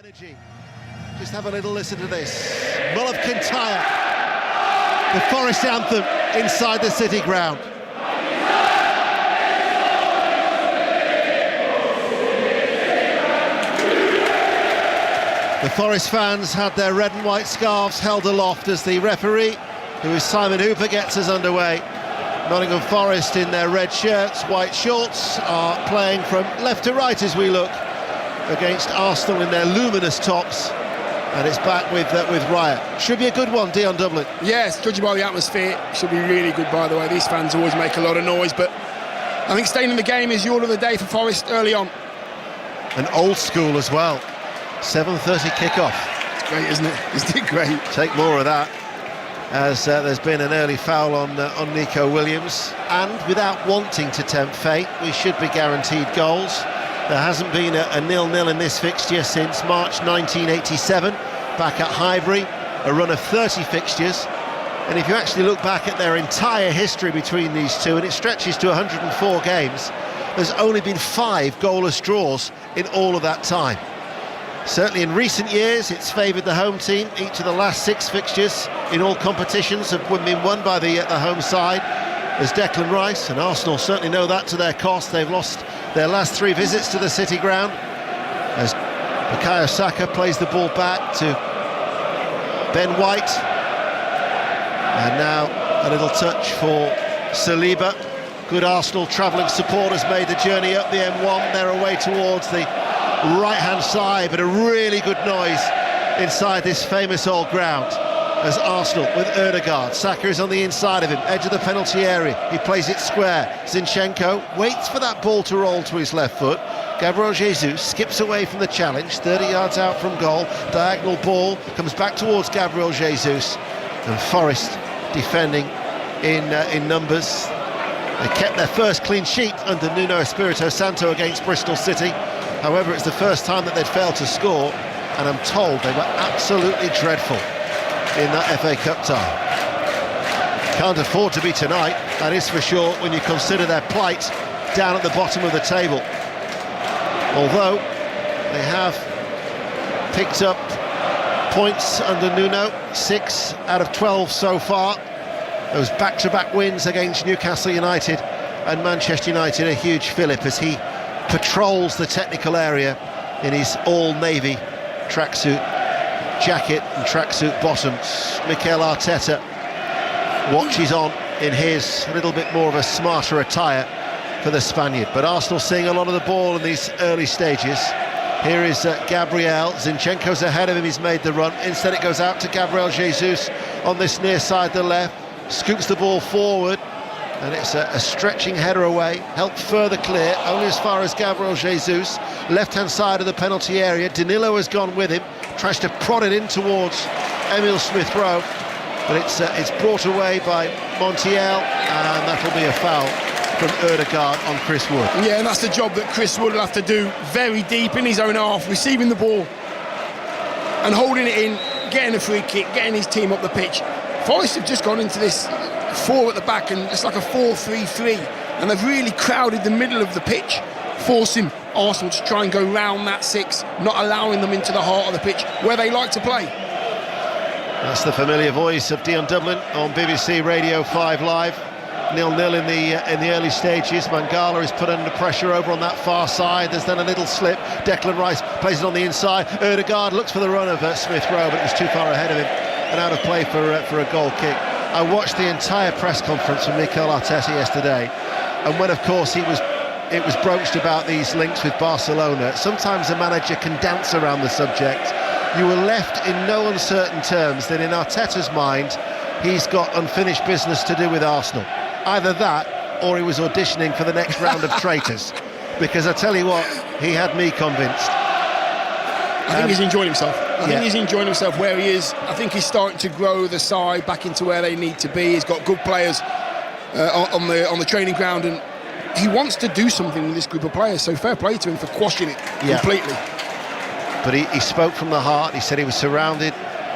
Energy. Just have a little listen to this. Mull of Kintyre, the Forest anthem inside the City ground. The Forest fans had their red and white scarves held aloft as the referee, who is Simon Hooper, gets us underway. Nottingham Forest in their red shirts, white shorts, are playing from left to right as we look, against Arsenal in their luminous tops, and it's back with riot. Should be a good one, Dion Dublin. Yes, judging by the atmosphere, should be really good, by the way. These fans always make a lot of noise, but I think staying in the game is the order of the day for Forest early on. And old school as well. 7:30 kickoff. It's great, isn't it? Isn't it great? Take more of that, as there's been an early foul on Nico Williams, and without wanting to tempt fate, we should be guaranteed goals. There hasn't been a 0-0 in this fixture since March 1987, back at Highbury, a run of 30 fixtures. And if you actually look back at their entire history between these two, and it stretches to 104 games, there's only been 5 goalless draws in all of that time. Certainly in recent years, it's favoured the home team. Each of the last 6 fixtures in all competitions have been won by the home side. As Declan Rice, and Arsenal certainly know that to their cost. They've lost their last 3 visits to the City ground, as Bukayo Saka plays the ball back to Ben White, and now a little touch for Saliba. Good Arsenal travelling supporters made the journey up the M1. They're away towards the right-hand side, but a really good noise inside this famous old ground, as Arsenal with Ødegaard. Saka is on the inside of him, edge of the penalty area. He plays it square. Zinchenko waits for that ball to roll to his left foot. Gabriel Jesus skips away from the challenge, 30 yards out from goal. Diagonal ball comes back towards Gabriel Jesus, and Forest defending in numbers. They kept their first clean sheet under Nuno Espirito Santo against Bristol City. However, it's the first time that they'd failed to score, and I'm told they were absolutely dreadful in that FA Cup tie. Can't afford to be tonight, that is for sure, when you consider their plight down at the bottom of the table. Although they have picked up points under Nuno, 6 out of 12 so far. Those back-to-back wins against Newcastle United and Manchester United, a huge fillip as he patrols the technical area in his all-navy tracksuit jacket and tracksuit bottoms. Mikel Arteta watches on in his a little bit more of a smarter attire for the Spaniard. But Arsenal seeing a lot of the ball in these early stages. Here is Gabriel. Zinchenko's ahead of him, he's made the run. Instead it goes out to Gabriel Jesus on this near side, the left. Scoops the ball forward, and it's a stretching header away, helped further clear, only as far as Gabriel Jesus, left-hand side of the penalty area. Danilo has gone with him, tries to prod it in towards Emile Smith-Rowe, but it's brought away by Montiel, and that'll be a foul from Ødegaard on Chris Wood. Yeah, and that's the job that Chris Wood will have to do, very deep in his own half, receiving the ball and holding it in, getting a free kick, getting his team up the pitch. Forest have just gone into this 4 at the back, and it's like a 4-3-3, and they've really crowded the middle of the pitch, forcing Arsenal to try and go round that 6, not allowing them into the heart of the pitch where they like to play. That's the familiar voice of Dion Dublin on BBC Radio 5 Live. 0-0 in the early stages. Mangala is put under pressure over on that far side. There's then a little slip. Declan Rice plays it on the inside. Ødegaard looks for the run of Smith-Rowe, but it was too far ahead of him and out of play for a goal kick. I watched the entire press conference from Mikel Arteta yesterday, and when, of course, it was broached about these links with Barcelona, sometimes a manager can dance around the subject. You were left in no uncertain terms that in Arteta's mind, he's got unfinished business to do with Arsenal. Either that, or he was auditioning for the next round of traitors, because I tell you what, he had me convinced. I think he's enjoying himself. I think he's enjoying himself where he is. I think he's starting to grow the side back into where they need to be. He's got good players on the training ground, and he wants to do something with this group of players. So fair play to him for quashing it completely. But he spoke from the heart. He said he was surrounded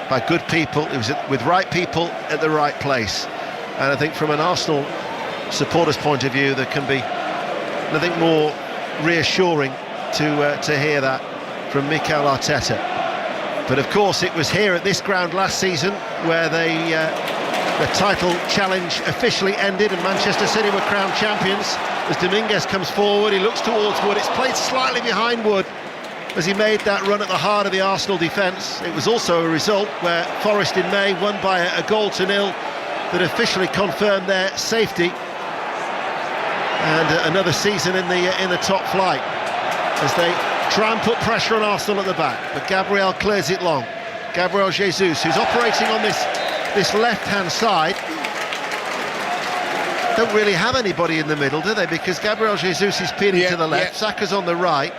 by good people. He was with right people at the right place. And I think from an Arsenal supporters' point of view, there can be nothing more reassuring to hear that from Mikel Arteta. But of course it was here at this ground last season where the title challenge officially ended and Manchester City were crowned champions. As Dominguez comes forward, he looks towards Wood. It's played slightly behind Wood as he made that run at the heart of the Arsenal defence. It was also a result where Forest in May won by a 1-0 that officially confirmed their safety and another season in the top flight as they try and put pressure on Arsenal at the back. But Gabriel clears it long. Gabriel Jesus, who's operating on this left-hand side. Don't really have anybody in the middle, do they? Because Gabriel Jesus is peeling to the left, Saka's on the right.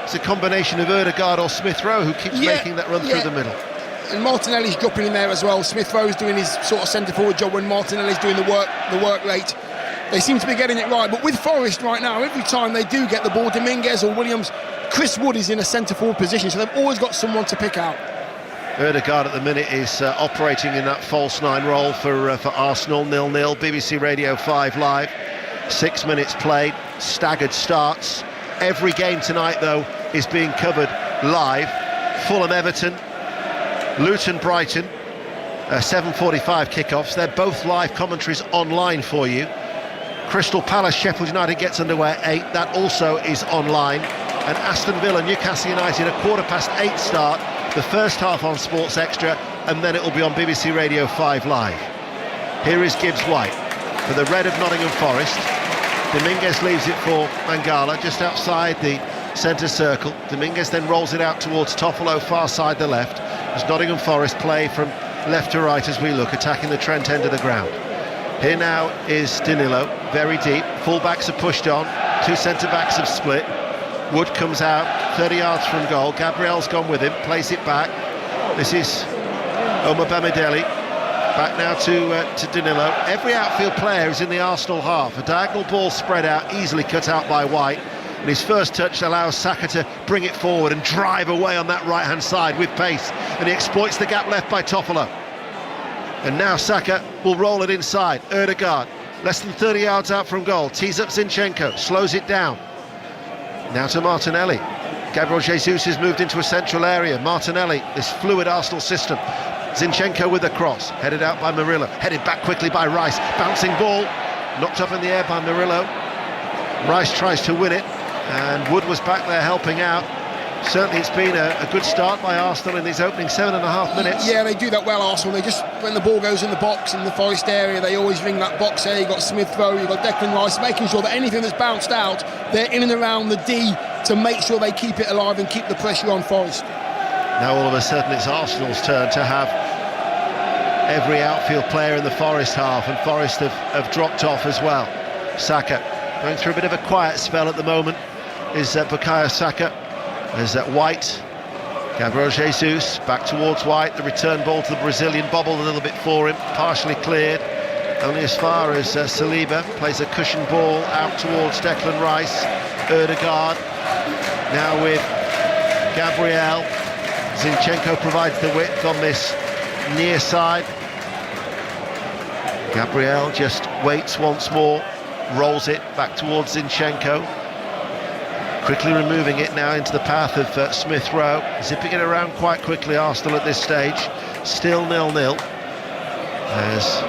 It's a combination of Ødegaard or Smith-Rowe who keeps making that run through the middle. And Martinelli's dropping in there as well. Smith-Rowe's doing his sort of centre-forward job when Martinelli's doing the work late. They seem to be getting it right, but with Forest right now, every time they do get the ball, Dominguez or Williams, Chris Wood is in a centre-forward position, so they've always got someone to pick out. Ødegaard at the minute is operating in that false nine role for Arsenal. 0-0, BBC Radio 5 Live. 6 minutes played, staggered starts. Every game tonight, though, is being covered live. Fulham Everton, Luton Brighton, 7:45 kickoffs. They're both live commentaries online for you. Crystal Palace Sheffield United gets underway at 8. That also is online. And Aston Villa Newcastle United, a 8:15 start. The first half on Sports Extra, and then it will be on BBC Radio 5 Live. Here is Gibbs White for the red of Nottingham Forest. Dominguez leaves it for Mangala just outside the centre circle. Dominguez then rolls it out towards Toffolo, far side the left, as Nottingham Forest play from left to right as we look, attacking the Trent end of the ground. Here now is Danilo, very deep. Full-backs are pushed on, 2 centre-backs have split. Wood comes out 30 yards from goal. Gabriel's gone with him, plays it back. This is Omar Bamidele. Back now to Danilo. Every outfield player is in the Arsenal half. A diagonal ball spread out, easily cut out by White. And his first touch allows Saka to bring it forward and drive away on that right-hand side with pace. And he exploits the gap left by Toffolo. And now Saka will roll it inside. Ødegaard, less than 30 yards out from goal. Tees up Zinchenko, slows it down. Now to Martinelli. Gabriel Jesus has moved into a central area. Martinelli, this fluid Arsenal system. Zinchenko with a cross, headed out by Murillo, headed back quickly by Rice. Bouncing ball, knocked up in the air by Murillo. Rice tries to win it, and Wood was back there helping out. Certainly it's been a good start by Arsenal in these opening 7.5 minutes. Yeah, they do that well, Arsenal. They just, when the ball goes in the box, in the Forest area, they always ring that box there. You've got Smith-Rowe, you've got Declan Rice, making sure that anything that's bounced out, they're in and around the D to make sure they keep it alive and keep the pressure on Forest. Now all of a sudden it's Arsenal's turn to have every outfield player in the Forest half, and Forest have dropped off as well. Saka going through a bit of a quiet spell at the moment is Bukayo Saka. There's White, Gabriel Jesus back towards White. The return ball to the Brazilian bobbled a little bit for him, partially cleared, only as far as Saliba plays a cushion ball out towards Declan Rice. Ødegaard now with Gabriel. Zinchenko provides the width on this near side. Gabriel just waits once more, rolls it back towards Zinchenko. Quickly removing it now into the path of Smith-Rowe, zipping it around quite quickly. Arsenal at this stage, still 0-0. As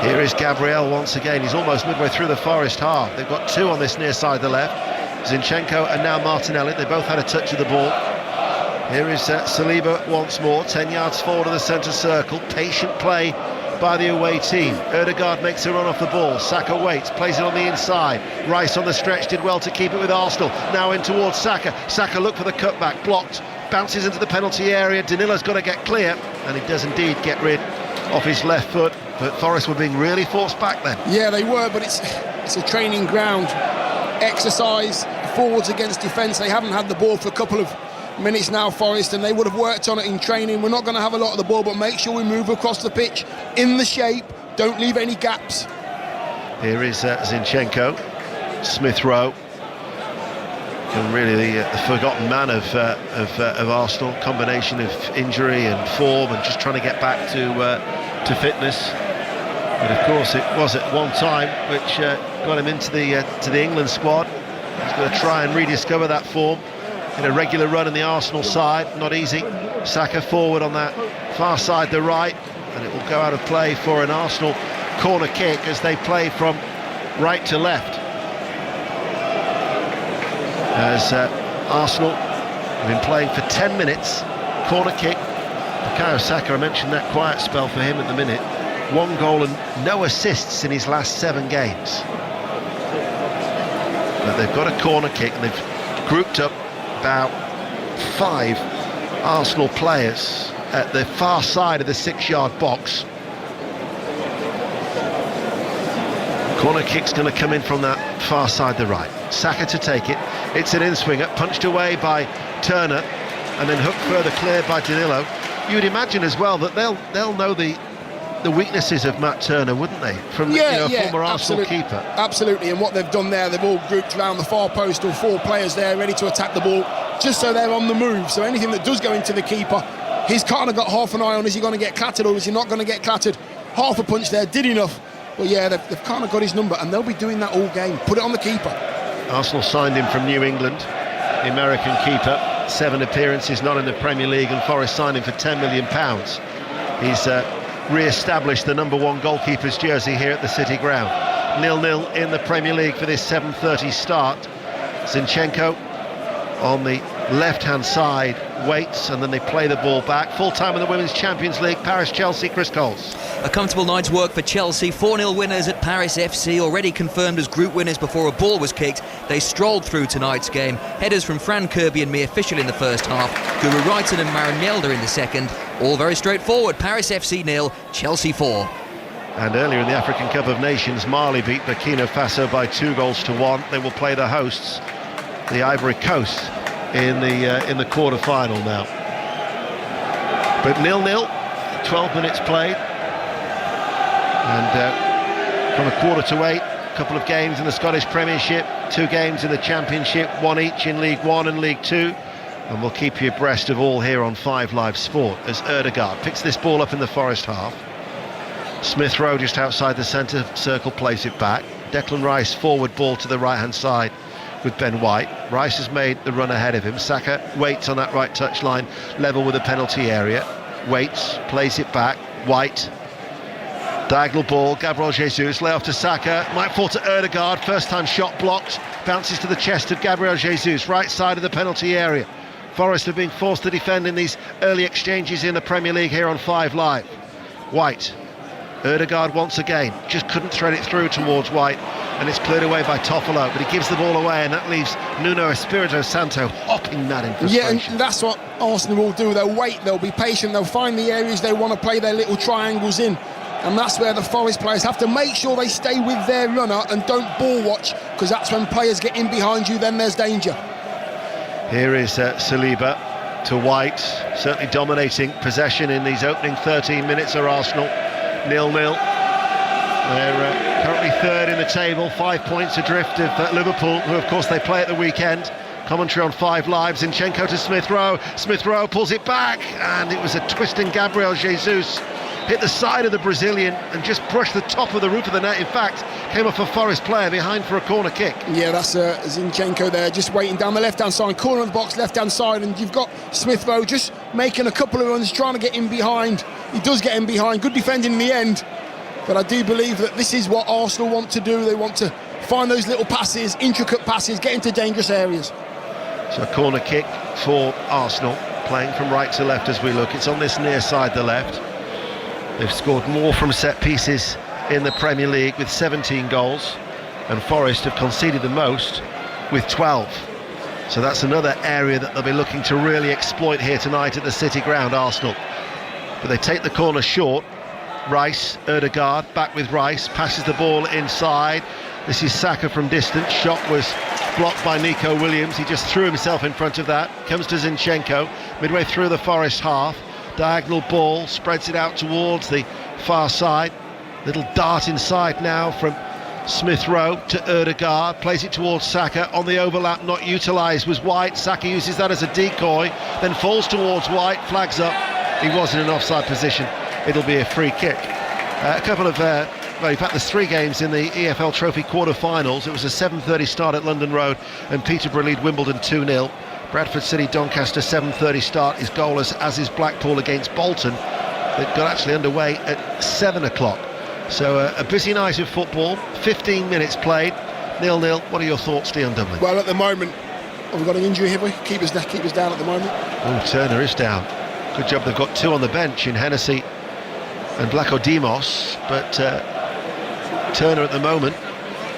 here is Gabriel once again. He's almost midway through the Forest half. They've got 2 on this near side, the left. Zinchenko and now Martinelli. They both had a touch of the ball. Here is Saliba once more, 10 yards forward of the centre circle. Patient play by the away team. Ødegaard makes a run off the ball. Saka waits, plays it on the inside. Rice on the stretch did well to keep it with Arsenal. Now in towards Saka. Saka looked for the cutback, blocked. Bounces into the penalty area. Danilo's got to get clear, and he does indeed get rid of his left foot. But Forest were being really forced back then. Yeah, they were, but it's a training ground exercise, forwards against defence. They haven't had the ball for a couple of minutes now, Forest, and they would have worked on it in training. We're not going to have a lot of the ball, but make sure we move across the pitch in the shape, don't leave any gaps. Here is Zinchenko, Smith-Rowe, and really the forgotten man of Arsenal. Combination of injury and form, and just trying to get back to fitness. But of course, it was at one time which got him into the England squad. He's going to try and rediscover that form. in a regular run in the Arsenal side, not easy. Saka forward on that far side, the right, and it will go out of play for an Arsenal corner kick as they play from right to left. As Arsenal have been playing for 10 minutes, corner kick. Bukayo Saka, I mentioned that quiet spell for him at the minute. 1 goal and no assists in his last 7 games. But they've got a corner kick and they've grouped up about 5 Arsenal players at the far side of the 6-yard box. Corner kick's going to come in from that far side, the right. Saka to take it. It's an in-swinger, punched away by Turner, and then hooked further clear by Danilo. You would imagine as well that they'll know the weaknesses of Matt Turner, wouldn't they? From former Arsenal keeper. Absolutely, and what they've done there, they've all grouped around the far post, or 4 players there ready to attack the ball, just so they're on the move. So anything that does go into the keeper, he's kind of got half an eye on, is he going to get clattered or is he not going to get clattered? Half a punch there did enough. But yeah, they've kind of got his number, and they'll be doing that all game. Put it on the keeper. Arsenal signed him from New England, the American keeper. 7 appearances, not in the Premier League, and Forest signed him for £10 million. He's re-established the #1 goalkeeper's jersey here at the City Ground. 0-0 in the Premier League for this 7:30 start. Zinchenko on the left-hand side waits, and then they play the ball back. Full time in the Women's Champions League. Paris-Chelsea, Chris Coles. A comfortable night's work for Chelsea. 4-0 winners at Paris FC, already confirmed as group winners before a ball was kicked. They strolled through tonight's game. Headers from Fran Kirby and Mia Fischel in the first half, Guru Reiten and Maren Mjelde in the second. All very straightforward. Paris FC 0, Chelsea 4. And earlier in the African Cup of Nations, Mali beat Burkina Faso by 2-1. They will play the hosts, the Ivory Coast, in the quarter-final now. But 0-0, 12 minutes played, and from 7:45, a couple of games in the Scottish Premiership, 2 games in the Championship, 1 each in League 1 and League 2, and we'll keep you abreast of all here on 5 Live Sport as Ødegaard picks this ball up in the Forest half. Smith Rowe just outside the centre circle plays it back. Declan Rice forward ball to the right-hand side with Ben White. Rice has made the run ahead of him. Saka waits on that right touchline, level with the penalty area. Waits, plays it back. White, diagonal ball. Gabriel Jesus, lay off to Saka. Might fall to Ødegaard. First time shot blocked. Bounces to the chest of Gabriel Jesus, right side of the penalty area. Forest are being forced to defend in these early exchanges in the Premier League here on 5 Live. White. Ødegaard once again, just couldn't thread it through towards White, and it's cleared away by Toffolo, but he gives the ball away, and that leaves Nuno Espirito Santo hopping mad in frustration. Yeah, and that's what Arsenal will do. They'll wait, they'll be patient, they'll find the areas they want to play their little triangles in, and that's where the Forest players have to make sure they stay with their runner and don't ball watch, because that's when players get in behind you, then there's danger. Here is Saliba to White, certainly dominating possession in these opening 13 minutes of Arsenal. 0-0. They're currently 3rd in the table, 5 points adrift of Liverpool, who of course they play at the weekend. Commentary on 5 Live. Zinchenko to Smith Rowe. Smith Rowe pulls it back, and it was a twisting Gabriel Jesus. Hit the side of the Brazilian and just brushed the top of the roof of the net. In fact, came off a Forest player behind for a corner kick. Yeah, that's Zinchenko there, just waiting down the left-hand side, corner of the box, left-hand side, and you've got Smith Rowe just making a couple of runs, trying to get in behind. He does get in behind, good defending in the end, but I do believe that this is what Arsenal want to do. They want to find those little passes, intricate passes, get into dangerous areas. So a corner kick for Arsenal, playing from right to left as we look. It's on this near side, the left. They've scored more from set pieces in the Premier League with 17 goals, and Forest have conceded the most with 12. So that's another area that they'll be looking to really exploit here tonight at the City Ground, Arsenal. But they take the corner short. Rice, Ødegaard, back with Rice, passes the ball inside. This is Saka from distance. Shot was blocked by Nico Williams. He just threw himself in front of that. Comes to Zinchenko, midway through the Forest half. Diagonal ball, spreads it out towards the far side. Little dart inside now from Smith Rowe to Ødegaard, plays it towards Saka. On the overlap, not utilised, was White. Saka uses that as a decoy, then falls towards White, flags up. He was in an offside position. It'll be a free kick. A couple of well, in fact, there's 3 games in the EFL Trophy quarter-finals. It was a 7:30 start at London Road, and Peterborough lead Wimbledon 2-0. Bradford City Doncaster 7:30 start is goalless, as is Blackpool against Bolton. That got actually underway at 7 o'clock. So a busy night of football, 15 minutes played, 0-0. What are your thoughts, Dion Dublin? Well, at the moment, have we got an injury, have we? Keeper's down at the moment. Oh, Turner is down. Good job they've got two on the bench in Hennessy and Blakodimos, but Turner at the moment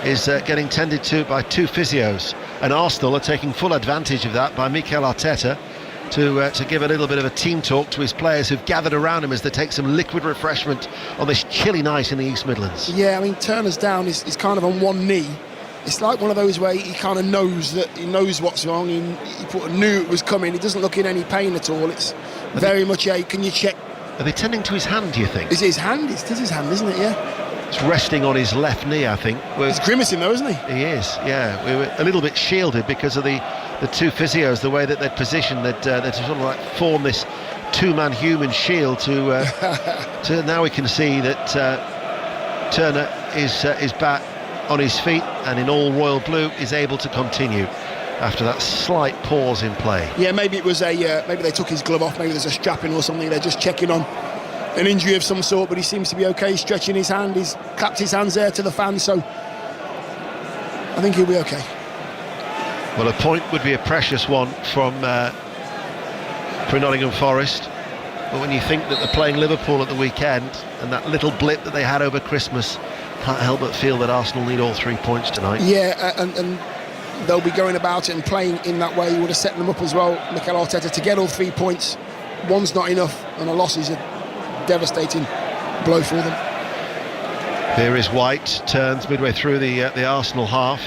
is getting tended to by two physios, and Arsenal are taking full advantage of that by Mikel Arteta to give a little bit of a team talk to his players who've gathered around him as they take some liquid refreshment on this chilly night in the East Midlands. Yeah, I mean, Turner's down, he's kind of on one knee. It's like one of those where he kind of knows what's wrong. He knew it was coming. He doesn't look in any pain at all. It's very much can you check? Are they tending to his hand, do you think? Is it his hand? It is his hand, isn't it? Yeah. It's resting on his left knee, I think. He's grimacing though, isn't he? He is, yeah. We were a little bit shielded because of the two physios, the way that they'd positioned, they'd sort of like form this two-man human shield to now we can see that Turner is back on his feet and in all royal blue is able to continue after that slight pause in play. Yeah, maybe it was maybe they took his glove off, maybe there's a strapping or something, they're just checking on an injury of some sort, but he seems to be okay. He's stretching his hand, he's clapped his hands there to the fans, so I think he'll be okay. Well, a point would be a precious one for Nottingham Forest, but when you think that they're playing Liverpool at the weekend and that little blip that they had over Christmas, can't help but feel that Arsenal need all 3 points tonight. Yeah, and they'll be going about it and playing in that way. He would have set them up as well, Mikel Arteta, to get all 3 points. One's not enough, and a loss is a devastating blow for them. Here is White, turns midway through the Arsenal half.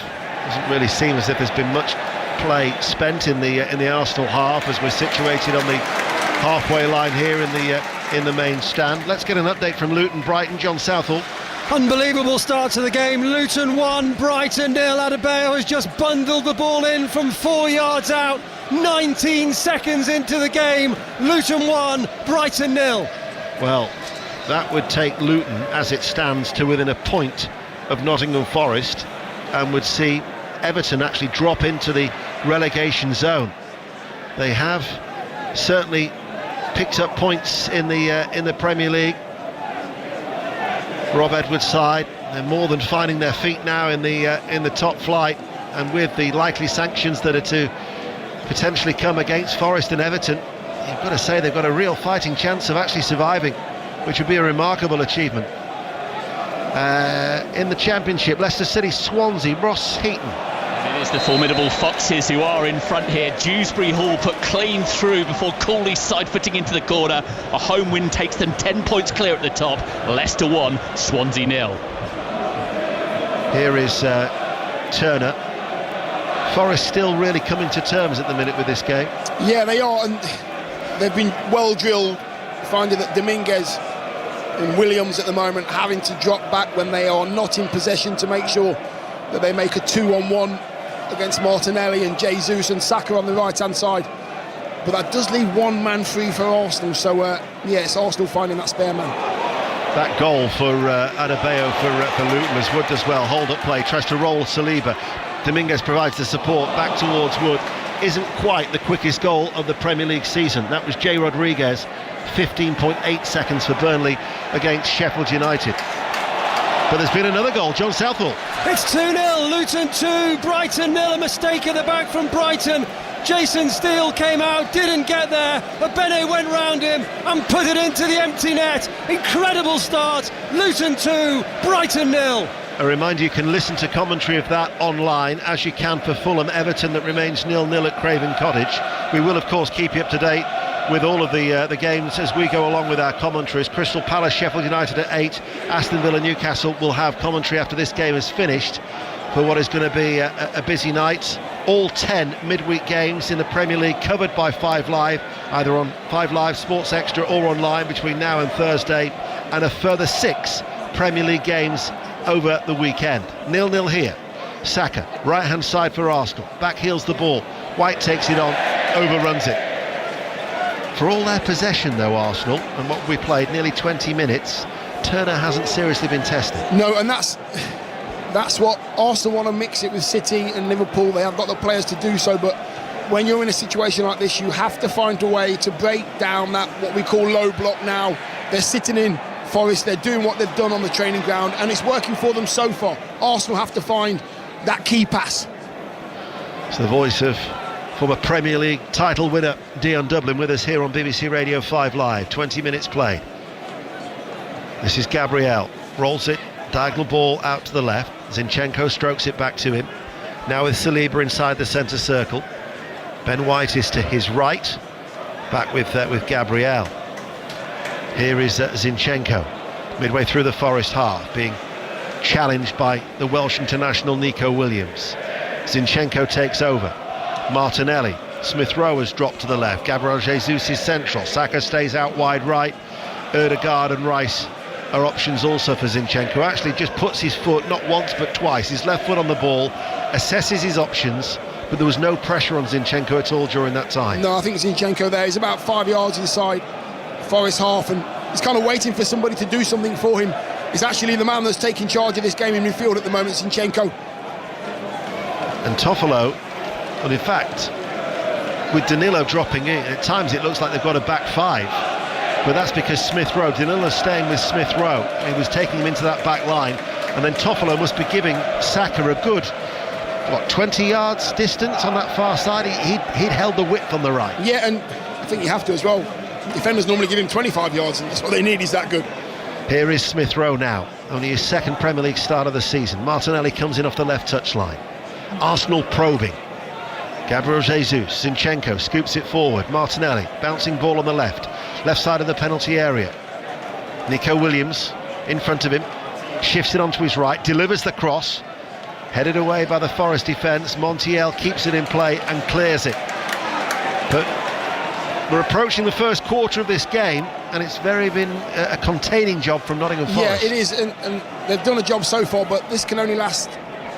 Doesn't really seem as if there's been much play spent in the Arsenal half, as we're situated on the halfway line here in the main stand. Let's get an update from Luton Brighton. John Southall. Unbelievable start to the game. Luton 1, Brighton 0. Adebayo has just bundled the ball in from 4 yards out. 19 seconds into the game. Luton 1, Brighton 0. Well, that would take Luton, as it stands, to within a point of Nottingham Forest, and would see Everton actually drop into the relegation zone. They have certainly picked up points in the Premier League. Rob Edwards' side, they're more than finding their feet now in the top flight, and with the likely sanctions that are to potentially come against Forest and Everton, you've got to say they've got a real fighting chance of actually surviving, which would be a remarkable achievement. In the Championship, Leicester City Swansea, Ross Heaton. It is the formidable Foxes who are in front here. Dewsbury Hall put clean through before Cooley side-footing into the corner. A home win takes them 10 points clear at the top. Leicester 1, Swansea 0. Here is Turner. Forest still really coming to terms at the minute with this game. Yeah, they are, and they've been well drilled, finding that Dominguez and Williams at the moment having to drop back when they are not in possession to make sure that they make a 2-on-1 against Martinelli and Jesus and Saka on the right-hand side. But that does leave one man free for Arsenal, so yeah, it's Arsenal finding that spare man. That goal for Adebayo for Luton as Wood does well. Hold-up play, tries to roll Saliba. Dominguez provides the support back towards Wood. Isn't quite the quickest goal of the Premier League season. That was Jay Rodriguez, 15.8 seconds for Burnley against Sheffield United. But there's been another goal. John Southall. It's 2-0, Luton 2, Brighton 0. A mistake at the back from Brighton. Jason Steele came out, didn't get there, but Bene went round him and put it into the empty net. Incredible start. Luton 2, Brighton 0. A reminder, you can listen to commentary of that online, as you can for Fulham Everton, that remains 0-0 at Craven Cottage. We will, of course, keep you up to date with all of the games as we go along with our commentaries. Crystal Palace, Sheffield United at 8. Aston Villa, Newcastle will have commentary after this game is finished for what is going to be a busy night. All 10 midweek games in the Premier League covered by 5 Live, either on 5 Live, Sports Extra or online between now and Thursday, and a further 6 Premier League games over the weekend. 0-0 here. Saka, right hand side for Arsenal, back heels the ball, White takes it on, overruns it. For all their possession though, Arsenal, and what we played, nearly 20 minutes, Turner hasn't seriously been tested. No, and that's what Arsenal want to mix it with City and Liverpool. They have got the players to do so, but when you're in a situation like this, you have to find a way to break down that, what we call low block now. They're sitting in Forest, they're doing what they've done on the training ground, and it's working for them so far. Arsenal have to find that key pass. It's the voice of former Premier League title winner Dion Dublin with us here on BBC Radio 5 Live. 20 minutes played. This is Gabriel, rolls it, diagonal ball out to the left. Zinchenko strokes it back to him. Now with Saliba inside the centre circle. Ben White is to his right, back with Gabriel. Here is Zinchenko, midway through the Forest half, being challenged by the Welsh international Nico Williams. Zinchenko takes over. Martinelli, Smith Rowe has dropped to the left. Gabriel Jesus is central. Saka stays out wide right. Ødegaard and Rice are options also for Zinchenko. Actually just puts his foot, not once but twice, his left foot on the ball, assesses his options, but there was no pressure on Zinchenko at all during that time. No, I think Zinchenko there is about 5 yards inside Forest half, and he's kind of waiting for somebody to do something for him. He's actually the man that's taking charge of this game in midfield at the moment, Zinchenko. And Toffolo, well, in fact, with Danilo dropping in, at times it looks like they've got a back five, but that's because Smith Rowe, Danilo's staying with Smith Rowe, he was taking him into that back line, and then Toffolo must be giving Saka a good 20 yards distance on that far side. He'd held the width on the right. Yeah, and I think you have to as well. Defenders normally give him 25 yards, and that's what they need, is that good. Here is Smith Rowe now, only his second Premier League start of the season. Martinelli comes in off the left touchline. Arsenal probing. Gabriel Jesus, Zinchenko scoops it forward. Martinelli, bouncing ball on the left side of the penalty area. Nico Williams in front of him, shifts it onto his right, delivers the cross. Headed away by the Forest defence. Montiel keeps it in play and clears it. But we're approaching the first quarter of this game, and it's very been a containing job from Nottingham Forest. Yeah, it is, and they've done a job so far, but this can only last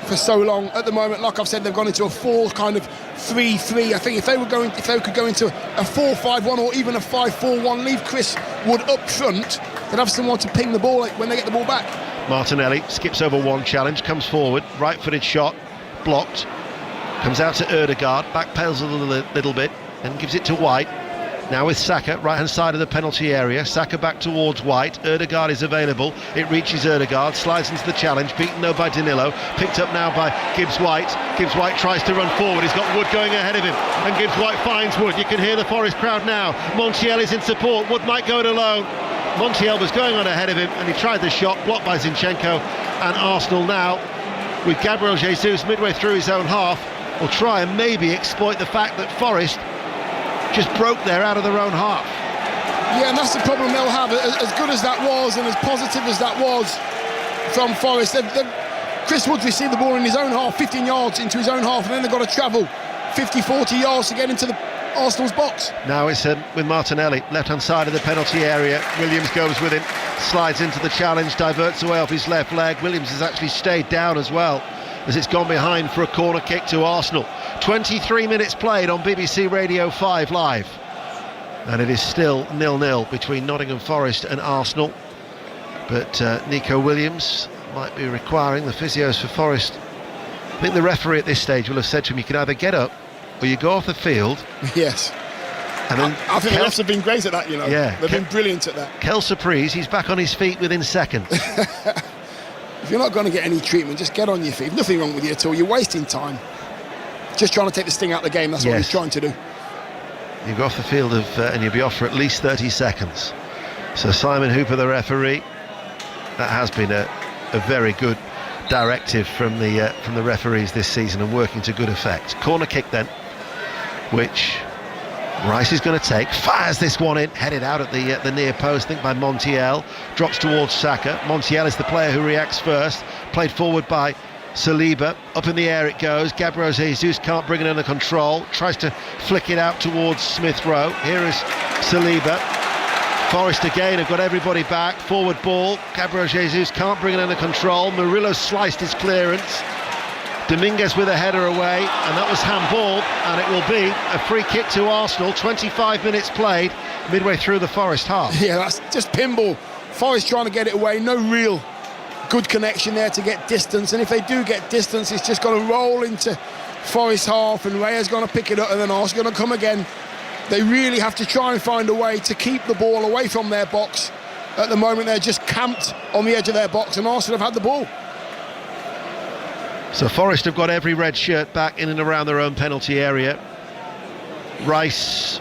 for so long. At the moment, like I've said, they've gone into a 4-3-3. I think if they could go into a 4-5-1 or even a 5-4-1, leave Chris Wood up front, they'd have someone to ping the ball when they get the ball back. Martinelli skips over one challenge, comes forward, right-footed shot, blocked, comes out to Ødegaard, backpedals a little bit, and gives it to White. Now with Saka, right-hand side of the penalty area. Saka back towards White. Ødegaard is available. It reaches Ødegaard, slides into the challenge, beaten though by Danilo, picked up now by Gibbs-White. Gibbs-White tries to run forward. He's got Wood going ahead of him, and Gibbs-White finds Wood. You can hear the Forest crowd now. Montiel is in support. Wood might go it alone. Montiel was going on ahead of him, and he tried the shot, blocked by Zinchenko. And Arsenal now, with Gabriel Jesus midway through his own half, will try and maybe exploit the fact that Forest just broke there out of their own half. Yeah, and that's the problem they'll have. As good as that was, and as positive as that was from Forest, Chris Wood received the ball in his own half, 15 yards into his own half, and then they've got to travel 50-40 yards to get into the Arsenal's box. Now it's with Martinelli, left-hand side of the penalty area. Williams goes with him, slides into the challenge, diverts away off his left leg. Williams has actually stayed down as well, as it's gone behind for a corner kick to Arsenal. 23 minutes played on BBC Radio 5 Live, and it is still 0-0 between Nottingham Forest and Arsenal. But Nico Williams might be requiring, the physios for Forest, I think the referee at this stage will have said to him, you can either get up or you go off the field. Yes. And then I think the refs have been great at that, you know. Yeah, they've been brilliant at that. Kel Surprise, he's back on his feet within seconds. If you're not going to get any treatment, just get on your feet. Nothing wrong with you at all. You're wasting time. Just trying to take the sting out of the game. That's what he's trying to do. You go off the field and you'll be off for at least 30 seconds. So Simon Hooper, the referee, that has been a very good directive from the referees this season, and working to good effect. Corner kick then, which Rice is going to take, fires this one in, headed out at the near post, I think by Montiel, drops towards Saka. Montiel is the player who reacts first, played forward by Saliba, up in the air it goes. Gabriel Jesus can't bring it under control, tries to flick it out towards Smith Rowe. Here is Saliba. Forest again have got everybody back, forward ball. Gabriel Jesus can't bring it under control. Murillo sliced his clearance. Dominguez with a header away, and that was handball, and it will be a free kick to Arsenal. 25 minutes played, midway through the Forest half. Yeah, that's just pinball. Forest trying to get it away, no real good connection there to get distance, and if they do get distance, it's just going to roll into Forest half, and Raya's going to pick it up, and then Arsenal going to come again. They really have to try and find a way to keep the ball away from their box. At the moment, they're just camped on the edge of their box, and Arsenal have had the ball. So Forest have got every red shirt back in and around their own penalty area. Rice,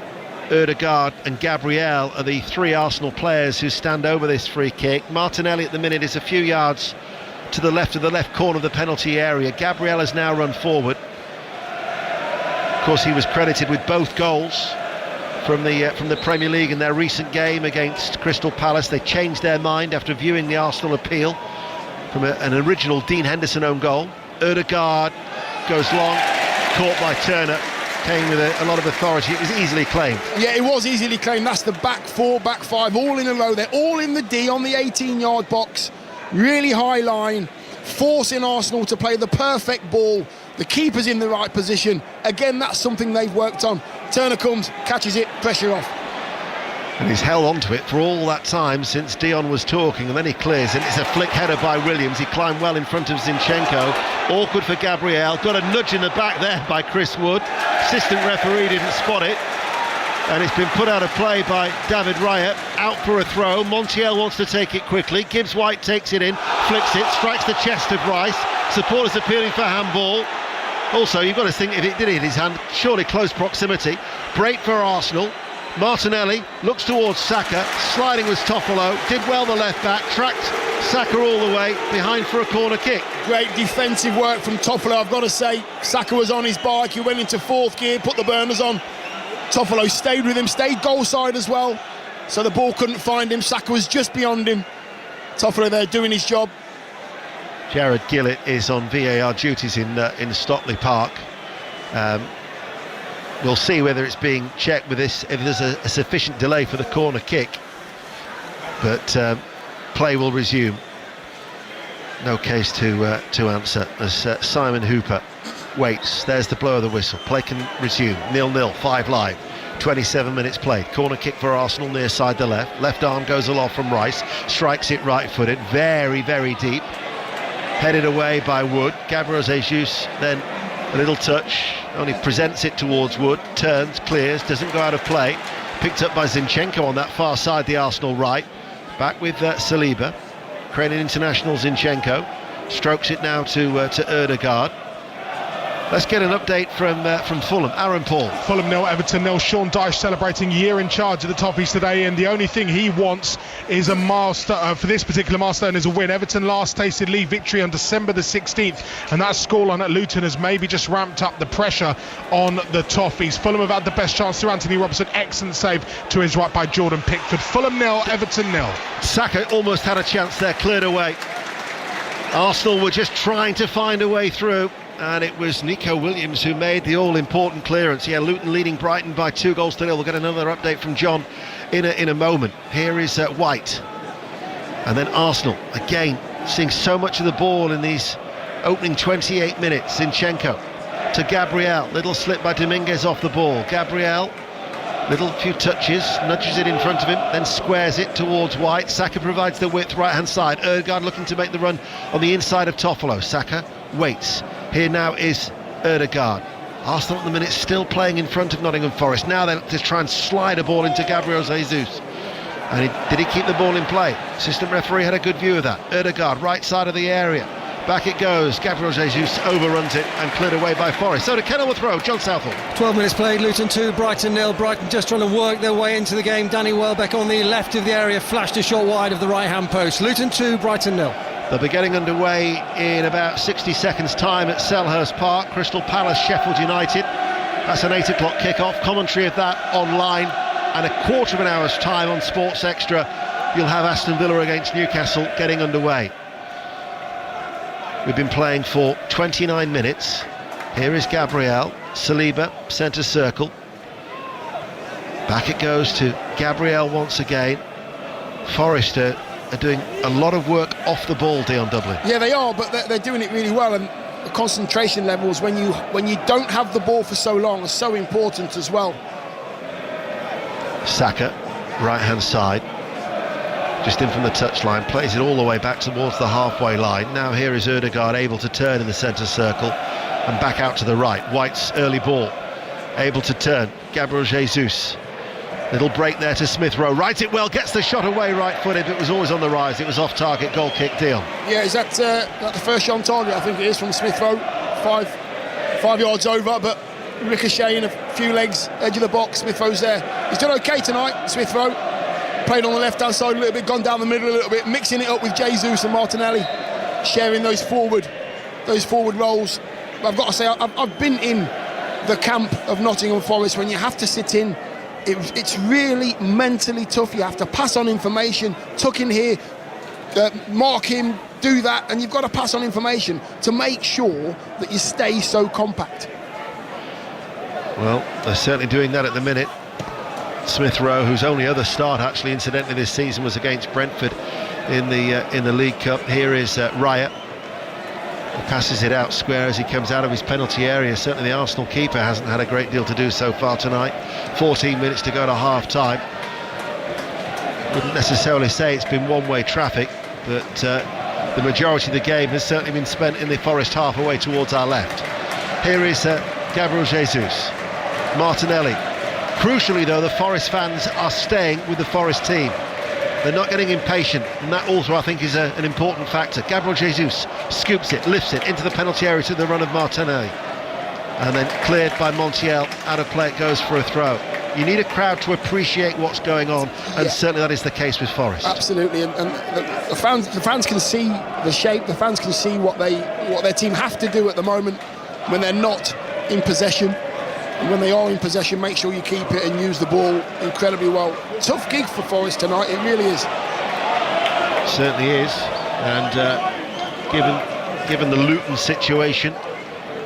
Ødegaard and Gabriel are the three Arsenal players who stand over this free kick. Martinelli at the minute is a few yards to the left of the left corner of the penalty area. Gabriel has now run forward. Of course, he was credited with both goals from the Premier League in their recent game against Crystal Palace. They changed their mind after viewing the Arsenal appeal from an original Dean Henderson own goal. Ødegaard goes long, caught by Turner, came with a lot of authority. It was easily claimed. Yeah, it was easily claimed. That's the back four, back five, all in a row. They're all in the D on the 18-yard box. Really high line, forcing Arsenal to play the perfect ball. The keeper's in the right position. Again, that's something they've worked on. Turner comes, catches it, pressure off. And he's held on to it for all that time since Dion was talking, and then he clears it. It's a flick header by Williams. He climbed well in front of Zinchenko. Awkward for Gabriel. Got a nudge in the back there by Chris Wood. Assistant referee didn't spot it. And it's been put out of play by David Raya. Out for a throw. Montiel wants to take it quickly. Gibbs White takes it in, flicks it, strikes the chest of Rice. Supporters appealing for handball. Also, you've got to think, if it did hit his hand, surely close proximity. Break for Arsenal. Martinelli looks towards Saka, sliding with Toffolo, did well the left back, tracked Saka all the way behind for a corner kick. Great defensive work from Toffolo, I've got to say. Saka was on his bike, he went into fourth gear, put the burners on. Toffolo stayed with him, stayed goal side as well, so the ball couldn't find him. Saka was just beyond him. Toffolo there doing his job. Jared Gillett is on VAR duties in Stockley Park. We'll see whether it's being checked with this, if there's a sufficient delay for the corner kick. But play will resume. No case to answer as Simon Hooper waits. There's the blow of the whistle. Play can resume. 0-0, 5 live. 27 minutes played. Corner kick for Arsenal near side the left. Left arm goes aloft from Rice. Strikes it right-footed. Very, very deep. Headed away by Wood. Gabriel Jesus then a little touch, only presents it towards Wood, turns, clears, doesn't go out of play. Picked up by Zinchenko on that far side, the Arsenal right. Back with Saliba. Ukrainian international Zinchenko. Strokes it now to Ødegaard. Let's get an update from Fulham. Aaron Paul. Fulham 0, Everton 0. Sean Dyche celebrating year in charge of the Toffees today, and the only thing he wants is a milestone. For this particular milestone is a win. Everton last tasted league victory on December the 16th, and that scoreline at Luton has maybe just ramped up the pressure on the Toffees. Fulham have had the best chance through Anthony Robertson. Excellent save to his right by Jordan Pickford. Fulham 0, Everton 0. Saka almost had a chance there, cleared away. Arsenal were just trying to find a way through, and it was Nico Williams who made the all-important clearance. Yeah, Luton leading Brighton by 2-0. We'll get another update from John in a moment. Here is White, and then Arsenal again seeing so much of the ball in these opening 28 minutes. Zinchenko to Gabriel, little slip by Dominguez off the ball. Gabriel, little few touches, nudges it in front of him, then squares it towards White. Saka provides the width, right hand side. Ødegaard looking to make the run on the inside of Toffolo. Saka waits. Here now is Ødegaard. Arsenal at the minute still playing in front of Nottingham Forest. Now they just try and slide a ball into Gabriel Jesus. And did he keep the ball in play? Assistant referee had a good view of that. Ødegaard, right side of the area. Back it goes. Gabriel Jesus overruns it and cleared away by Forest. So to Kenilworth Road, John Southall. 12 minutes played, Luton 2, Brighton 0. Brighton just trying to work their way into the game. Danny Welbeck on the left of the area, flashed a shot wide of the right-hand post. Luton 2, Brighton 0. They'll be getting underway in about 60 seconds' time at Selhurst Park. Crystal Palace, Sheffield United. That's an 8 o'clock kick-off. Commentary of that online, and a quarter of an hour's time on Sports Extra. You'll have Aston Villa against Newcastle getting underway. We've been playing for 29 minutes. Here is Gabriel. Saliba, centre circle. Back it goes to Gabriel once again. Forrester are doing a lot of work off the ball, Dion Dublin. Yeah, they are, but they're doing it really well, and the concentration levels when you don't have the ball for so long are so important as well. Saka, right hand side, just in from the touchline, plays it all the way back towards the halfway line. Now here is Ødegaard able to turn in the centre circle. and back out to the right. White's early ball, able to turn. Gabriel Jesus. Little break there to Smith Rowe. Rides it well, gets the shot away right-footed. It was always on the rise. It was off target, goal kick, Dion. Yeah, is that the first shot on target? I think it is from Smith Rowe. Five yards over, but ricocheting a few legs, edge of the box. Smith Rowe's there. He's done okay tonight, Smith Rowe. Played on the left-hand side a little bit, gone down the middle a little bit, mixing it up with Jesus and Martinelli, sharing those forward roles. I've got to say, I've been in the camp of Nottingham Forest when you have to sit in. It's really mentally tough. You have to pass on information, tuck in here, mark him, do that, and you've got to pass on information to make sure that you stay so compact. Well, they're certainly doing that at the minute. Smith Rowe, whose only other start actually incidentally this season was against Brentford in the League Cup. Here is Raya. He passes it out square as he comes out of his penalty area. Certainly the Arsenal keeper hasn't had a great deal to do so far tonight. 14 minutes to go to half-time. Wouldn't necessarily say it's been one-way traffic, but the majority of the game has certainly been spent in the Forest half away towards our left. Here is Gabriel Jesus. Martinelli. Crucially though, the Forest fans are staying with the Forest team. They're not getting impatient, and that also I think is an important factor. Gabriel Jesus scoops it, lifts it into the penalty area to the run of Martinelli, and then cleared by Montiel. Out of play it goes for a throw. You need a crowd to appreciate what's going on, and certainly that is the case with Forest. Absolutely, and the fans can see the shape. The fans can see what their team have to do at the moment when they're not in possession. And when they are in possession, make sure you keep it and use the ball incredibly well. Tough gig for Forest tonight, it really is. Certainly is, and given the Luton situation,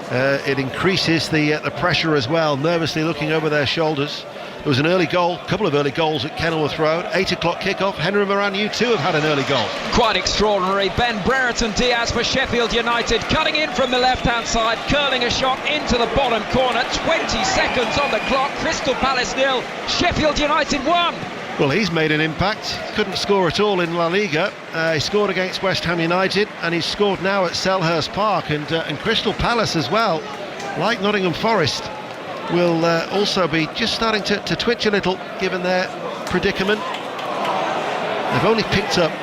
it increases the pressure as well. Nervously looking over their shoulders. There was an early goal, a couple of early goals at Kenilworth Road. 8 o'clock kickoff. Henry Moran, you too have had an early goal. Quite extraordinary. Ben Brereton Diaz for Sheffield United, cutting in from the left-hand side, curling a shot into the bottom corner. 20 seconds on the clock. Crystal Palace 0, Sheffield United 1. Well, he's made an impact. Couldn't score at all in La Liga. He scored against West Ham United, and he's scored now at Selhurst Park, and Crystal Palace as well, like Nottingham Forest, will also be just starting to twitch a little given their predicament. They've only picked up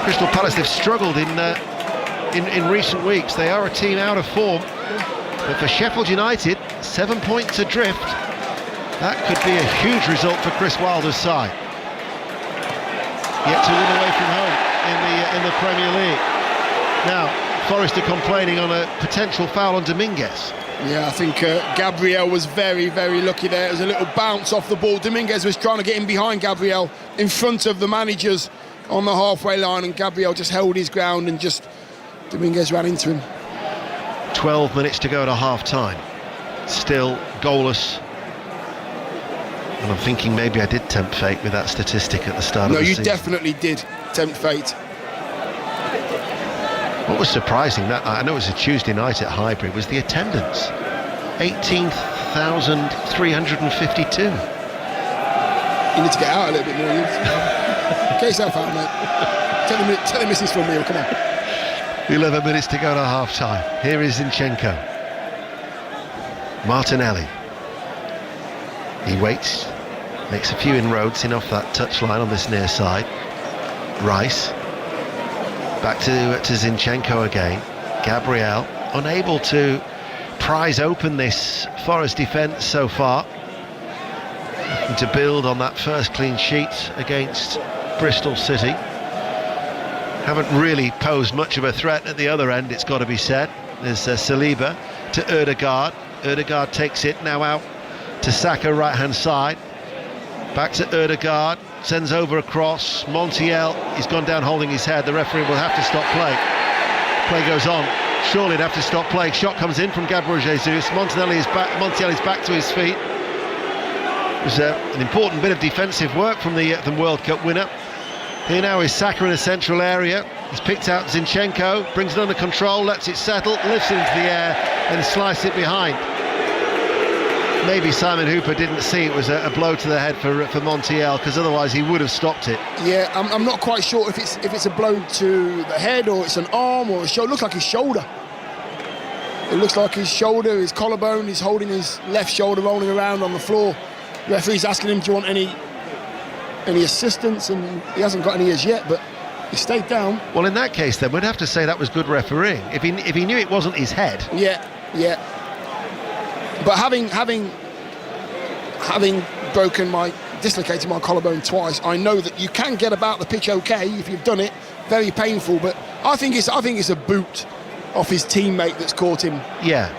Crystal Palace. They've struggled in recent weeks. They are a team out of form, but for Sheffield United, 7 points adrift. That could be a huge result for Chris Wilder's side. Yet to win away from home in the Premier League. Now Forest are complaining on a potential foul on Dominguez. Yeah, I think Gabriel was very, very lucky there. It was a little bounce off the ball. Dominguez was trying to get in behind Gabriel in front of the managers on the halfway line, and Gabriel just held his ground and Dominguez ran into him. 12 minutes to go to half-time. Still goalless. And I'm thinking maybe I did tempt fate with that statistic at the start of the season. No, you definitely did tempt fate. What was surprising that night, I know it was a Tuesday night at Highbury, was the attendance. 18,352. You need to get out a little bit more. Get yourself out, mate. Tell the missus from me, come on. 11 minutes to go to half-time. Here is Zinchenko. Martinelli. He waits, makes a few inroads in off that touchline on this near side. Rice. Back to Zinchenko again. Gabriel, unable to prise open this Forest defence so far. And to build on that first clean sheet against Bristol City. Haven't really posed much of a threat at the other end, it's got to be said. There's Saliba to Ødegaard. Ødegaard takes it now out to Saka, right-hand side. Back to Ødegaard. Sends over a cross. Montiel, he's gone down holding his head. The referee will have to stop play. Play goes on. Surely they'd have to stop play. Shot comes in from Gabriel Jesus. Montiel is back to his feet. It was an important bit of defensive work from the World Cup winner. Here now is Saka in a central area. He's picked out Zinchenko, brings it under control, lets it settle, lifts it into the air, and slices it behind. Maybe Simon Hooper didn't see it was a blow to the head for Montiel, because otherwise he would have stopped it. Yeah, I'm not quite sure if it's a blow to the head or it's an arm or a shoulder. It looked like his shoulder. It looks like his shoulder, his collarbone, he's holding his left shoulder, rolling around on the floor. The referee's asking him, do you want any assistance? And he hasn't got any as yet, but he stayed down. Well, in that case, then we'd have to say that was good refereeing. If he knew it wasn't his head. Yeah. But having dislocated my collarbone twice, I know that you can get about the pitch okay if you've done it. Very painful, but I think it's a boot off his teammate that's caught him. Yeah.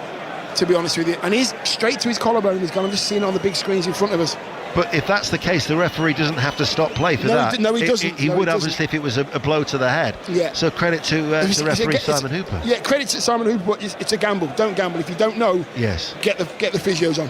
To be honest with you, and he's straight to his collarbone. He's gone. I'm just seeing it on the big screens in front of us. But if that's the case, the referee doesn't have to stop play for that. No, he doesn't. He would obviously if it was a blow to the head. Yeah. So credit to the referee Simon Hooper. Yeah, credit to Simon Hooper. But it's a gamble. Don't gamble if you don't know. Yes. Get the physios on.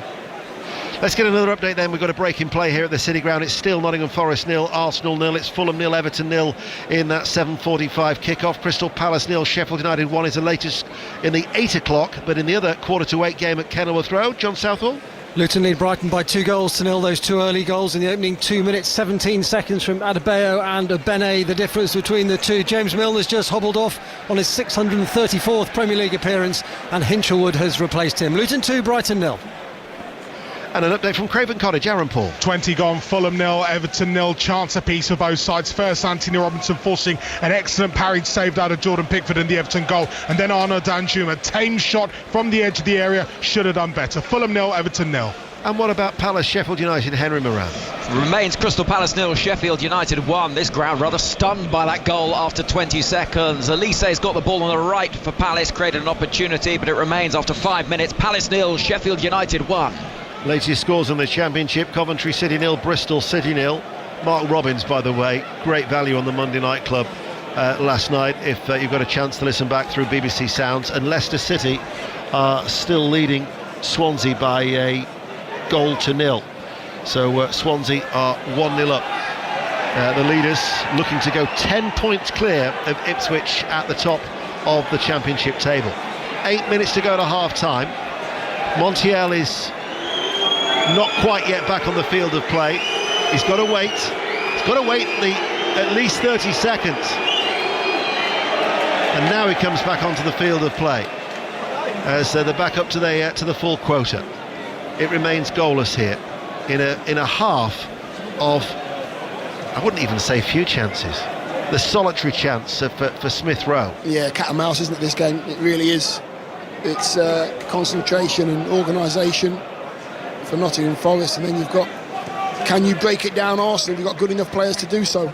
Let's get another update then. We've got a break in play here at the City Ground. It's still Nottingham Forest 0, Arsenal 0. It's Fulham 0, Everton 0 in that 7:45 kickoff. Crystal Palace 0, Sheffield United 1 is the latest in the 8 o'clock. But in the other 7:45 game at Kenilworth Road, John Southall. Luton lead Brighton by 2-0. Those two early goals in the opening 2 minutes 17 seconds from Adebayo and Bene. The difference between the two. James Milner's just hobbled off on his 634th Premier League appearance, and Hinchelwood has replaced him. Luton 2, Brighton 0. And an update from Craven Cottage, Aaron Paul. 20 gone, Fulham 0, Everton 0. Chance apiece for both sides. First, Anthony Robinson forcing an excellent parried saved out of Jordan Pickford in the Everton goal. And then Arnaud Danjuma, tame shot from the edge of the area. Should have done better. Fulham 0, Everton 0. And what about Palace, Sheffield United, Henry Moran? Remains Crystal Palace 0, Sheffield United 1. This crowd rather stunned by that goal after 20 seconds. Elise's got the ball on the right for Palace, created an opportunity, but it remains after 5 minutes. Palace 0, Sheffield United 1. Latest scores in the Championship: Coventry City 0, Bristol City 0. Mark Robbins, by the way, great value on the Monday Night Club last night, if you've got a chance to listen back through BBC Sounds. And Leicester City are still leading Swansea by a 1-0. So Swansea are 1-0 up. The leaders looking to go 10 points clear of Ipswich at the top of the Championship table. 8 minutes to go to half-time. Montiel is not quite yet back on the field of play. He's got to wait. He's got to wait at least 30 seconds. And now he comes back onto the field of play as they're back up to the full quota. It remains goalless here in a half of, I wouldn't even say few chances. The solitary chance for Smith Rowe. Yeah, cat and mouse, isn't it, this game? It really is. It's concentration and organisation for Nottingham Forest, and then you've got, can you break it down, Arsenal? You've got good enough players to do so.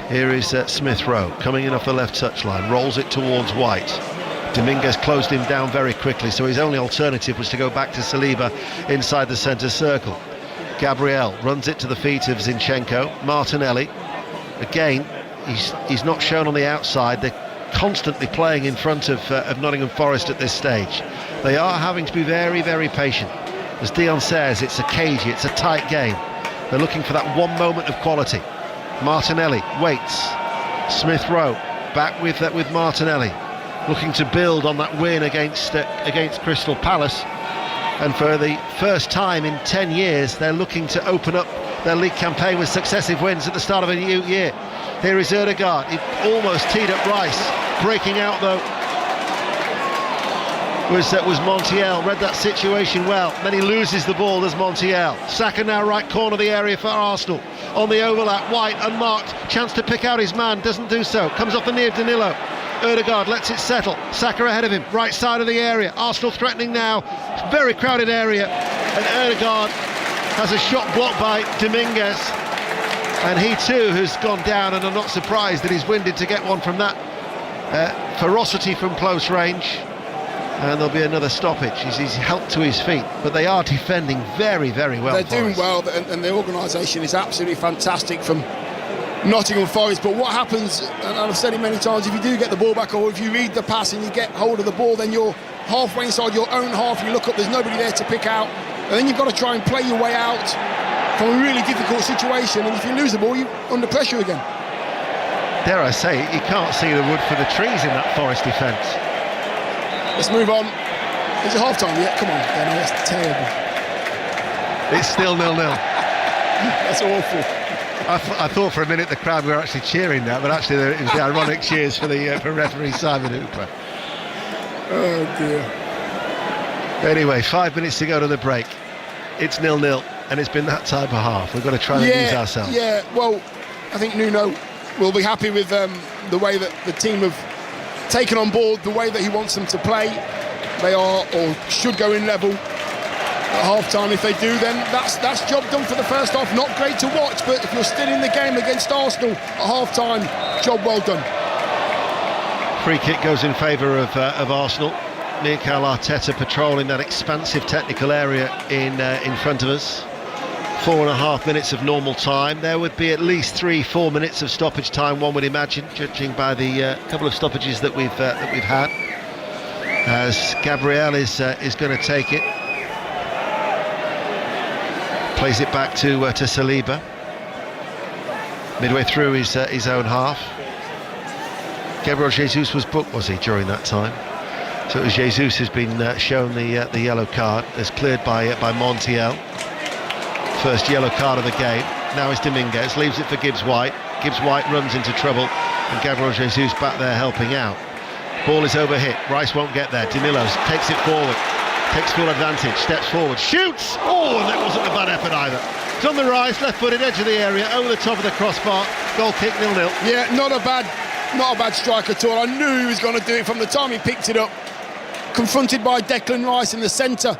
Here is Smith Rowe coming in off the left touchline, rolls it towards White. Dominguez closed him down very quickly, so his only alternative was to go back to Saliba inside the centre circle. Gabriel runs it to the feet of Zinchenko. Martinelli, again, he's not shown on the outside. They're constantly playing in front of Nottingham Forest at this stage. They are having to be very, very patient. As Dion says, it's a cagey, it's a tight game. They're looking for that one moment of quality. Martinelli waits. Smith Rowe back with Martinelli, looking to build on that win against Crystal Palace. And for the first time in 10 years, they're looking to open up their league campaign with successive wins at the start of a new year. Here is Ødegaard. He almost teed up Rice. Breaking out though was Montiel. Read that situation well. Then he loses the ball, there's Montiel. Saka now right corner of the area for Arsenal. On the overlap, White unmarked. Chance to pick out his man, doesn't do so. Comes off the knee of Danilo. Ødegaard lets it settle. Saka ahead of him, right side of the area. Arsenal threatening now. Very crowded area. And Ødegaard has a shot blocked by Dominguez. And he too has gone down, and I'm not surprised that he's winded to get one from that ferocity from close range. And there'll be another stoppage. He's helped to his feet, but they are defending very, very well. They're doing well, and the organisation is absolutely fantastic from Nottingham Forest. But what happens, and I've said it many times, if you do get the ball back, or if you read the pass and you get hold of the ball, then you're halfway inside your own half. You look up, there's nobody there to pick out, and then you've got to try and play your way out from a really difficult situation. And if you lose the ball, you're under pressure again. Dare I say, you can't see the wood for the trees in that Forest defence. Let's move on. Is it half-time yet? Come on, Ben, that's terrible. It's still 0-0. That's awful. I thought for a minute the crowd were actually cheering that, but actually it was the ironic cheers for referee Simon Hooper. Oh dear. Anyway, 5 minutes to go to the break. It's 0-0, and it's been that type of half. We've got to try and ease ourselves. Yeah, well, I think Nuno will be happy with the way that the team have taken on board the way that he wants them to play. They are, or should go in level at half-time. If they do, then that's job done for the first half. Not great to watch, but if you're still in the game against Arsenal at half-time, job well done. Free kick goes in favour of Arsenal. Mikel Arteta patrolling that expansive technical area in front of us. 4.5 minutes of normal time. There would be at least 3-4 minutes of stoppage time, one would imagine, judging by the couple of stoppages that we've had. As Gabriel is going to take it, plays it back to Saliba. Midway through his own half. Gabriel Jesus was booked, was he, during that time? So it was Jesus who's been shown the yellow card, as cleared by Montiel. First yellow card of the game. Now it's Dominguez, leaves it for Gibbs White. Gibbs White runs into trouble, and Gabriel Jesus back there helping out. Ball is overhit, Rice won't get there. Danilo takes it forward, takes full advantage, steps forward, shoots! Oh, and that wasn't a bad effort either. It's on the rise, left-footed, edge of the area, over the top of the crossbar. Goal kick, 0-0. Yeah, not a bad strike at all. I knew he was going to do it from the time he picked it up. Confronted by Declan Rice in the centre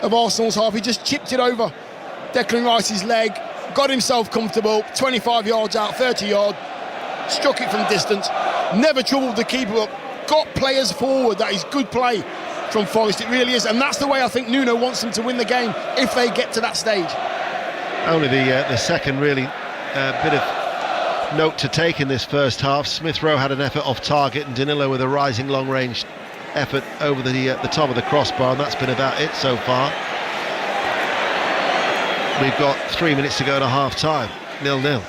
of Arsenal's half, he just chipped it over Declan Rice's leg, got himself comfortable, 25 yards out, 30 yard, struck it from distance, never troubled the keeper up, got players forward. That is good play from Forest, it really is, and that's the way I think Nuno wants them to win the game if they get to that stage. Only the second really bit of note to take in this first half. Smith Rowe had an effort off target, and Danilo with a rising long-range effort over the top of the crossbar, and that's been about it so far. We've got 3 minutes to go to half-time, 0-0.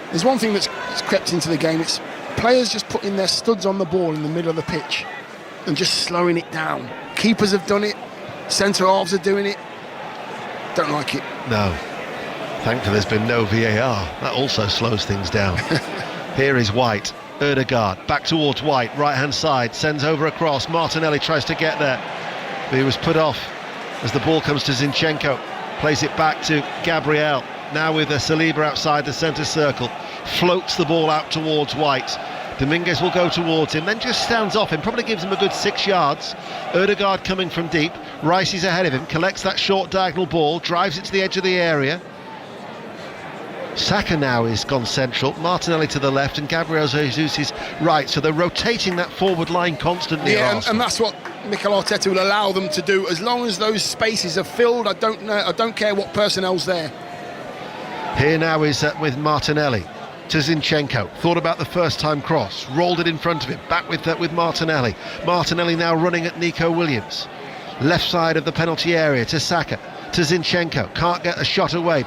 There's one thing that's crept into the game, it's players just putting their studs on the ball in the middle of the pitch and just slowing it down. Keepers have done it, centre-halves are doing it. Don't like it. No. Thankfully there's been no VAR. That also slows things down. Here is White. Ødegaard back towards White, right-hand side, sends over a cross. Martinelli tries to get there, but he was put off as the ball comes to Zinchenko. Plays it back to Gabriel, now with a Saliba outside the centre circle. Floats the ball out towards White. Dominguez will go towards him, then just stands off him, probably gives him a good 6 yards. Ødegaard coming from deep, Rice is ahead of him, collects that short diagonal ball, drives it to the edge of the area. Saka now is gone central, Martinelli to the left and Gabriel Jesus is right, so they're rotating that forward line constantly. Yeah, and that's what Mikel Arteta will allow them to do, as long as those spaces are filled. I don't care what personnel's there. Here now is with Martinelli to Zinchenko, thought about the first time cross, rolled it in front of him, back with Martinelli. Martinelli now running at Nico Williams, left side of the penalty area to Saka, to Zinchenko, can't get a shot away.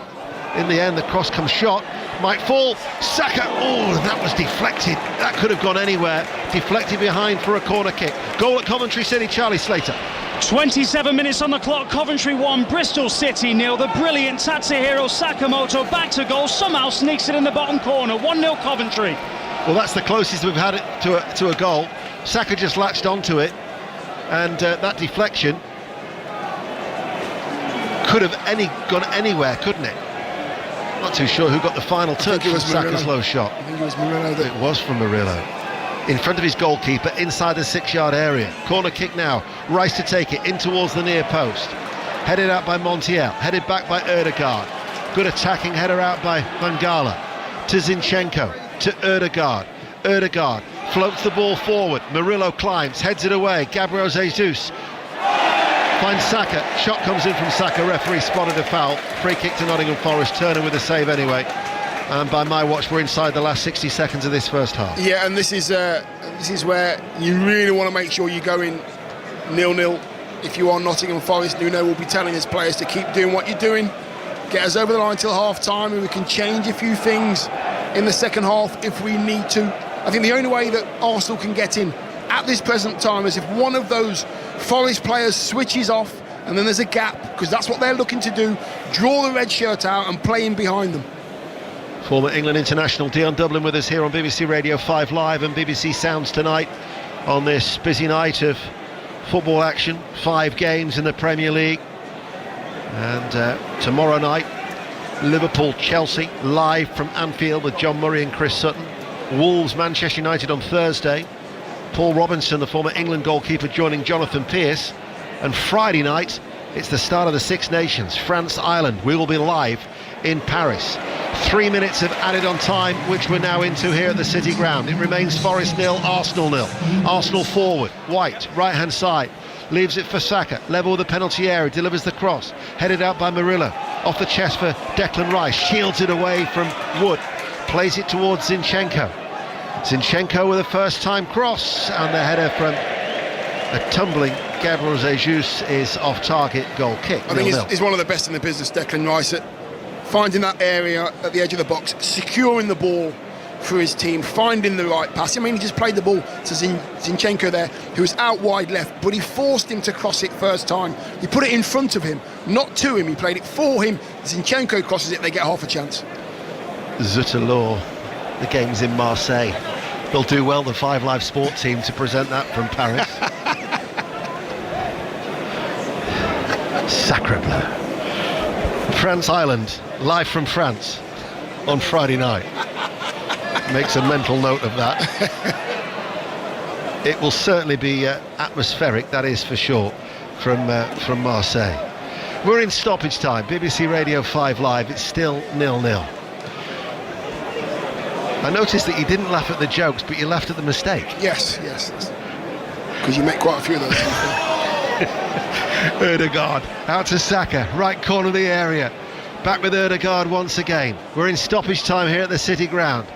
In the end, the cross comes shot, might fall. Saka, oh, that was deflected. That could have gone anywhere. Deflected behind for a corner kick. Goal at Coventry City, Charlie Slater. 27 minutes on the clock, Coventry 1, Bristol City 0. The brilliant Tatsuhiro Sakamoto back to goal, somehow sneaks it in the bottom corner. 1-0 Coventry. Well, that's the closest we've had it to a goal. Saka just latched onto it, and that deflection could have gone anywhere, couldn't it? Not too sure who got the final touch from Saka's low shot. I think it was Murillo. It was from Murillo. In front of his goalkeeper, inside the 6-yard area. Corner kick now. Rice to take it in towards the near post. Headed out by Montiel. Headed back by Ødegaard. Good attacking header out by Mangala. To Zinchenko. To Ødegaard. Ødegaard floats the ball forward. Murillo climbs, heads it away. Gabriel Jesus finds Saka, shot comes in from Saka, referee spotted a foul, free kick to Nottingham Forest, Turner with a save anyway, and by my watch we're inside the last 60 seconds of this first half. Yeah, and this is where you really want to make sure you go in 0-0. If you are Nottingham Forest, Nuno will be telling his players to keep doing what you're doing, get us over the line till half-time, and we can change a few things in the second half if we need to. I think the only way that Arsenal can get in at this present time is if one of those Forest players switches off and then there's a gap, because that's what they're looking to do, draw the red shirt out and play in behind them. Former England international Dion Dublin with us here on BBC Radio 5 Live and BBC Sounds tonight on this busy night of football action, 5 games in the Premier League. And tomorrow night, Liverpool-Chelsea live from Anfield with John Murray and Chris Sutton. Wolves-Manchester United on Thursday. Paul Robinson, the former England goalkeeper, joining Jonathan Pearce. And Friday night, it's the start of the Six Nations, France-Ireland. We will be live in Paris. 3 minutes have added on time, which we're now into here at the City Ground. It remains Forest 0, Arsenal 0. Arsenal forward, White, right-hand side, leaves it for Saka, level with the penalty area, delivers the cross, headed out by Murillo, off the chest for Declan Rice, shields it away from Wood, plays it towards Zinchenko. Zinchenko with a first-time cross, and the header from a tumbling Gabriel Jesus is off target, goal kick. I think he's one of the best in the business, Declan Rice, at finding that area at the edge of the box, securing the ball for his team, finding the right pass. I mean, he just played the ball to Zinchenko there, who was out wide left, but he forced him to cross it first time. He put it in front of him, not to him. He played it for him. Zinchenko crosses it, they get half a chance. Zutalor, the game's in Marseille. They'll do well, the 5 Live Sport team, to present that from Paris. Sacre bleu. France-Ireland, live from France on Friday night. Makes a mental note of that. It will certainly be atmospheric, that is for sure, from Marseille. We're in stoppage time, BBC Radio 5 Live, it's still 0-0. I noticed that you didn't laugh at the jokes, but you laughed at the mistake. Yes. Because you make quite a few of those. Ødegaard out to Saka, right corner of the area. Back with Ødegaard once again. We're in stoppage time here at the City Ground.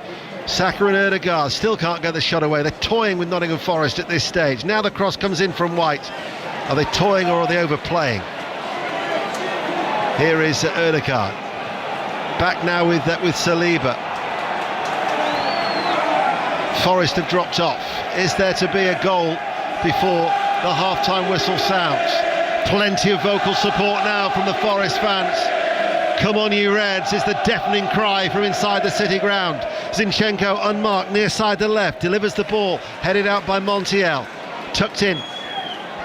Saka and Ødegaard still can't get the shot away. They're toying with Nottingham Forest at this stage. Now the cross comes in from White. Are they toying or are they overplaying? Here is Ødegaard. Back now with Saliba. Forest have dropped off. Is there to be a goal before the half-time whistle sounds? Plenty of vocal support now from the Forest fans. Come on you Reds, is the deafening cry from inside the City Ground. Zinchenko unmarked, near side the left, delivers the ball, headed out by Montiel. Tucked in,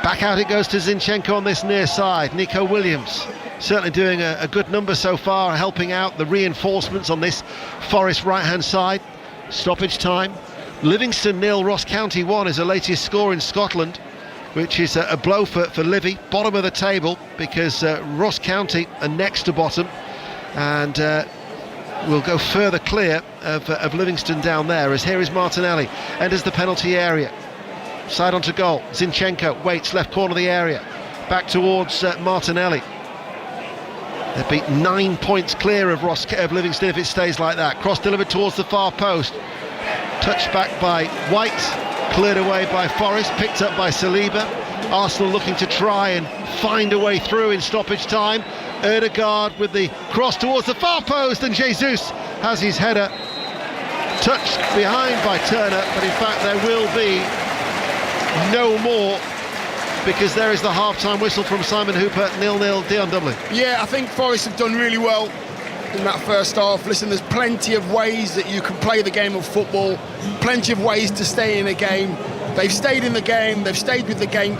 back out it goes to Zinchenko on this near side. Nico Williams certainly doing a good number so far, helping out the reinforcements on this Forest right-hand side. Stoppage time. Livingston 0, Ross County 1 is the latest score in Scotland, which is a blow for Livy, bottom of the table, because Ross County are next to bottom, and will go further clear of Livingston down there, as here is Martinelli, enters the penalty area, side onto goal, Zinchenko waits, left corner of the area, back towards Martinelli. They've beat 9 points clear of Livingston if it stays like that. Cross delivered towards the far post, touched back by White, cleared away by Forest, picked up by Saliba. Arsenal looking to try and find a way through in stoppage time. Ødegaard with the cross towards the far post, and Jesus has his header touched behind by Turner, but in fact there will be no more, because there is the half-time whistle from Simon Hooper. 0-0, Dion Dublin. Yeah, I think Forest have done really well in that first half. Listen, there's plenty of ways that you can play the game of football, plenty of ways to stay in a game. They've stayed in the game, they've stayed with the game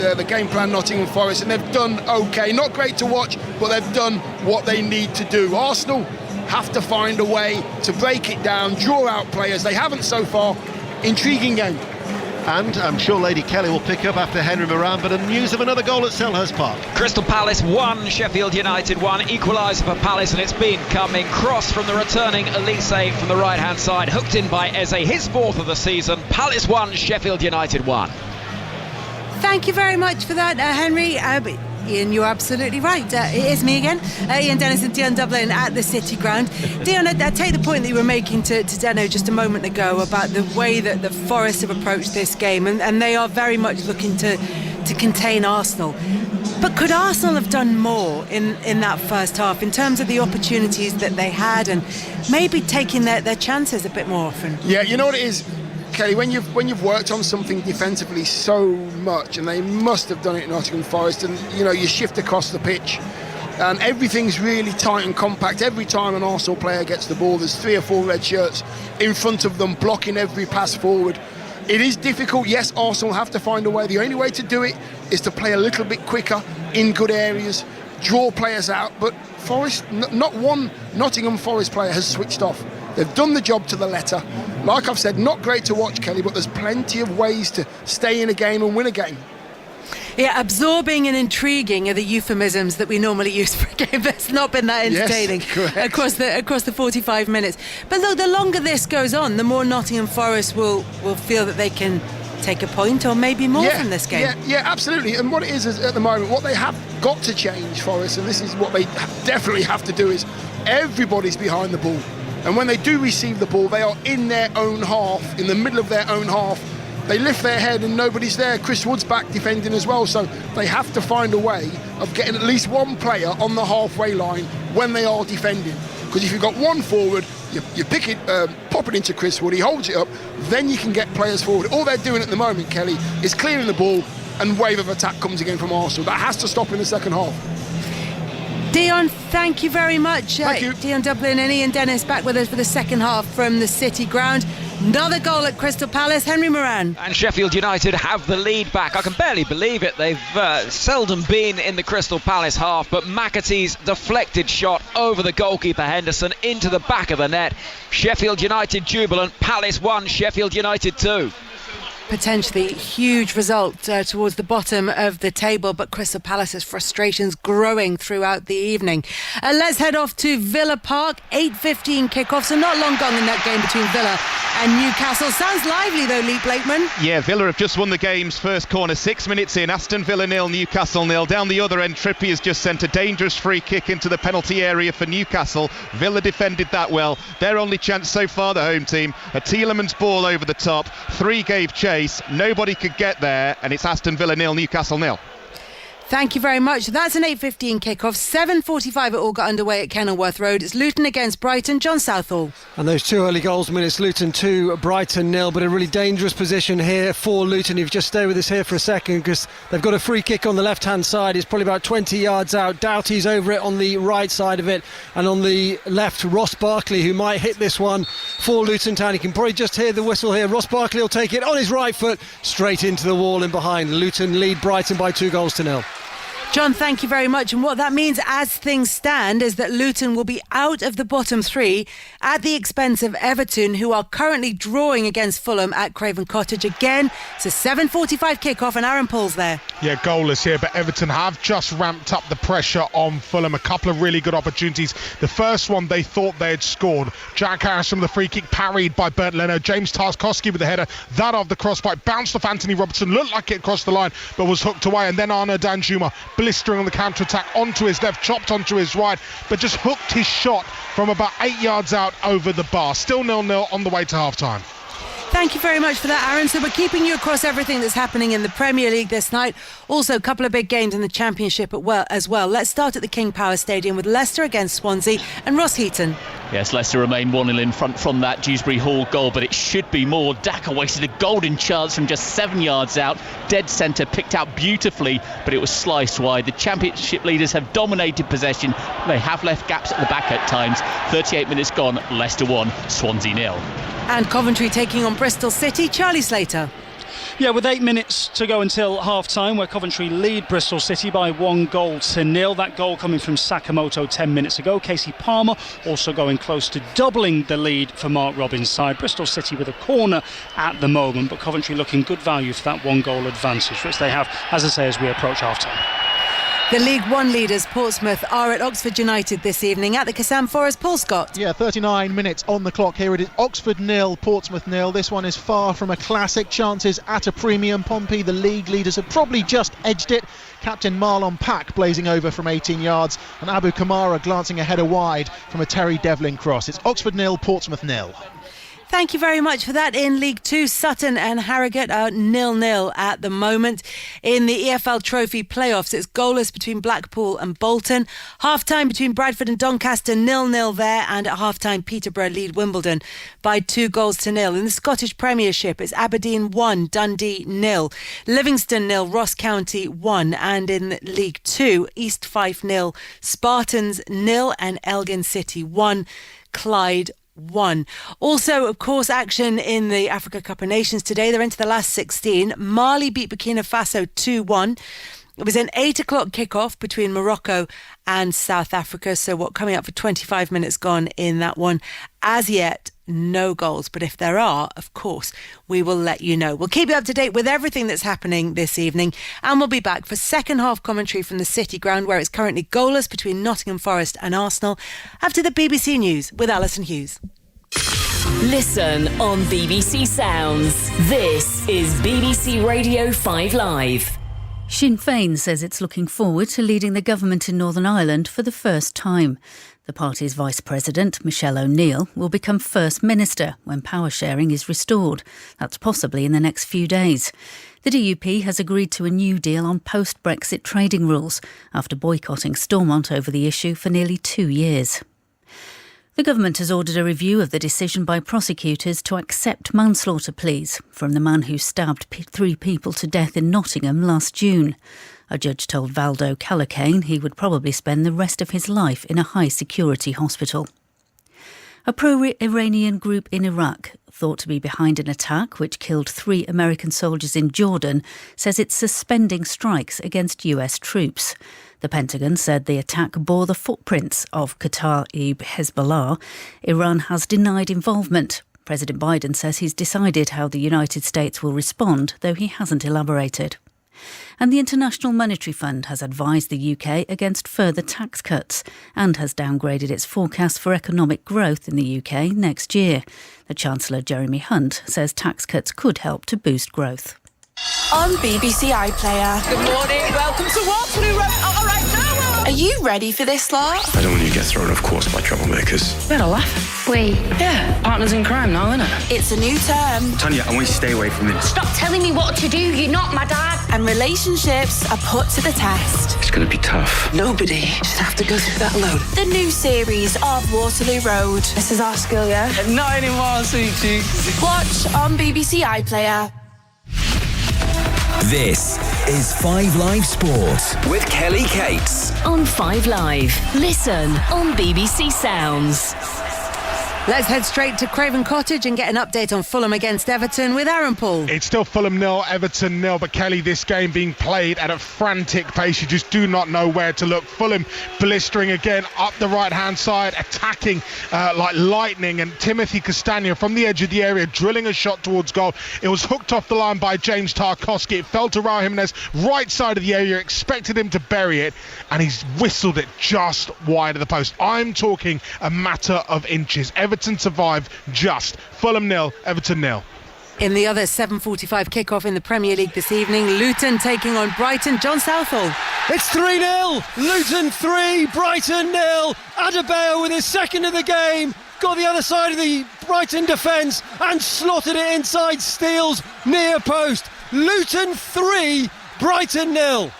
plan, Nottingham Forest, and they've done okay. Not great to watch, but they've done what they need to do. Arsenal have to find a way to break it down, draw out players. They haven't so far. Intriguing game. And I'm sure Lady Kelly will pick up after Henry Moran, but news of another goal at Selhurst Park. Crystal Palace 1, Sheffield United 1, equaliser for Palace, and it's been coming. Cross from the returning Elise from the right-hand side, hooked in by Eze, his 4th of the season. Palace 1, Sheffield United 1. Thank you very much for that, Henry. Ian, you're absolutely right. It is me again, Ian Dennis and Dion Dublin at the City Ground. Dion, I take the point that you were making to Deno just a moment ago about the way that the Forest have approached this game, and they are very much looking to contain Arsenal. But could Arsenal have done more in that first half in terms of the opportunities that they had, and maybe taking their chances a bit more often? Yeah, you know what it is, Kelly, when you've worked on something defensively so much, and they must have done it in Nottingham Forest, and you shift across the pitch and everything's really tight and compact. Every time an Arsenal player gets the ball, there's 3 or 4 red shirts in front of them blocking every pass forward. It is difficult. Yes, Arsenal have to find a way. The only way to do it is to play a little bit quicker in good areas, draw players out. But Forest, not one Nottingham Forest player has switched off. They've done the job to the letter. Like I've said, not great to watch, Kelly, but there's plenty of ways to stay in a game and win a game. Yeah, absorbing and intriguing are the euphemisms that we normally use for a game that's not been that entertaining across the 45 minutes. But look, the longer this goes on, the more Nottingham Forest will feel that they can take a point or maybe more from this game. Yeah, absolutely. And what it is at the moment, what they have got to change, Forest, and this is what they definitely have to do, is everybody's behind the ball. And when they do receive the ball, they are in their own half, in the middle of their own half. They lift their head and nobody's there. Chris Wood's back defending as well, so they have to find a way of getting at least one player on the halfway line when they are defending. Because if you've got one forward, you pick it, pop it into Chris Wood, he holds it up, then you can get players forward. All they're doing at the moment, Kelly, is clearing the ball, and wave of attack comes again from Arsenal. That has to stop in the second half. Dion, thank you very much. Thank you. Dion Dublin and Ian Dennis back with us for the second half from the City ground. Another goal at Crystal Palace. Henry Moran. And Sheffield United have the lead back. I can barely believe it. They've seldom been in the Crystal Palace half, but McAtee's deflected shot over the goalkeeper Henderson into the back of the net. Sheffield United jubilant. Palace 1, Sheffield United 2. Potentially huge result towards the bottom of the table, but Crystal Palace's frustrations growing throughout the evening. Let's head off to Villa Park. 8:15 kickoff, so not long gone in that game between Villa and Newcastle. Sounds lively though, Lee Blakeman. Yeah, Villa have just won the game's first corner 6 minutes in. Aston Villa 0, Newcastle 0. Down the other end, Trippier's just sent a dangerous free kick into the penalty area for Newcastle. Villa defended that well. Their only chance so far, the home team, a Tielemans ball over the top. 3 gave chase. Nobody could get there, and it's Aston Villa 0, Newcastle 0. Thank you very much. That's an 8:15 kickoff. 7:45 it all got underway at Kenilworth Road. It's Luton against Brighton. John Southall. And those 2 early goals mean it's Luton 2, Brighton 0, but a really dangerous position here for Luton. If you just stay with us here for a second, because they've got a free kick on the left-hand side. It's probably about 20 yards out. Doughty's over it on the right side of it, and on the left, Ross Barkley, who might hit this one for Luton Town. You can probably just hear the whistle here. Ross Barkley will take it on his right foot straight into the wall and behind. Luton lead Brighton by 2-0. John, thank you very much. And what that means as things stand is that Luton will be out of the bottom 3 at the expense of Everton, who are currently drawing against Fulham at Craven Cottage. Again, it's a 7:45 kickoff, and Aaron Paul's there. Yeah, goalless here, but Everton have just ramped up the pressure on Fulham. A couple of really good opportunities. The first one they thought they had scored. Jack Harris from the free kick, parried by Bernd Leno. James Tarkowski with the header. That of the crossbar bounced off Anthony Robertson. Looked like it crossed the line, but was hooked away. And then Arnaud Danjuma blistering on the counter-attack onto his left, chopped onto his right, but just hooked his shot from about 8 yards out over the bar. Still 0-0 on the way to half-time. Thank you very much for that, Aaron. So we're keeping you across everything that's happening in the Premier League this night. Also, a couple of big games in the Championship as well. Let's start at the King Power Stadium with Leicester against Swansea and Ross Heaton. Yes, Leicester remain 1-0 in front from that Dewsbury Hall goal, but it should be more. Daka wasted a golden chance from just 7 yards out. Dead centre, picked out beautifully, but it was sliced wide. The Championship leaders have dominated possession. They have left gaps at the back at times. 38 minutes gone, Leicester 1, Swansea 0. And Coventry taking on Bristol City. Charlie Slater. Yeah, with 8 minutes to go until half-time, where Coventry lead Bristol City by 1-0. That goal coming from Sakamoto 10 minutes ago. Casey Palmer also going close to doubling the lead for Mark Robins' side. Bristol City with a corner at the moment, but Coventry looking good value for that 1-goal advantage, which they have, as I say, as we approach half-time. The League One leaders, Portsmouth, are at Oxford United this evening at the Kassam Forest. Paul Scott. Yeah, 39 minutes on the clock here. It is Oxford 0, Portsmouth 0. This one is far from a classic. Chances at a premium. Pompey, the league leaders, have probably just edged it. Captain Marlon Pack blazing over from 18 yards, and Abu Kamara glancing a header wide from a Terry Devlin cross. It's Oxford 0, Portsmouth 0. Thank you very much for that. In League 2, Sutton and Harrogate are 0-0 at the moment. In the EFL Trophy playoffs, it's goalless between Blackpool and Bolton. Half-time between Bradford and Doncaster, 0-0 there. And at half-time, Peterborough lead Wimbledon by 2-0. In the Scottish Premiership, it's Aberdeen 1, Dundee 0. Livingston 0, Ross County 1. And in League 2, East Fife 0, Spartans 0 and Elgin City 1. Clyde 1. Also, of course, action in the Africa Cup of Nations today. They're into the last 16. Mali beat Burkina Faso 2-1. It was an 8 o'clock kickoff between Morocco and South Africa. So coming up for 25 minutes gone in that one. As yet, no goals. But if there are, of course, we will let you know. We'll keep you up to date with everything that's happening this evening. And we'll be back for second half commentary from the City Ground, where it's currently goalless between Nottingham Forest and Arsenal, after the BBC News with Alison Hughes. Listen on BBC Sounds. This is BBC Radio 5 Live. Sinn Féin says it's looking forward to leading the government in Northern Ireland for the first time. The party's Vice President, Michelle O'Neill, will become First Minister when power sharing is restored. That's possibly in the next few days. The DUP has agreed to a new deal on post-Brexit trading rules after boycotting Stormont over the issue for nearly 2 years. The government has ordered a review of the decision by prosecutors to accept manslaughter pleas from the man who stabbed 3 people to death in Nottingham last June. A judge told Valdo Calacane he would probably spend the rest of his life in a high-security hospital. A pro-Iranian group in Iraq, thought to be behind an attack which killed 3 American soldiers in Jordan, says it's suspending strikes against US troops. The Pentagon said the attack bore the footprints of Kataib Hezbollah. Iran has denied involvement. President Biden says he's decided how the United States will respond, though he hasn't elaborated. And the International Monetary Fund has advised the UK against further tax cuts and has downgraded its forecast for economic growth in the UK next year. The Chancellor, Jeremy Hunt, says tax cuts could help to boost growth. On BBC iPlayer. Good morning, welcome to Waterloo Road. All right, now. Are you ready for this lot? I don't want you to get thrown off course by troublemakers. We had a laugh. We? Yeah, partners in crime now, isn't it? It's a new term. Tanya, I want you to stay away from this. Stop telling me what to do, you're not my dad. And relationships are put to the test. It's going to be tough. Nobody should have to go through that alone. The new series of Waterloo Road. This is our school, yeah? Not anymore, sweet cheeks. Watch on BBC iPlayer. This is 5 Live Sports with Kelly Cates. On 5 Live. Listen on BBC Sounds. Let's head straight to Craven Cottage and get an update on Fulham against Everton with Aaron Paul. It's still Fulham 0, Everton 0, but Kelly, this game being played at a frantic pace. You just do not know where to look. Fulham blistering again up the right-hand side, attacking like lightning, and Timothy Castagna from the edge of the area drilling a shot towards goal. It was hooked off the line by James Tarkowski. It fell to Raul Jimenez, right side of the area, expected him to bury it, and he's whistled it just wide of the post. I'm talking a matter of inches. Everton survive just. Fulham 0, Everton 0. In the other 7:45 kickoff in the Premier League this evening, Luton taking on Brighton. John Southall. It's 3-0. Luton 3, Brighton 0. Adebayo with his second of the game. Got the other side of the Brighton defence and slotted it inside Steele's near post. Luton 3, Brighton 0.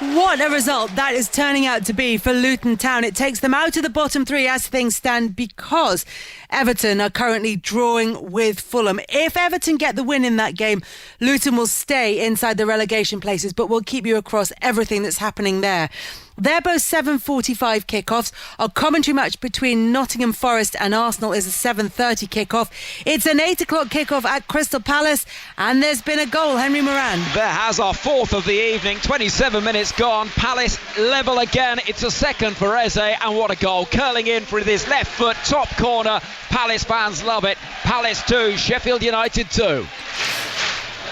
What a result that is turning out to be for Luton Town. It takes them out of the bottom 3 as things stand, because Everton are currently drawing with Fulham. If Everton get the win in that game, Luton will stay inside the relegation places, but we'll keep you across everything that's happening there. They're both 7:45 kickoffs. Our commentary match between Nottingham Forest and Arsenal is a 7:30 kickoff. It's an 8 o'clock kickoff at Crystal Palace, and there's been a goal. Henry Moran. There has our 4th of the evening. 27 minutes gone. Palace level again. It's a second for Eze, and what a goal. Curling in for his left foot, top corner. Palace fans love it. Palace 2, Sheffield United 2.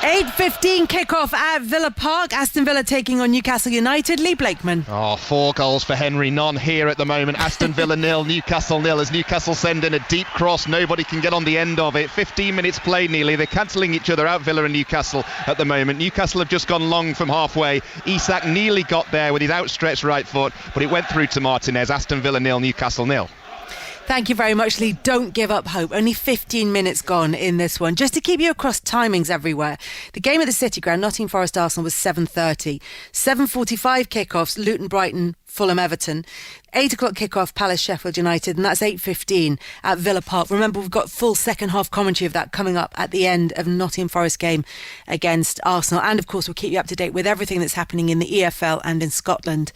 8:15 kickoff at Villa Park. Aston Villa taking on Newcastle United. Lee Blakeman. 4 goals for Henry, none here at the moment. Aston Villa 0, Newcastle 0, as Newcastle send in a deep cross. Nobody can get on the end of it. 15 minutes played nearly. They're cancelling each other out, Villa and Newcastle, at the moment. Newcastle have just gone long from halfway. Isak nearly got there with his outstretched right foot, but it went through to Martinez. Aston Villa 0, Newcastle 0. Thank you very much, Lee. Don't give up hope. Only 15 minutes gone in this one. Just to keep you across timings everywhere. The game at the City Ground, Nottingham Forest Arsenal, was 7:30. 7:45 kickoffs, Luton Brighton, Fulham Everton. 8 o'clock kickoff, Palace Sheffield United, and that's 8:15 at Villa Park. Remember, we've got full second half commentary of that coming up at the end of Nottingham Forest game against Arsenal. And of course, we'll keep you up to date with everything that's happening in the EFL and in Scotland.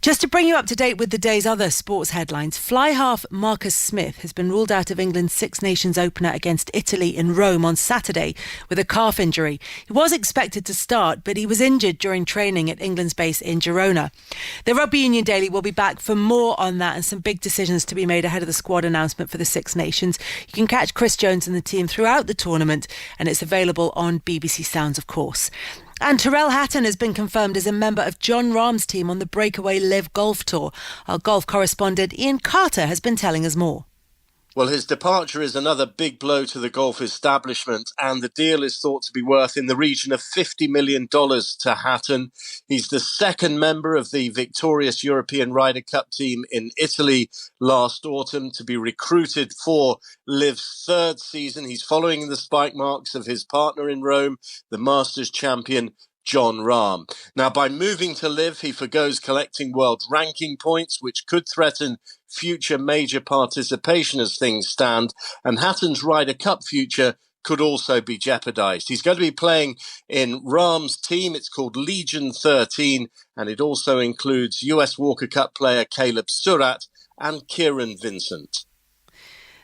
Just to bring you up to date with the day's other sports headlines, fly half Marcus Smith has been ruled out of England's Six Nations opener against Italy in Rome on Saturday with a calf injury. He was expected to start, but he was injured during training at England's base in Girona. The Rugby Union Daily will be back for more on that and some big decisions to be made ahead of the squad announcement for the Six Nations. You can catch Chris Jones and the team throughout the tournament, and it's available on BBC Sounds, of course. And Tyrrell Hatton has been confirmed as a member of Jon Rahm's team on the Breakaway Live Golf Tour. Our golf correspondent Ian Carter has been telling us more. Well, his departure is another big blow to the golf establishment, and the deal is thought to be worth in the region of $50 million to Hatton. He's the second member of the victorious European Ryder Cup team in Italy last autumn to be recruited for Live's third season. He's following the spike marks of his partner in Rome, the Masters champion Jon Rahm. Now, by moving to Live, he forgoes collecting world ranking points, which could threaten future major participation as things stand, and Hatton's Ryder Cup future could also be jeopardised. He's going to be playing in Rahm's team. It's called Legion 13, and it also includes US Walker Cup player Caleb Surratt and Kieran Vincent.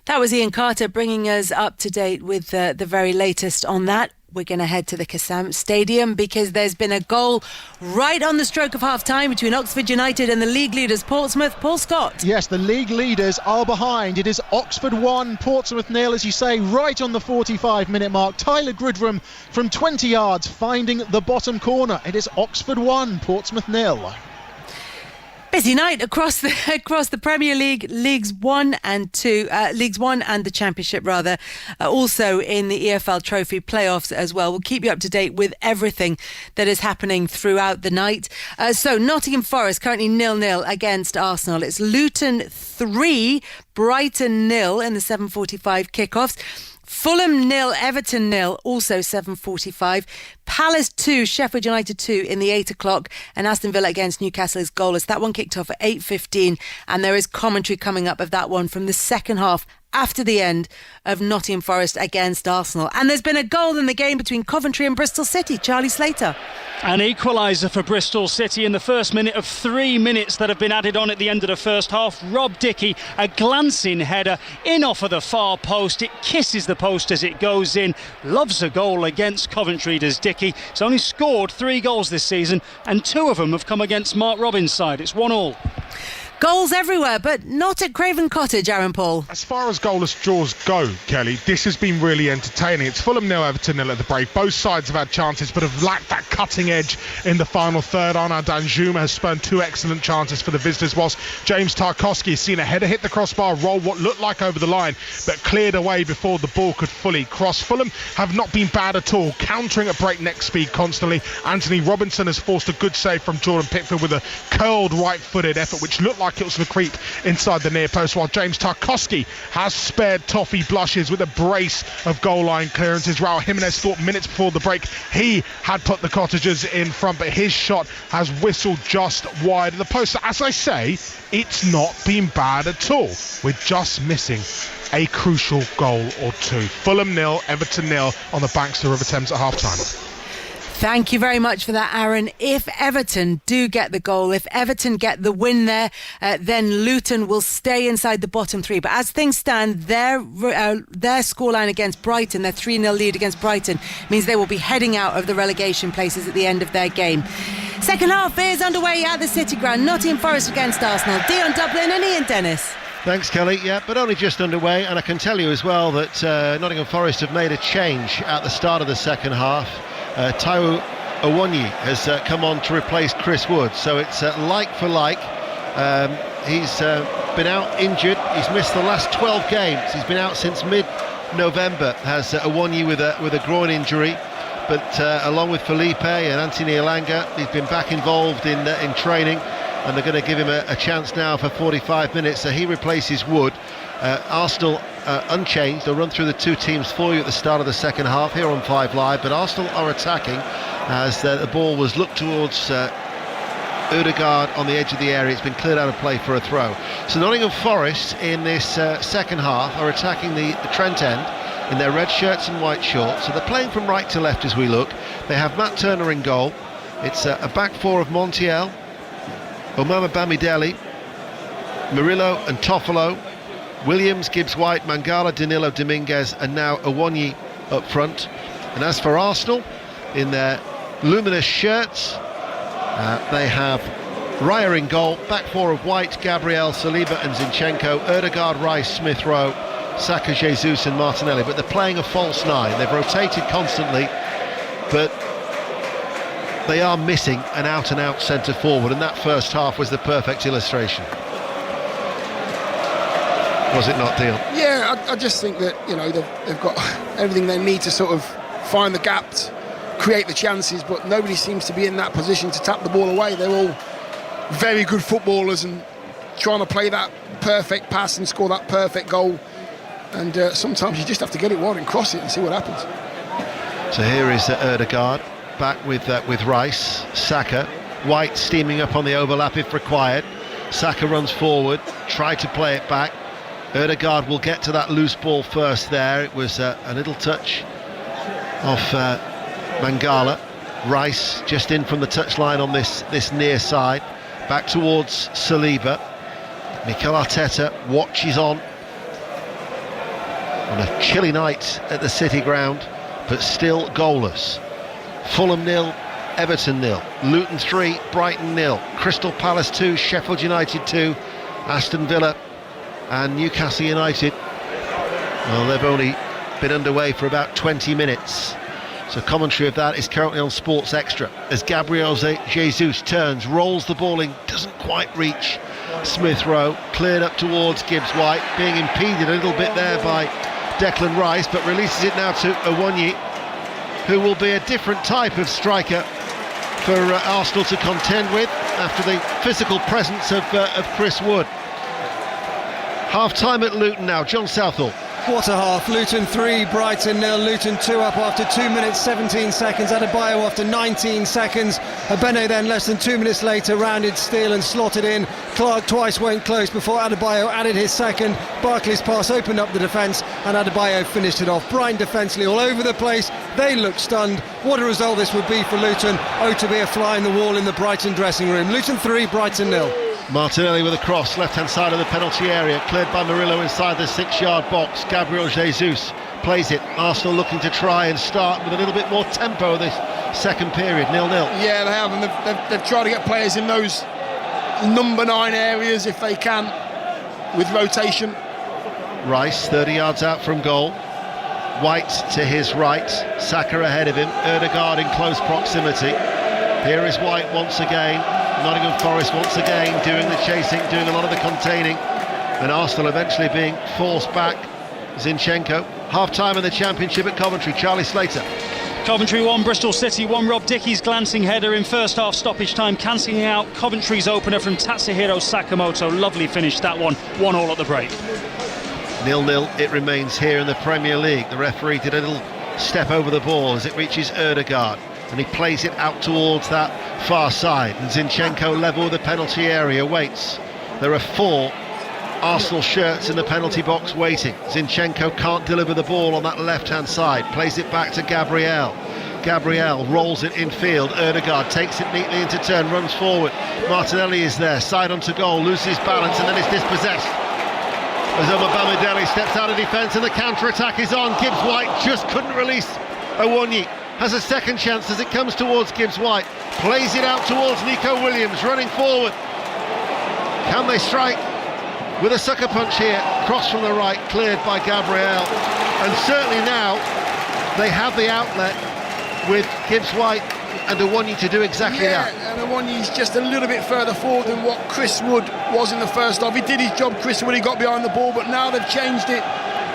That was Ian Carter bringing us up to date with the very latest on that. We're going to head to the Kassam Stadium because there's been a goal right on the stroke of half-time between Oxford United and the league leaders Portsmouth. Paul Scott. Yes, the league leaders are behind. It is Oxford 1, Portsmouth 0, as you say, right on the 45-minute mark. Tyler Gridram from 20 yards finding the bottom corner. It is Oxford 1, Portsmouth 0. Busy night across the Premier League, Leagues 1 and the Championship rather, also in the EFL Trophy playoffs as well. We'll keep you up to date with everything that is happening throughout the night. So Nottingham Forest currently 0-0 against Arsenal. It's Luton 3, Brighton 0 in the 7:45 kickoffs. Fulham 0, Everton 0, also 7:45. Palace 2, Sheffield United 2 in the 8 o'clock, and Aston Villa against Newcastle is goalless. That one kicked off at 8:15, and there is commentary coming up of that one from the second half after the end of Nottingham Forest against Arsenal. And there's been a goal in the game between Coventry and Bristol City. Charlie Slater. An equaliser for Bristol City in the first minute of 3 minutes that have been added on at the end of the first half. Rob Dickey, a glancing header in off of the far post. It kisses the post as it goes in. Loves a goal against Coventry, does Dickey. He's only scored 3 goals this season, and 2 of them have come against Mark Robins' side. It's 1-1. Goals everywhere, but not at Craven Cottage, Aaron Paul. As far as goalless draws go, Kelly, this has been really entertaining. It's Fulham 0, Everton 0 at the break. Both sides have had chances, but have lacked that cutting edge in the final third. Arnaud Danjuma has spurned 2 excellent chances for the visitors, whilst James Tarkowski has seen a header hit the crossbar, roll what looked like over the line, but cleared away before the ball could fully cross. Fulham have not been bad at all, countering at breakneck speed constantly. Anthony Robinson has forced a good save from Jordan Pickford with a curled right-footed effort, which looked like it was the creep inside the near post, while James Tarkowski has spared Toffee blushes with a brace of goal line clearances. Raul Jimenez thought minutes before the break he had put the Cottagers in front, but his shot has whistled just wide of the post. So, as I say, it's not been bad at all. We're just missing a crucial goal or 2. Fulham 0, Everton 0 on the banks of the River Thames at half-time. Thank you very much for that, Aaron. If Everton do get the goal, if Everton get the win there, then Luton will stay inside the bottom 3. But as things stand, their scoreline against Brighton, their 3-0 lead against Brighton, means they will be heading out of the relegation places at the end of their game. Second half is underway at the City Ground. Nottingham Forest against Arsenal. Dion Dublin and Ian Dennis. Thanks, Kelly. Yeah, but only just underway, and I can tell you as well that Nottingham Forest have made a change at the start of the second half. Taiwo Awoniyi has come on to replace Chris Wood, so it's like for like. He's been out injured. He's missed the last 12 games. He's been out since mid-November, has Awoniyi with a groin injury. But along with Felipe and Anthony Elanga, he's been back involved in training, and they're going to give him a chance now for 45 minutes. So he replaces Wood. Arsenal unchanged. They'll run through the 2 teams for you at the start of the second half here on 5 Live, but Arsenal are attacking as the ball was looked towards Ødegaard on the edge of the area. It's been cleared out of play for a throw. So Nottingham Forest in this second half are attacking the Trent end in their red shirts and white shorts. So they're playing from right to left as we look. They have Matt Turner in goal. It's a back 4 of Montiel, Omama Bamidele, Murillo and Toffolo, Williams, Gibbs-White, Mangala, Danilo, Dominguez, and now Awoniyi up front. And as for Arsenal, in their luminous shirts, they have Raya in goal, back four of White, Gabriel, Saliba and Zinchenko, Ødegaard, Rice, Smith Rowe, Saka, Jesus and Martinelli. But they're playing a false nine. They've rotated constantly, but they are missing an out-and-out centre forward, and that first half was the perfect illustration. Was it not, Deal? Yeah, I just think that, you know, they've got everything they need to sort of find the gaps, create the chances, but nobody seems to be in that position to tap the ball away. They're all very good footballers and trying to play that perfect pass and score that perfect goal. And sometimes you just have to get it wide and cross it and see what happens. So here is Ødegaard back with Rice, Saka, White steaming up on the overlap if required. Saka runs forward, tried to play it back. Ødegaard will get to that loose ball first there. It was a little touch off Mangala. Rice just in from the touchline on this near side. Back towards Saliba. Mikel Arteta watches on a chilly night at the City ground, but still goalless. Fulham 0, Everton 0, Luton 3, Brighton 0, Crystal Palace 2, Sheffield United 2, Aston Villa and Newcastle United, well, they've only been underway for about 20 minutes. So commentary of that is currently on Sports Extra as Gabriel Jesus turns, rolls the ball in, doesn't quite reach Smith Rowe, cleared up towards Gibbs-White, being impeded a little bit there by Declan Rice, but releases it now to Awoniyi, who will be a different type of striker for Arsenal to contend with after the physical presence of Chris Wood. Half-time at Luton now, John Southall. What a half. Luton 3, Brighton 0. Luton 2 up after 2 minutes 17 seconds. Adebayo after 19 seconds. Abene then less than 2 minutes later rounded Steele and slotted in. Clark twice went close before Adebayo added his second. Barkley's pass opened up the defence and Adebayo finished it off. Brighton defensively all over the place. They looked stunned. What a result this would be for Luton. Oh, to be a fly in the wall in the Brighton dressing room. Luton 3, Brighton 0. Martinelli with a cross, left-hand side of the penalty area, cleared by Murillo inside the 6-yard box. Gabriel Jesus plays it. Arsenal looking to try and start with a little bit more tempo this second period, 0-0. Yeah, they have, and they've tried to get players in those number 9 areas if they can, with rotation. Rice, 30 yards out from goal. White to his right, Saka ahead of him, Ødegaard in close proximity. Here is White once again. Nottingham Forest once again doing the chasing, doing a lot of the containing, and Arsenal eventually being forced back. Zinchenko, half-time in the Championship at Coventry. Charlie Slater. Coventry 1, Bristol City 1. Rob Dickey's glancing header in first half stoppage time, cancelling out Coventry's opener from Tatsuhiro Sakamoto. Lovely finish that one, 1-1 at the break. 0-0 it remains here in the Premier League. The referee did a little step over the ball as it reaches Ødegaard, and he plays it out towards that far side, and Zinchenko level with the penalty area, waits. There are 4 Arsenal shirts in the penalty box waiting. Zinchenko can't deliver the ball on that left-hand side, plays it back to Gabriel. Gabriel rolls it infield, Ødegaard takes it neatly into turn, runs forward. Martinelli is there, side onto goal, loses balance and then is dispossessed. As Omar Bamidele steps out of defence and the counter-attack is on. Gibbs-White just couldn't release Awoniyi. Has a second chance as it comes towards Gibbs-White, plays it out towards Nico Williams, running forward. Can they strike with a sucker punch here? Cross from the right, cleared by Gabriel, and certainly now they have the outlet with Gibbs-White and Awoniyi to do exactly that. And Awoniyi's just a little bit further forward than what Chris Wood was in the first half. He did his job, Chris Wood, he got behind the ball, but now they've changed it.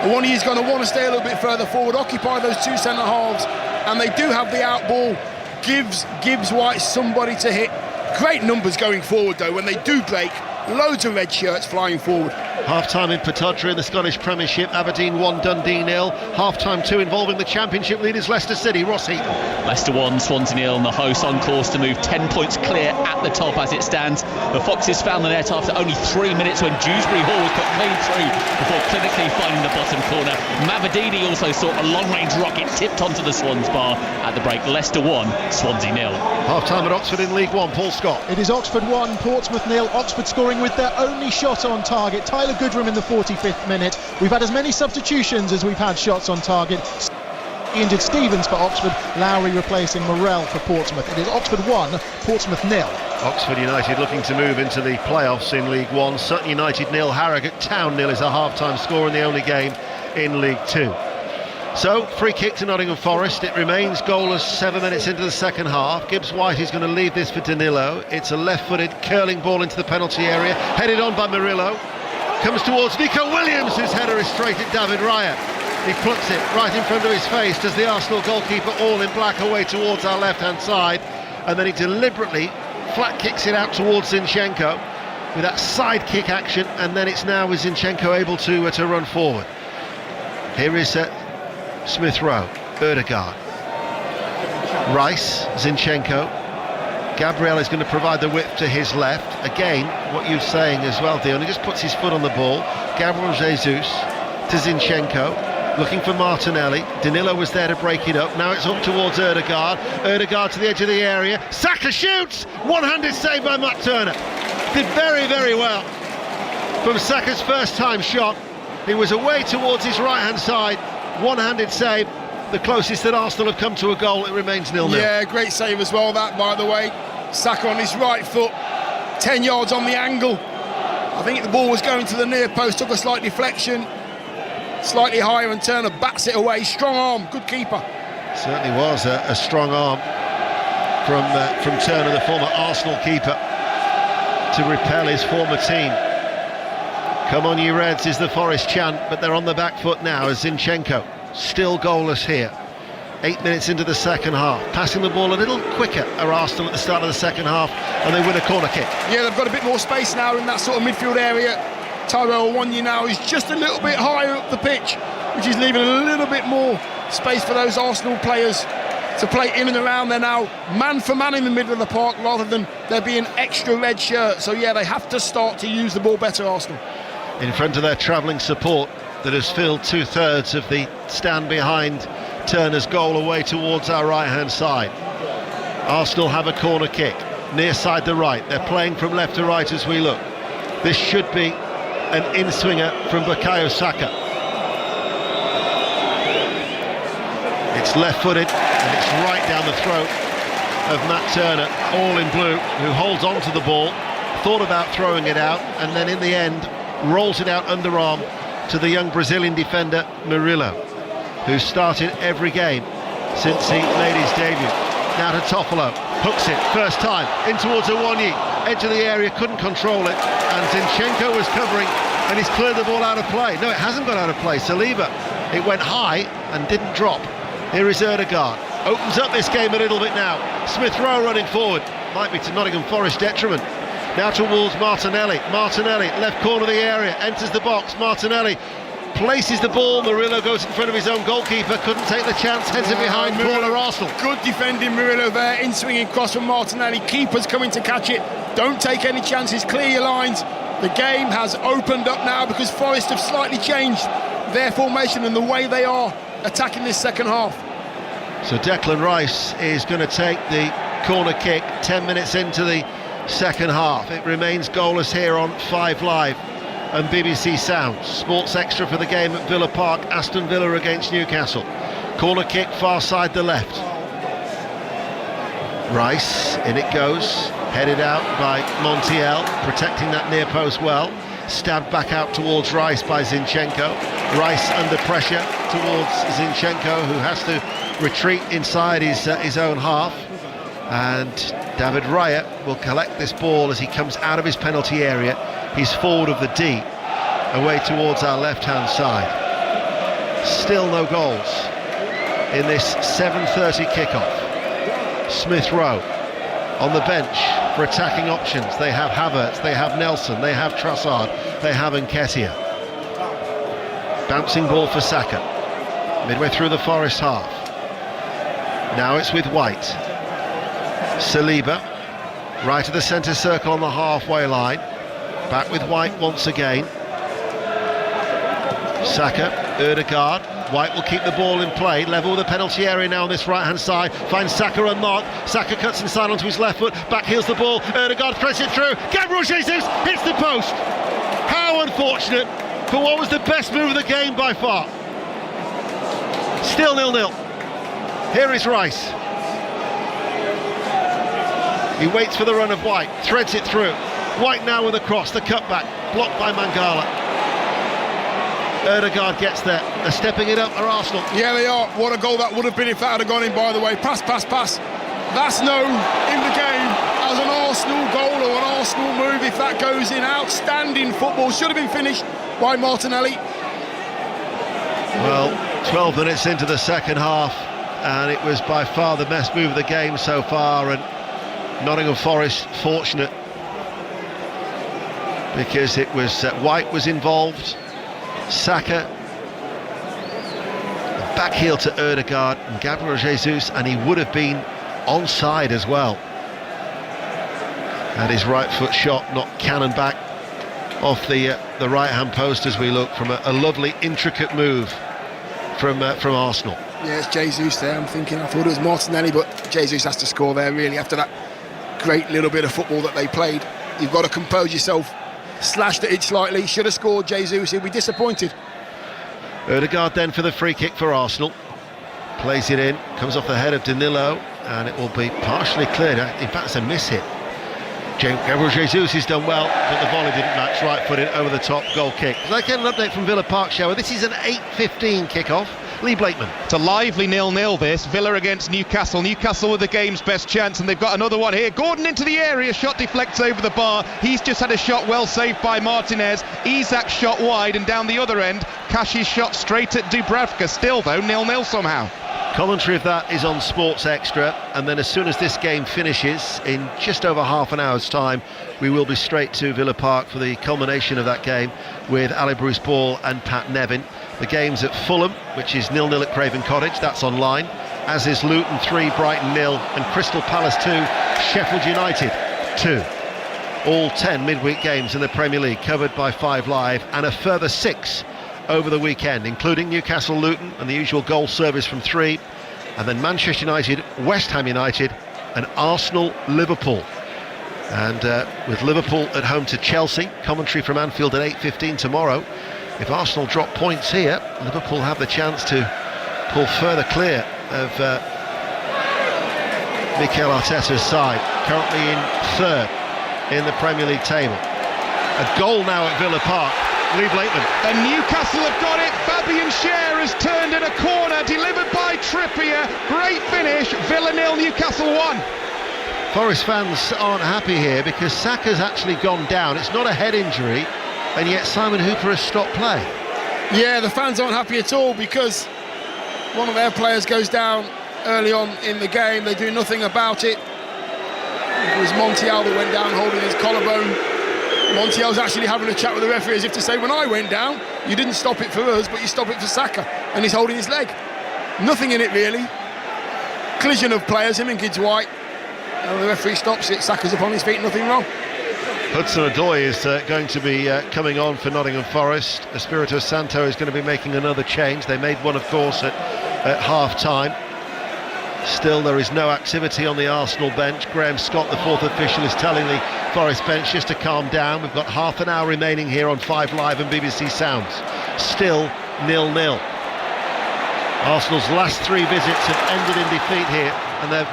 Awoniyi's going to want to stay a little bit further forward, occupy those 2 centre halves, and they do have the out ball. Gibbs-White somebody to hit. Great numbers going forward though when they do break. Loads of red shirts flying forward. Half-time in Pittodrie in the Scottish Premiership. Aberdeen 1, Dundee 0. Half-time 2 involving the Championship leaders Leicester City. Ross Heaton. Leicester 1, Swansea 0, and the hosts on course to move 10 points clear at the top as it stands. The Foxes found the net after only 3 minutes when Dewsbury Hall was put clean through before clinically finding the bottom corner. Mavadini also saw a long-range rocket tipped onto the Swans bar at the break. Leicester 1, Swansea 0. Half-time at Oxford in League One. Paul Scott. It is Oxford 1, Portsmouth 0. Oxford scoring with their only shot on target. Tyler Goodrum in the 45th minute. We've had as many substitutions as we've had shots on target. Injured Stevens for Oxford, Lowry replacing Morrell for Portsmouth. It is Oxford 1, Portsmouth 0. Oxford United looking to move into the playoffs in League One. Sutton United 0, Harrogate Town 0 is a half-time score in the only game in League Two. So, free kick to Nottingham Forest. It remains goalless 7 minutes into the second half. Gibbs White is going to leave this for Danilo. It's a left-footed curling ball into the penalty area, headed on by Murillo. Comes towards Nico Williams, whose header is straight at David Raya. He plucks it right in front of his face. Does the Arsenal goalkeeper, all in black, away towards our left-hand side, and then he deliberately flat kicks it out towards Zinchenko with that side kick action, and then it's now with Zinchenko able to run forward. Here is Smith Rowe, Ødegaard, Rice, Zinchenko. Gabriel is going to provide the width to his left. Again, what you're saying as well, Dion, he just puts his foot on the ball. Gabriel Jesus to Zinchenko, looking for Martinelli. Danilo was there to break it up. Now it's up towards Ødegaard. Ødegaard to the edge of the area. Saka shoots! One-handed save by Matt Turner. Did very, very well. From Saka's first time shot, he was away towards his right-hand side. One-handed save. The closest that Arsenal have come to a goal. It remains 0-0. Yeah, great save as well, that, by the way. Saka on his right foot, 10 yards on the angle. I think the ball was going to the near post, took a slight deflection, slightly higher, and Turner bats it away. Strong arm, good keeper. Certainly was a strong arm from Turner, the former Arsenal keeper, to repel his former team. Come on, you Reds, is the Forest chant, but they're on the back foot now as Zinchenko. Still goalless here. 8 minutes into the second half. Passing the ball a little quicker are Arsenal at the start of the second half, and they win a corner kick. Yeah, they've got a bit more space now in that sort of midfield area. Tyrell Awoniyi now is just a little bit higher up the pitch, which is leaving a little bit more space for those Arsenal players to play in and around. They're now man for man in the middle of the park rather than there being extra red shirt. So yeah, they have to start to use the ball better, Arsenal. In front of their travelling support that has filled 2/3 of the stand behind Turner's goal away towards our right-hand side. Arsenal have a corner kick, near side the right. They're playing from left to right as we look. This should be an in-swinger from Bukayo Saka. It's left-footed, and it's right down the throat of Matt Turner, all in blue, who holds on to the ball, thought about throwing it out, and then in the end rolls it out underarm to the young Brazilian defender Murillo, who started every game since he made his debut. Now to Toffolo, hooks it, first time, in towards Awoniyi, edge of the area, couldn't control it, and Zinchenko was covering, and he's cleared the ball out of play. No, it hasn't gone out of play, Saliba. It went high and didn't drop. Here is Ødegaard, opens up this game a little bit now. Smith Rowe running forward, might be to Nottingham Forest detriment. Now towards Martinelli, left corner of the area, enters the box, Martinelli places the ball, Murillo goes in front of his own goalkeeper, couldn't take the chance, heads it behind, corner Arsenal. Good defending Murillo there, in swinging cross from Martinelli, keeper's coming to catch it, don't take any chances, clear your lines. The game has opened up now because Forest have slightly changed their formation and the way they are attacking this second half. So Declan Rice is going to take the corner kick 10 minutes into the second half. It remains goalless here on 5 Live and BBC Sound. Sports Extra for the game at Villa Park, Aston Villa against Newcastle. Corner kick far side the left. Rice, in it goes, headed out by Montiel, protecting that near post well. Stabbed back out towards Rice by Zinchenko. Rice under pressure towards Zinchenko, who has to retreat inside his own half. And David Raya will collect this ball as he comes out of his penalty area. He's forward of the D, away towards our left-hand side. Still no goals in this 7:30 kickoff. Smith Rowe on the bench for attacking options. They have Havertz, they have Nelson, they have Trossard. they have Nketiah. Bouncing ball for Saka. Midway through the Forest half. Now it's with White. Saliba, right of the centre circle on the halfway line. Back with White once again. Saka, Ødegaard. White will keep the ball in play, level with the penalty area now on this right-hand side. Finds Saka unmarked. Saka cuts inside onto his left foot. Back heels the ball. Ødegaard threads it through. Gabriel Jesus hits the post. How unfortunate for what was the best move of the game by far. Still 0-0. Here is Rice. He waits for the run of White, threads it through. White now with a cross, the cutback, blocked by Mangala. Ødegaard gets there. They're stepping it up, are Arsenal. Yeah, they are. What a goal that would have been if that had gone in, by the way. Pass. That's no in the game as an Arsenal goal or an Arsenal move if that goes in. Outstanding football. Should have been finished by Martinelli. Well, 12 minutes into the second half, and it was by far the best move of the game so far, and Nottingham Forest fortunate because it was White was involved. Saka, back heel to Ødegaard and Gabriel Jesus, and he would have been onside as well. And his right foot shot knocked cannon back off the right-hand post as we look from a lovely, intricate move from Arsenal. Yeah, it's Jesus there. I thought it was Martinelli, but Jesus has to score there really after that great little bit of football that they played. You've got to compose yourself. Slashed at it slightly, should have scored Jesus, he'll be disappointed. Ødegaard then for the free kick for Arsenal. Plays it in, comes off the head of Danilo, and it will be partially cleared. In fact, it's a miss hit. Gabriel Jesus has done well, but the volley didn't match. Right-footed, over the top, goal kick. Let's get an update from Villa Park, shall we? This is an 8:15 kick-off. Lee Blakeman. It's a lively 0-0 this. Villa against Newcastle. Newcastle with the game's best chance, and they've got another one here. Gordon into the area, shot deflects over the bar. He's just had a shot well saved by Martinez. Isak shot wide, and down the other end, Cash's shot straight at Dubravka. Still though, 0-0 somehow. Commentary of that is on Sports Extra, and then as soon as this game finishes in just over half an hour's time, we will be straight to Villa Park for the culmination of that game with Ali Bruce Ball and Pat Nevin. The game's at Fulham, which is 0-0 at Craven Cottage. That's online, as is Luton 3, Brighton 0, and Crystal Palace 2, Sheffield United 2. All 10 midweek games in the Premier League covered by 5 Live, and a further 6 over the weekend, including Newcastle Luton and the usual goal service from 3, and then Manchester United, West Ham United, and Arsenal Liverpool. And with Liverpool at home to Chelsea, commentary from Anfield at 8:15 tomorrow. If Arsenal drop points here, Liverpool have the chance to pull further clear of Mikel Arteta's side, currently in 3rd in the Premier League table. A goal now at Villa Park. Lee Blakeman. And Newcastle have got it. Fabian Schär has turned in a corner, delivered by Trippier. Great finish. Villa 0, Newcastle 1. Forest fans aren't happy here because Saka's actually gone down. It's not a head injury, and yet Simon Hooper has stopped play. Yeah, the fans aren't happy at all because one of their players goes down early on in the game. They do nothing about it. It was Montiel that went down holding his collarbone. Montiel's actually having a chat with the referee as if to say, when I went down, you didn't stop it for us, but you stopped it for Saka, and he's holding his leg. Nothing in it really. Collision of players, him and Gibbs White. And the referee stops it. Saka's up on his feet, nothing wrong. Hudson-Odoi is going to be coming on for Nottingham Forest. Espirito Santo is going to be making another change. They made one, of course, at half-time. Still, there is no activity on the Arsenal bench. Graham Scott, the 4th official, is telling the Forest bench just to calm down. We've got half an hour remaining here on 5 Live and BBC Sounds. Still 0-0. Arsenal's last 3 visits have ended in defeat here, and they're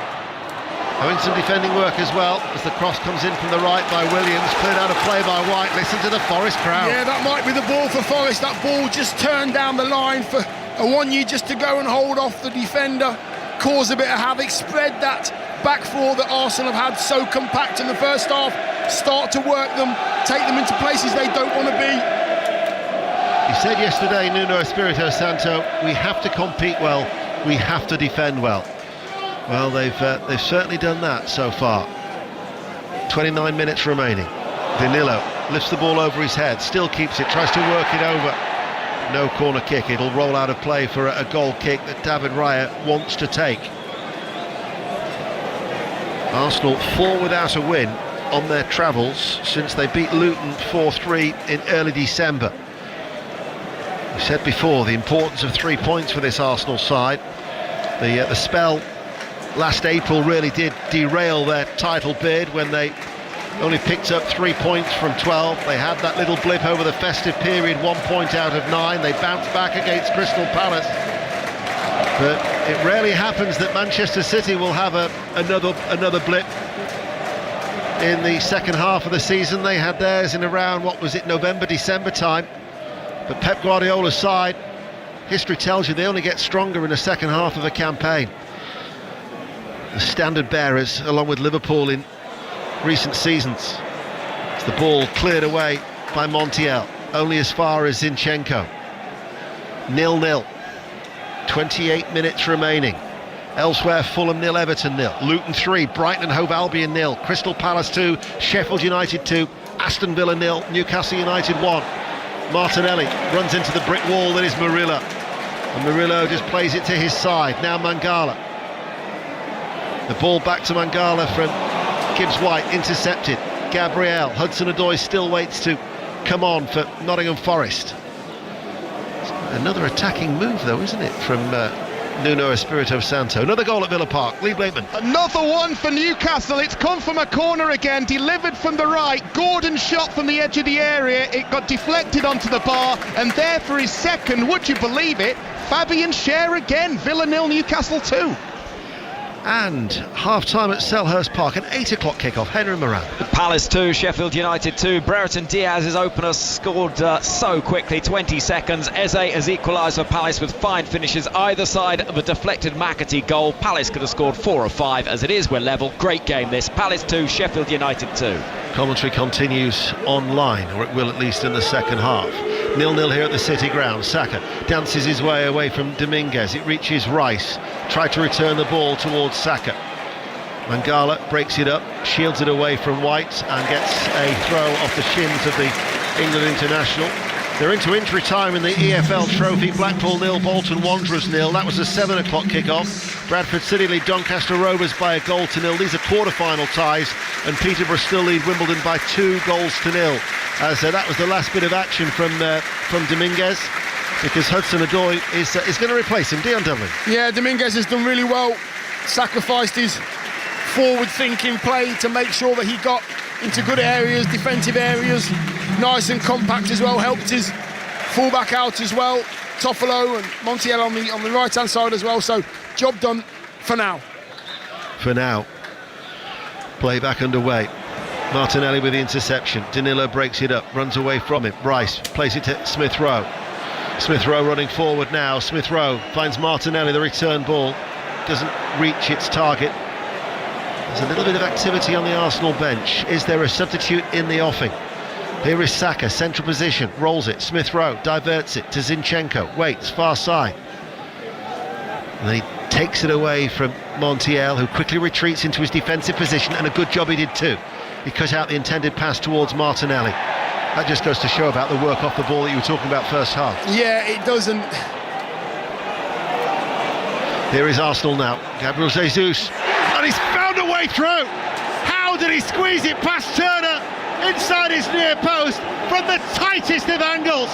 having some defending work as well, as the cross comes in from the right by Williams, cleared out of play by White. Listen to the Forest crowd. Yeah, that might be the ball for Forest. That ball just turned down the line for Awoniyi just to go and hold off the defender, cause a bit of havoc, spread that back four that Arsenal have had so compact in the first half, start to work them, take them into places they don't want to be. He said yesterday, Nuno Espirito Santo, we have to compete well, we have to defend well. Well, they've certainly done that so far. 29 minutes remaining. Danilo lifts the ball over his head, still keeps it, tries to work it over. No corner kick, it'll roll out of play for a goal kick that David Raya wants to take. Arsenal 4 without a win on their travels since they beat Luton 4-3 in early December. We said before the importance of 3 points for this Arsenal side. The spell last April really did derail their title bid when they only picked up 3 points from 12. They had that little blip over the festive period, 1 point out of 9. They bounced back against Crystal Palace. But it rarely happens that Manchester City will have another blip. In the second half of the season, they had theirs in around, November, December time. But Pep Guardiola's side, history tells you they only get stronger in the second half of a campaign. The standard bearers, along with Liverpool in recent seasons. It's the ball cleared away by Montiel, only as far as Zinchenko. 0-0. 28 minutes remaining. Elsewhere, Fulham 0, Everton 0. Luton 3, Brighton and Hove Albion 0. Crystal Palace 2, Sheffield United 2. Aston Villa 0, Newcastle United 1. Martinelli runs into the brick wall that is Murillo. And Murillo just plays it to his side. Now Mangala. The ball back to Mangala from Gibbs-White, intercepted. Gabriel, Hudson-Odoi still waits to come on for Nottingham Forest. Another attacking move though, isn't it, from Nuno Espirito Santo. Another goal at Villa Park. Lee Blakeman. Another one for Newcastle. It's come from a corner again, delivered from the right. Gordon shot from the edge of the area. It got deflected onto the bar, and there for his second, would you believe it, Fabian Schär again. Villa 0, Newcastle 2. And half-time at Selhurst Park, an 8 o'clock kickoff. Henry Moran. Palace 2, Sheffield United 2. Brereton Diaz's opener scored so quickly, 20 seconds. Eze has equalised for Palace with fine finishes either side of a deflected McAtee goal. Palace could have scored 4 or 5. As it is, we're level. Great game this. Palace 2, Sheffield United 2. Commentary continues online, or it will at least in the second half. 0-0 here at the City Ground. Saka dances his way away from Dominguez. It reaches Rice. Tried to return the ball towards Saka. Mangala breaks it up, shields it away from White and gets a throw off the shins of the England international. They're into injury time in the EFL Trophy. Blackpool 0, Bolton Wanderers 0. That was a 7 o'clock kickoff. Bradford City lead Doncaster Rovers by 1-0. These are quarter-final ties, and Peterborough still lead Wimbledon by 2-0. As that was the last bit of action from Dominguez, because Hudson-Odoi is going to replace him. Dion Dublin. Yeah, Dominguez has done really well. Sacrificed his forward-thinking play to make sure that he got into good areas, defensive areas, nice and compact as well. Helped his fullback out as well. Toffolo and Montiel on the right-hand side as well. So job done for now. For now. Play back underway. Martinelli with the interception. Danilo breaks it up, runs away from it. Rice plays it to Smith Rowe. Smith Rowe running forward now. Smith Rowe finds Martinelli, the return ball doesn't reach its target. There's a little bit of activity on the Arsenal bench. Is there a substitute in the offing? Here is Saka, central position, rolls it. Smith Rowe diverts it to Zinchenko, waits, far side. And then he takes it away from Montiel, who quickly retreats into his defensive position, and a good job he did too. He cut out the intended pass towards Martinelli. That just goes to show about the work off the ball that you were talking about first half. Yeah, it doesn't. Here is Arsenal now. Gabriel Jesus. And he's found a way through. How did he squeeze it past Turner inside his near post from the tightest of angles?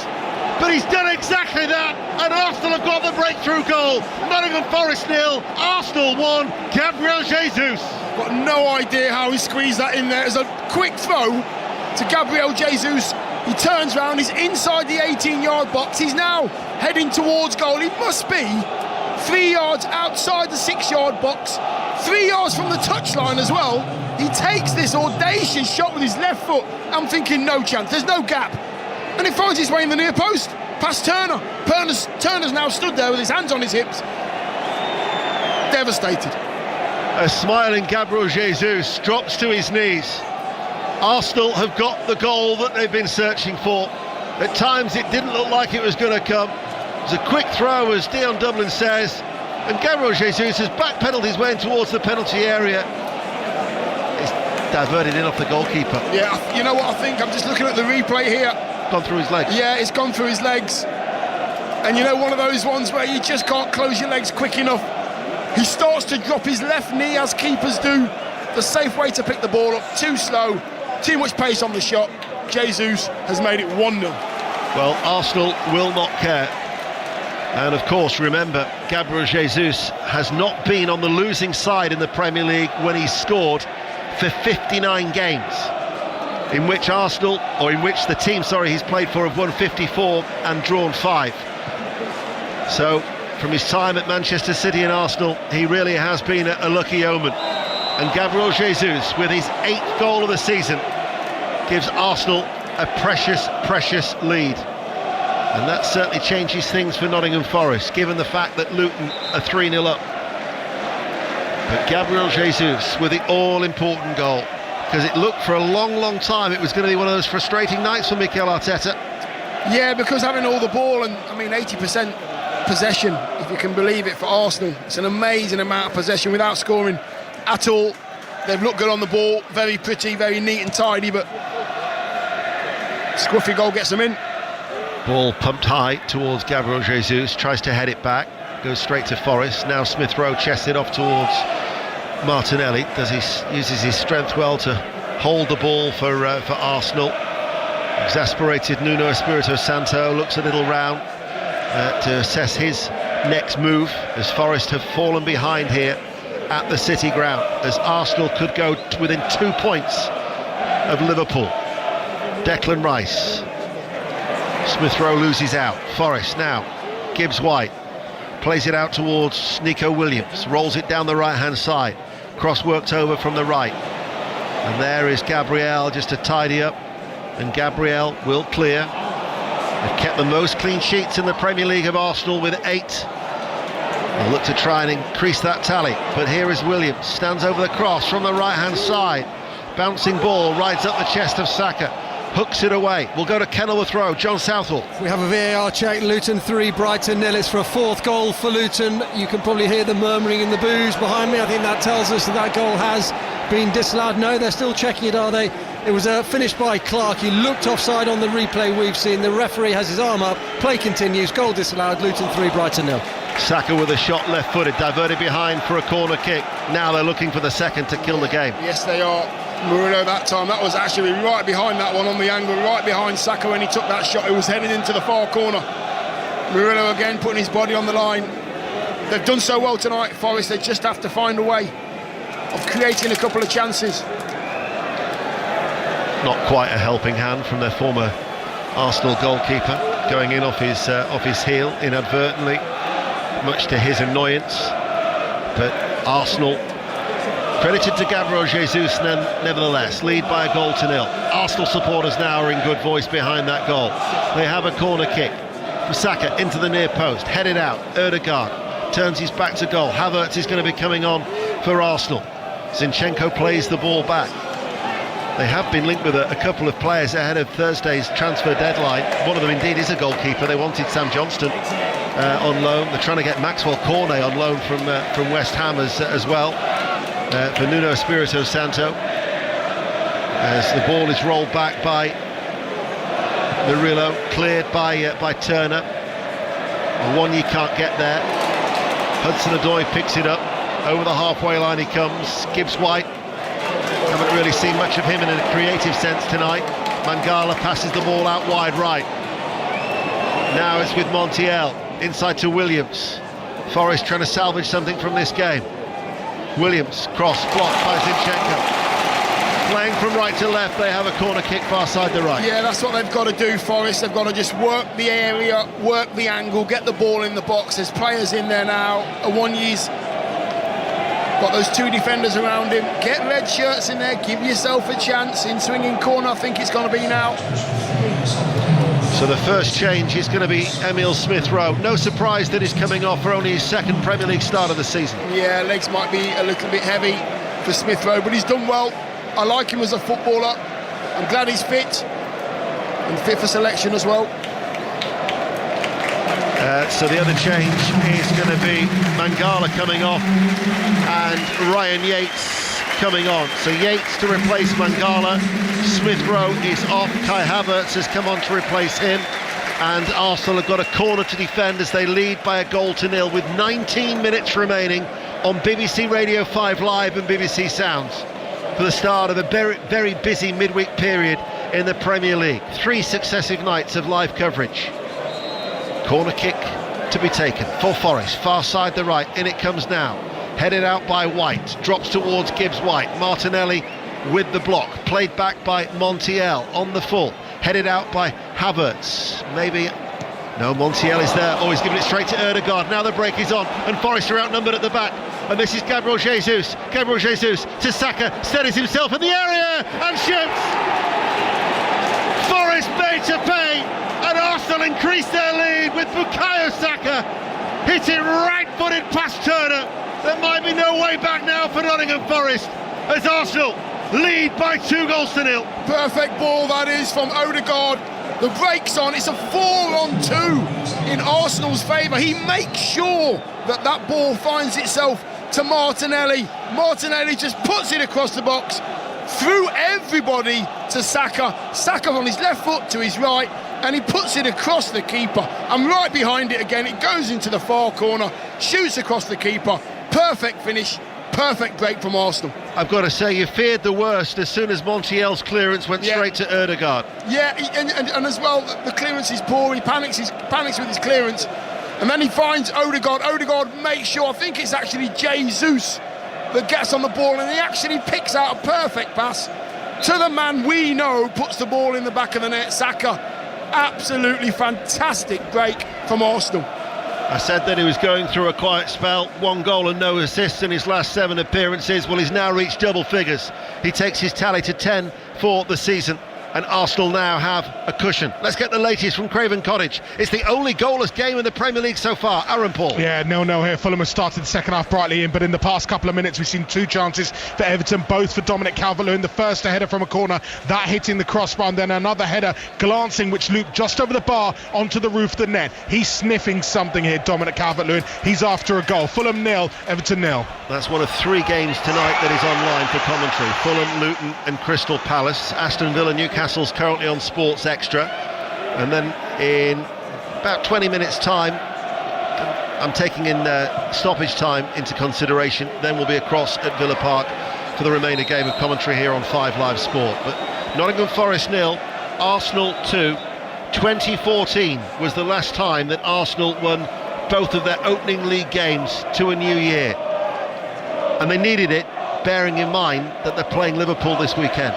But he's done exactly that, and Arsenal have got the breakthrough goal. Nottingham Forest 0, Arsenal 1, Gabriel Jesus. Got no idea how he squeezed that in there. It's a quick throw to Gabriel Jesus. He turns round, he's inside the 18-yard box. He's now heading towards goal. He must be 3 yards outside the 6-yard box, 3 yards from the touchline as well. He takes this audacious shot with his left foot. I'm thinking no chance, there's no gap. And it finds its way in the near post, past Turner. Turner's now stood there with his hands on his hips. Devastated. A smiling Gabriel Jesus drops to his knees. Arsenal have got the goal that they've been searching for. At times it didn't look like it was going to come. It was a quick throw, as Dion Dublin says, and Gabriel Jesus has backpedalled his way in towards the penalty area. It's diverted in off the goalkeeper. Yeah, you know what I think? I'm just looking at the replay here. Gone through his legs. Yeah, it's gone through his legs. And you know, one of those ones where you just can't close your legs quick enough. He starts to drop his left knee, as keepers do. The safe way to pick the ball up. Too slow, too much pace on the shot. Jesus has made it 1-0. Well, Arsenal will not care. And of course, remember, Gabriel Jesus has not been on the losing side in the Premier League when he's scored for 59 games, in which the team he's played for have won 54 and drawn 5. So, from his time at Manchester City and Arsenal, he really has been a lucky omen. And Gabriel Jesus, with his 8th goal of the season, gives Arsenal a precious lead. And that certainly changes things for Nottingham Forest, given the fact that Luton are 3-0 up. But Gabriel Jesus with the all-important goal, because it looked for a long time it was going to be one of those frustrating nights for Mikel Arteta. Yeah, because having all the ball, and I mean 80% possession, if you can believe it, for Arsenal. It's an amazing amount of possession without scoring at all. They've looked good on the ball, very pretty, very neat and tidy, but scruffy goal gets them in. Ball pumped high towards Gabriel Jesus, tries to head it back, goes straight to Forest. Now Smith Rowe chests it off towards Martinelli. Uses his strength well to hold the ball for Arsenal. Exasperated Nuno Espirito Santo looks a little round to assess his next move, as Forest have fallen behind here at the City ground, as Arsenal could go within 2 points of Liverpool. Declan Rice. Smith Rowe loses out. Forest now. Gibbs White plays it out towards Nico Williams, rolls it down the right hand side, cross worked over from the right, and there is Gabriel just to tidy up, and Gabriel will clear. They've kept the most clean sheets in the Premier League of Arsenal with 8. They'll look to try and increase that tally, but here is Williams, stands over the cross from the right hand side, bouncing ball, rides up the chest of Saka, hooks it away. We'll go to Kenilworth Road. John Southall. We have a VAR check. Luton 3, Brighton 0. It's for a 4th goal for Luton. You can probably hear the murmuring and the boos behind me. I think that tells us that goal has been disallowed. No, they're still checking it, are they? It was finished by Clark. He looked offside on the replay we've seen. The referee has his arm up. Play continues. Goal disallowed. Luton 3, Brighton 0. Saka with a shot left-footed, diverted behind for a corner kick. Now they're looking for the second to kill the game. Yes, they are. Murillo that time, that was actually right behind that one on the angle, right behind Saka when he took that shot. It was headed into the far corner. Murillo again putting his body on the line. They've done so well tonight, Forest. They just have to find a way of creating a couple of chances. Not quite a helping hand from their former Arsenal goalkeeper, going in off his heel inadvertently, much to his annoyance. But Arsenal, credited to Gabriel Jesus, nevertheless, lead by a goal to 0. Arsenal supporters now are in good voice behind that goal. They have a corner kick for Saka into the near post, headed out. Ødegaard turns his back to goal. Havertz is going to be coming on for Arsenal. Zinchenko plays the ball back. They have been linked with a couple of players ahead of Thursday's transfer deadline. One of them indeed is a goalkeeper. They wanted Sam Johnston on loan. They're trying to get Maxwell Cornet on loan from West Ham as well. For Nuno Espirito Santo, as the ball is rolled back by Murillo, cleared by Turner. One you can't get there. Hudson-Odoi picks it up. Over the halfway line he comes. Gibbs White. Haven't really seen much of him in a creative sense tonight. Mangala passes the ball out wide right. Now it's with Montiel. Inside to Williams. Forest trying to salvage something from this game. Williams, cross, blocked by Zinchenko. Playing from right to left, they have a corner kick far side the right. Yeah, that's what they've got to do, Forest. They've got to just work the area, work the angle, get the ball in the box. There's players in there now. Awoniyi's got those 2 defenders around him. Get red shirts in there, give yourself a chance. In swinging corner, I think it's going to be now. So the first change is going to be Emile Smith Rowe. No surprise that he's coming off for only his 2nd Premier League start of the season. Yeah, legs might be a little bit heavy for Smith Rowe, but he's done well. I like him as a footballer. I'm glad he's fit, and fit for selection as well. So the other change is going to be Mangala coming off, and Ryan Yates coming on. So Yates to replace Mangala. Smith Rowe is off. Kai Havertz has come on to replace him. And Arsenal have got a corner to defend as they lead by a 1-0 with 19 minutes remaining on BBC Radio 5 Live and BBC Sounds for the start of a very, very busy midweek period in the Premier League. 3 successive nights of live coverage. Corner kick to be taken for Forest, far side the right, in it comes now. Headed out by White, drops towards Gibbs-White. Martinelli with the block, played back by Montiel on the full. Headed out by Havertz, maybe. No, Montiel is there. Oh, he's giving it straight to Ødegaard. Now the break is on, and Forest are outnumbered at the back. And this is Gabriel Jesus. Gabriel Jesus to Saka, steadies himself in the area and shoots. Forest made to pay, and Arsenal increase their lead with Bukayo Saka hitting right-footed past Turner. There might be no way back now for Nottingham Forest as Arsenal lead by 2-0. Perfect ball that is from Ødegaard. The break's on. It's a 4-on-2 in Arsenal's favour. He makes sure that ball finds itself to Martinelli. Martinelli just puts it across the box through everybody to Saka. Saka on his left foot to his right, and he puts it across the keeper. I'm right behind it again. It goes into the far corner, shoots across the keeper. Perfect finish. Perfect break from Arsenal. I've got to say, you feared the worst as soon as Montiel's clearance went straight to Ødegaard. Yeah, and as well, the clearance is poor. He panics with his clearance, and then he finds Ødegaard. Ødegaard makes sure, I think it's actually Jesus that gets on the ball, and he actually picks out a perfect pass to the man we know puts the ball in the back of the net, Saka. Absolutely fantastic break from Arsenal. I said that he was going through a quiet spell. 1 goal and no assists in his last 7 appearances. Well, he's now reached double figures. He takes his tally to 10 for the season, and Arsenal now have a cushion. Let's get the latest from Craven Cottage. It's the only goalless game in the Premier League so far. Aaron Paul. Yeah, 0-0 here. Fulham has started the second half brightly in, but in the past couple of minutes we've seen 2 chances for Everton, both for Dominic Calvert-Lewin. The first, a header from a corner, that hitting the crossbar, and then another header glancing, which looped just over the bar onto the roof of the net. He's sniffing something here, Dominic Calvert-Lewin. He's after a goal. Fulham 0, Everton 0. That's one of 3 games tonight that is online for commentary. Fulham, Luton and Crystal Palace. Aston Villa, Newcastle's currently on Sports Extra, and then in about 20 minutes time I'm taking in stoppage time into consideration. Then we'll be across at Villa Park for the remainder game of commentary here on 5 Live Sport. But Nottingham Forest 0, Arsenal 2. 2014 was the last time that Arsenal won both of their opening league games to a new year, and they needed it, bearing in mind that they're playing Liverpool this weekend.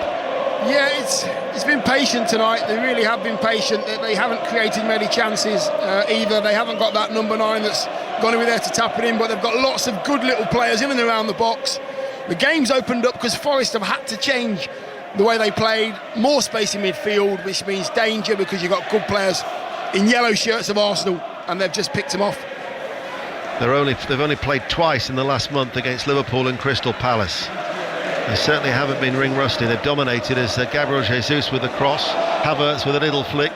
Yeah, it's been patient tonight. They really have been patient. They haven't created many chances either. They haven't got that number 9 that's going to be there to tap it in, but they've got lots of good little players in and around the box. The game's opened up because Forest have had to change the way they played. More space in midfield, which means danger because you've got good players in yellow shirts of Arsenal, and they've just picked them off. They've only played twice in the last month against Liverpool and Crystal Palace. They certainly haven't been ring rusty. They've dominated as Gabriel Jesus with the cross, Havertz with a little flick.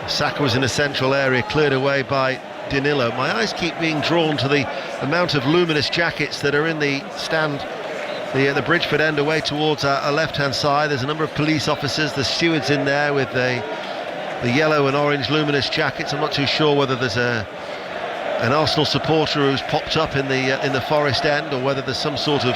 Saka was in a central area, cleared away by Danilo. My eyes keep being drawn to the amount of luminous jackets that are in the stand, the Bridgeford end away towards our left-hand side. There's a number of police officers, the stewards in there with the yellow and orange luminous jackets. I'm not too sure whether there's an Arsenal supporter who's popped up in the Forest end, or whether there's some sort of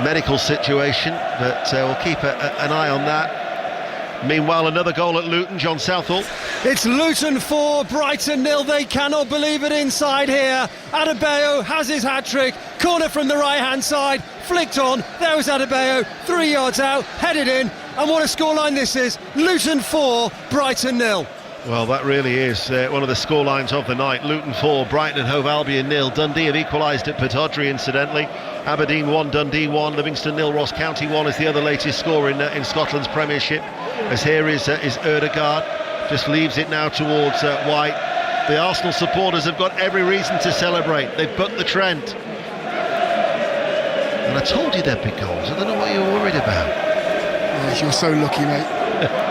medical situation, but we'll keep an eye on that. Meanwhile, another goal at Luton. John Southall. It's Luton 4, Brighton 0. They cannot believe it inside here. Adebayo has his hat-trick. Corner from the right-hand side, flicked on. There was Adebayo, 3 yards out, headed in. And what a scoreline this is. Luton 4, Brighton 0. Well, that really is one of the scorelines of the night. Luton 4, Brighton and Hove Albion 0. Dundee have equalised at Pittodrie, incidentally. Aberdeen 1, Dundee 1, Livingston 0, Ross County 1 is the other latest score in Scotland's Premiership. As here is Ødegaard, just leaves it now towards White. The Arsenal supporters have got every reason to celebrate. They've bucked the trend. And I told you there'd be goals. I don't know what you were worried about. Yes, you're so lucky, mate.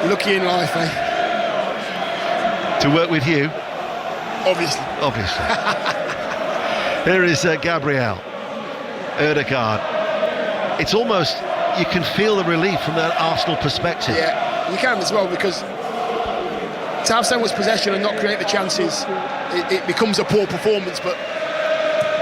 Lucky in life, eh? To work with you? Obviously. Here is Gabriel. Ødegaard. it's almost, you can feel the relief from that Arsenal perspective. Yeah, you can as well, because to have so much possession and not create the chances, it becomes a poor performance. But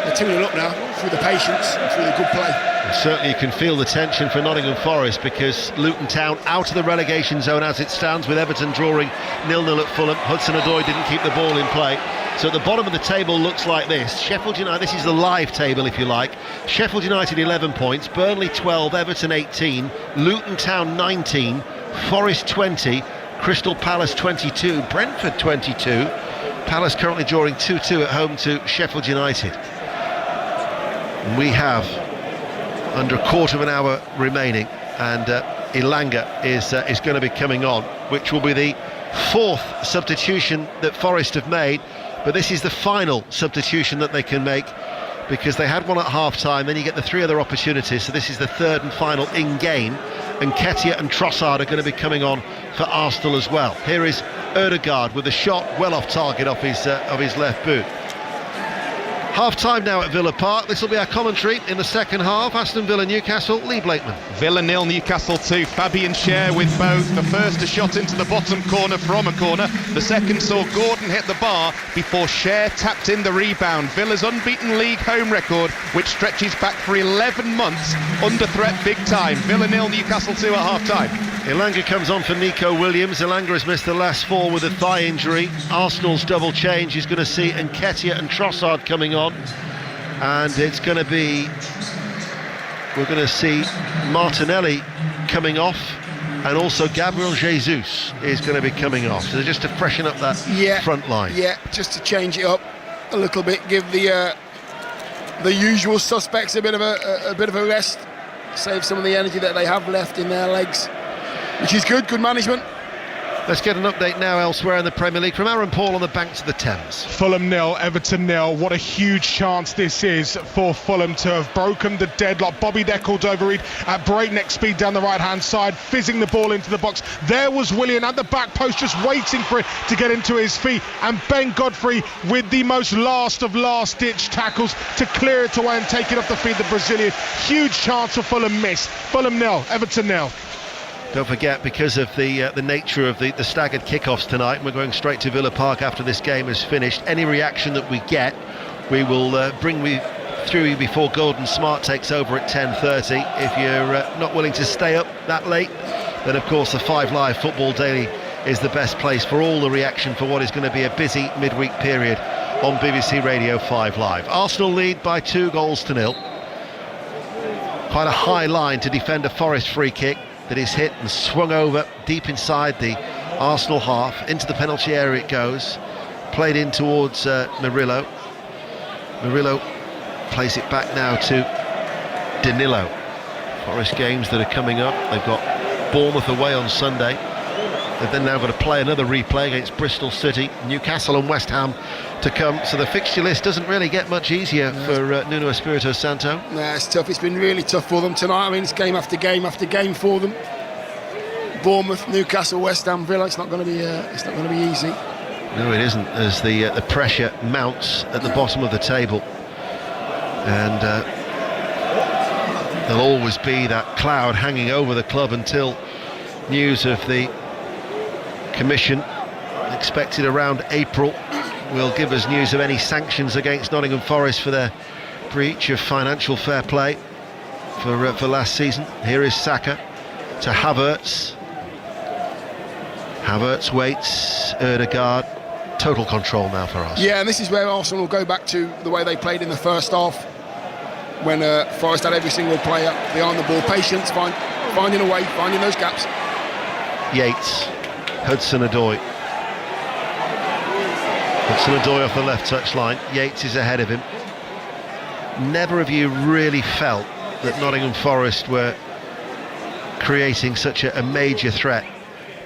they're 2-0 up now through the patience and through the good play. And certainly you can feel the tension for Nottingham Forest, because Luton Town out of the relegation zone as it stands, with Everton drawing 0-0 at Fulham. Hudson-Odoi didn't keep the ball in play. So at the bottom of the table looks like this. Sheffield United, this is the live table if you like. Sheffield United 11 points, Burnley 12, Everton 18, Luton Town 19, Forest 20, Crystal Palace 22, Brentford 22. Palace currently drawing 2-2 at home to Sheffield United. And we have under a quarter of an hour remaining, and Ilanga is going to be coming on, which will be the fourth substitution that Forest have made. But this is the final substitution that they can make, because they had one at half-time, then you get the 3 other opportunities, so this is the third and final in-game, and Nketiah and Trossard are going to be coming on for Arsenal as well. Here is Ødegaard with a shot well off target off his left boot. Half-time now at Villa Park. This will be our commentary in the second half. Aston Villa, Newcastle, Lee Blakeman. Villa 0, Newcastle 2. Fabian Schär with both. The first a shot into the bottom corner from a corner. The second saw Gordon hit the bar before Schär tapped in the rebound. Villa's unbeaten league home record, which stretches back for 11 months, under threat big time. Villa 0, Newcastle 2 at half-time. Ilanga comes on for Nico Williams. Ilanga has missed the last 4 with a thigh injury. Arsenal's double change is going to see Nketiah and Trossard coming on, and it's going to be, we're going to see Martinelli coming off, and also Gabriel Jesus is going to be coming off. So just to freshen up that front line. Yeah, just to change it up a little bit, give the usual suspects a bit of a rest, save some of the energy that they have left in their legs, which is good management. Let's get an update now elsewhere in the Premier League from Aaron Paul on the banks of the Thames. Fulham 0, Everton 0. What a huge chance this is for Fulham to have broken the deadlock. Bobby Decordova-Reid at breakneck speed down the right-hand side, fizzing the ball into the box. There was Willian at the back post, just waiting for it to get into his feet. And Ben Godfrey with the most last-ditch tackles to clear it away and take it off the feet of the Brazilian. Huge chance for Fulham missed. Fulham 0, Everton 0. Don't forget, because of the nature of the staggered kickoffs tonight, we're going straight to Villa Park after this game is finished. Any reaction that we get, we will bring through you before Gordon Smart takes over at 10:30. If you're not willing to stay up that late, then of course the 5 Live Football Daily is the best place for all the reaction for what is going to be a busy midweek period on BBC Radio 5 Live. Arsenal lead by 2-0. Quite a high line to defend a Forest free kick that is hit and swung over deep inside the Arsenal half. Into the penalty area it goes, played in towards Murillo. Murillo plays it back now to Danilo. Forest games that are coming up, they've got Bournemouth away on Sunday. They've then now got to play another replay against Bristol City, Newcastle and West Ham to come. So the fixture list doesn't really get much easier for Nuno Espirito Santo. Nah, it's tough. It's been really tough for them tonight. I mean, it's game after game after game for them. Bournemouth, Newcastle, West Ham, Villa. It's not going to be easy. No, it isn't. As the pressure mounts at the bottom of the table, and there'll always be that cloud hanging over the club until news of the Commission, expected around April, will give us news of any sanctions against Nottingham Forest for their breach of financial fair play for last season. Here is Saka to Havertz. Havertz waits, Ødegaard. Total control now for us. Yeah, and this is where Arsenal will go back to the way they played in the first half, when Forest had every single player behind the ball, patience, finding a way, finding those gaps. Yates, Hudson-Odoi. Hudson-Odoi off the left touch line. Yates is ahead of him. Never have you really felt that Nottingham Forest were creating such a major threat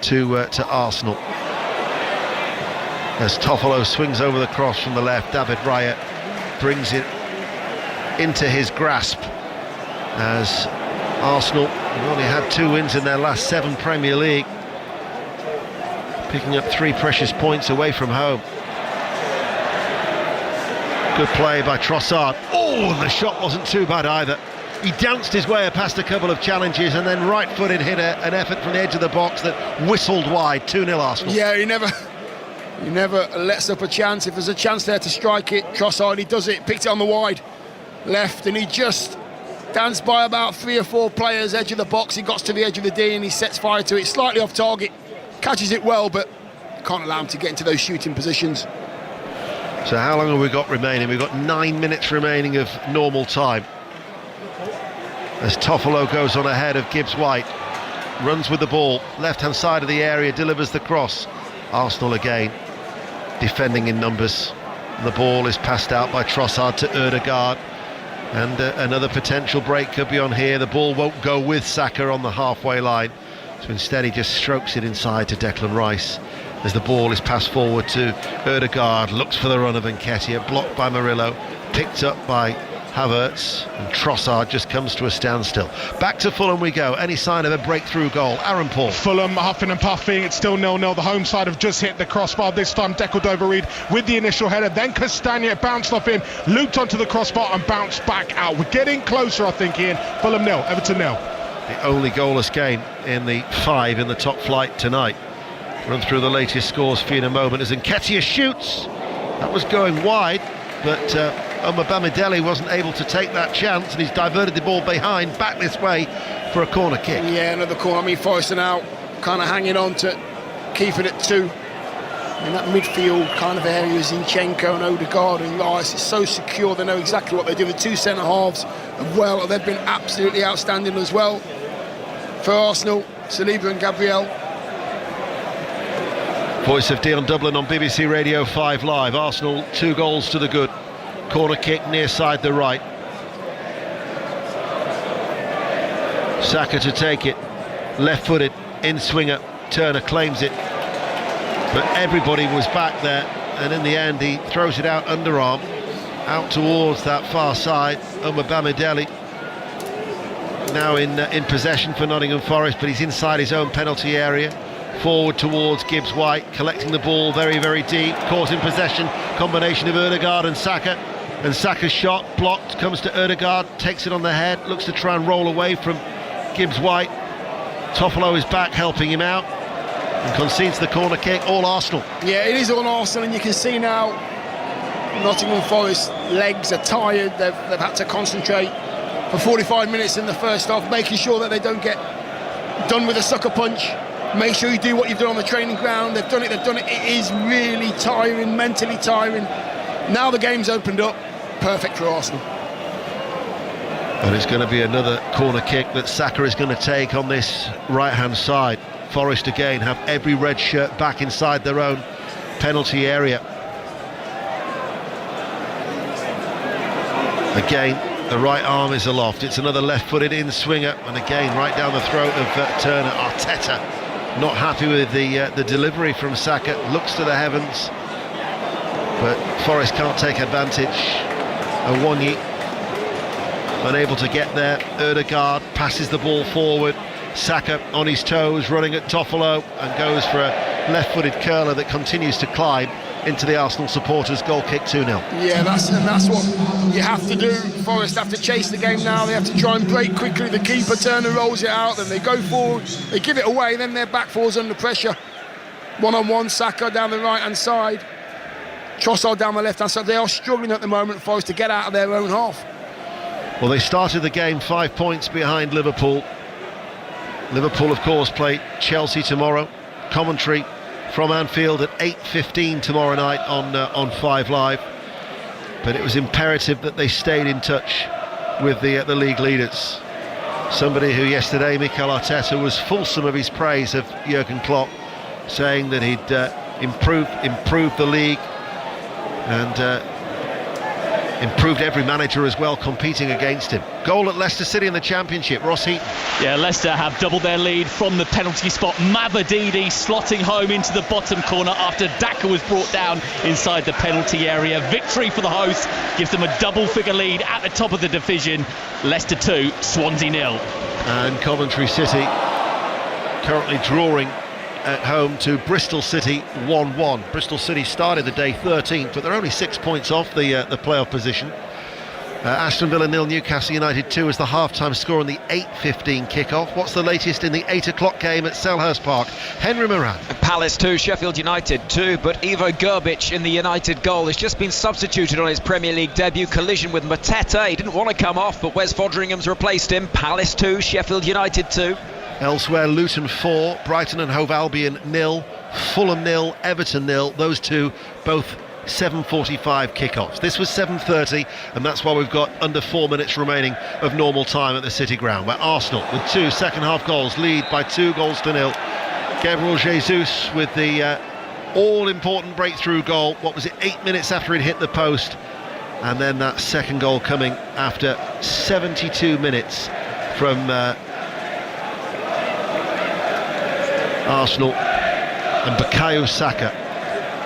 to Arsenal. As Toffolo swings over the cross from the left, David Raya brings it into his grasp, as Arsenal have only had 2 wins in their last 7 Premier League, picking up 3 precious points away from home. Good play by Trossard. Oh, the shot wasn't too bad either. He danced his way past a couple of challenges and then right-footed hit an effort from the edge of the box that whistled wide. 2-0 Arsenal. Yeah, he never lets up a chance. If there's a chance there to strike it, Trossard, he does it, picked it on the wide left, and he just danced by about 3 or 4 players, edge of the box. He got to the edge of the D and he sets fire to it, slightly off target, catches it well, but can't allow him to get into those shooting positions. So how long have we got remaining? We've got 9 minutes remaining of normal time. As Toffolo goes on ahead of Gibbs-White, runs with the ball, left-hand side of the area, delivers the cross. Arsenal again, defending in numbers. The ball is passed out by Trossard to Ødegaard, and another potential break could be on here. The ball won't go with Saka on the halfway line, so instead he just strokes it inside to Declan Rice. As the ball is passed forward to Ødegaard, looks for the run of Nketiah, blocked by Murillo, picked up by Havertz, and Trossard just comes to a standstill. Back to Fulham we go. Any sign of a breakthrough goal? Aaron Paul. Fulham huffing and puffing. It's still 0-0. The home side have just hit the crossbar. This time Declan Doverreed with the initial header. Then Castagna bounced off in, looped onto the crossbar and bounced back out. We're getting closer, I think, Ian. Fulham 0, Everton 0. The only goalless game in the 5 in the top flight tonight. Run through the latest scores for you in a moment as Nketiah shoots. That was going wide, but Bamidele wasn't able to take that chance, and he's diverted the ball behind, back this way for a corner kick. Yeah, another corner. I mean, Forest are now kind of hanging on to keep it at 2. In that midfield kind of area, Zinchenko and Ødegaard and Rice, it's so secure. They know exactly what they do. The 2 centre-halves as well, they've been absolutely outstanding as well for Arsenal, Saliba and Gabriel. Voice of Dion Dublin on BBC Radio 5 Live. Arsenal 2 goals to the good. Corner kick near side the right. Saka to take it. Left-footed, in-swinger. Turner claims it. But everybody was back there, and in the end he throws it out underarm, out towards that far side. Bamidele now in possession for Nottingham Forest, but he's inside his own penalty area. Forward towards Gibbs-White, collecting the ball very, very deep, causing possession, combination of Ødegaard and Saka, and Saka's shot blocked, comes to Ødegaard, takes it on the head, looks to try and roll away from Gibbs-White. Toffolo is back helping him out and concedes the corner kick. All Arsenal. Yeah, it is all Arsenal, and you can see now Nottingham Forest legs are tired. They've had to concentrate for 45 minutes in the first half, making sure that they don't get done with a sucker punch. Make sure you do what you've done on the training ground. They've done it. It is really tiring, mentally tiring. Now the game's opened up. Perfect for Arsenal. And it's going to be another corner kick that Saka is going to take on this right-hand side. Forest again have every red shirt back inside their own penalty area. Again, the right arm is aloft. It's another left-footed in-swinger, and again right down the throat of Turner. Arteta not happy with the delivery from Saka, looks to the heavens, but Forest can't take advantage. Awoniyi unable to get there. Ødegaard passes the ball forward. Saka on his toes, running at Toffolo, and goes for a left-footed curler that continues to climb into the Arsenal supporters' goal kick. 2-0. Yeah, that's what you have to do. Forest have to chase the game now. They have to try and break quickly. The keeper Turner rolls it out, then they go forward, they give it away, then their back four's under pressure. One-on-one, Saka down the right-hand side, Trossard down the left-hand side. They are struggling at the moment, Forest, to get out of their own half. Well, they started the game 5 points behind Liverpool. Liverpool, of course, play Chelsea tomorrow. Commentary from Anfield at 8:15 tomorrow night on 5 Live. But it was imperative that they stayed in touch with the league leaders. Somebody who yesterday, Mikel Arteta, was fulsome of his praise of Jurgen Klopp, saying that he'd improved the league and improved every manager as well competing against him. Goal at Leicester City in the Championship, Ross Heaton. Yeah, Leicester have doubled their lead from the penalty spot. Maverdidi slotting home into the bottom corner after Daka was brought down inside the penalty area. Victory for the hosts gives them a double-figure lead at the top of the division. Leicester 2, Swansea 0. And Coventry City currently drawing at home to Bristol City 1-1. Bristol City started the day 13th, but they're only 6 points off the playoff position. Aston Villa 0, Newcastle United 2 is the half-time score on the 8:15 kick-off. What's the latest in the 8 o'clock game at Selhurst Park? Henry Moran. Palace 2, Sheffield United 2, but Ivo Grbic in the United goal has just been substituted on his Premier League debut. Collision with Mateta. He didn't want to come off, but Wes Fodringham's replaced him. Palace 2, Sheffield United 2. Elsewhere, Luton 4, Brighton and Hove Albion 0, Fulham 0, Everton 0. Those two both 7:45 kickoffs. This was 7:30, and that's why we've got under 4 minutes remaining of normal time at the City Ground, where Arsenal, with 2 second-half goals, lead by 2-0. Gabriel Jesus with the all-important breakthrough goal. What was it, 8 minutes after he'd hit the post, and then that second goal coming after 72 minutes from Arsenal, and Bukayo Saka,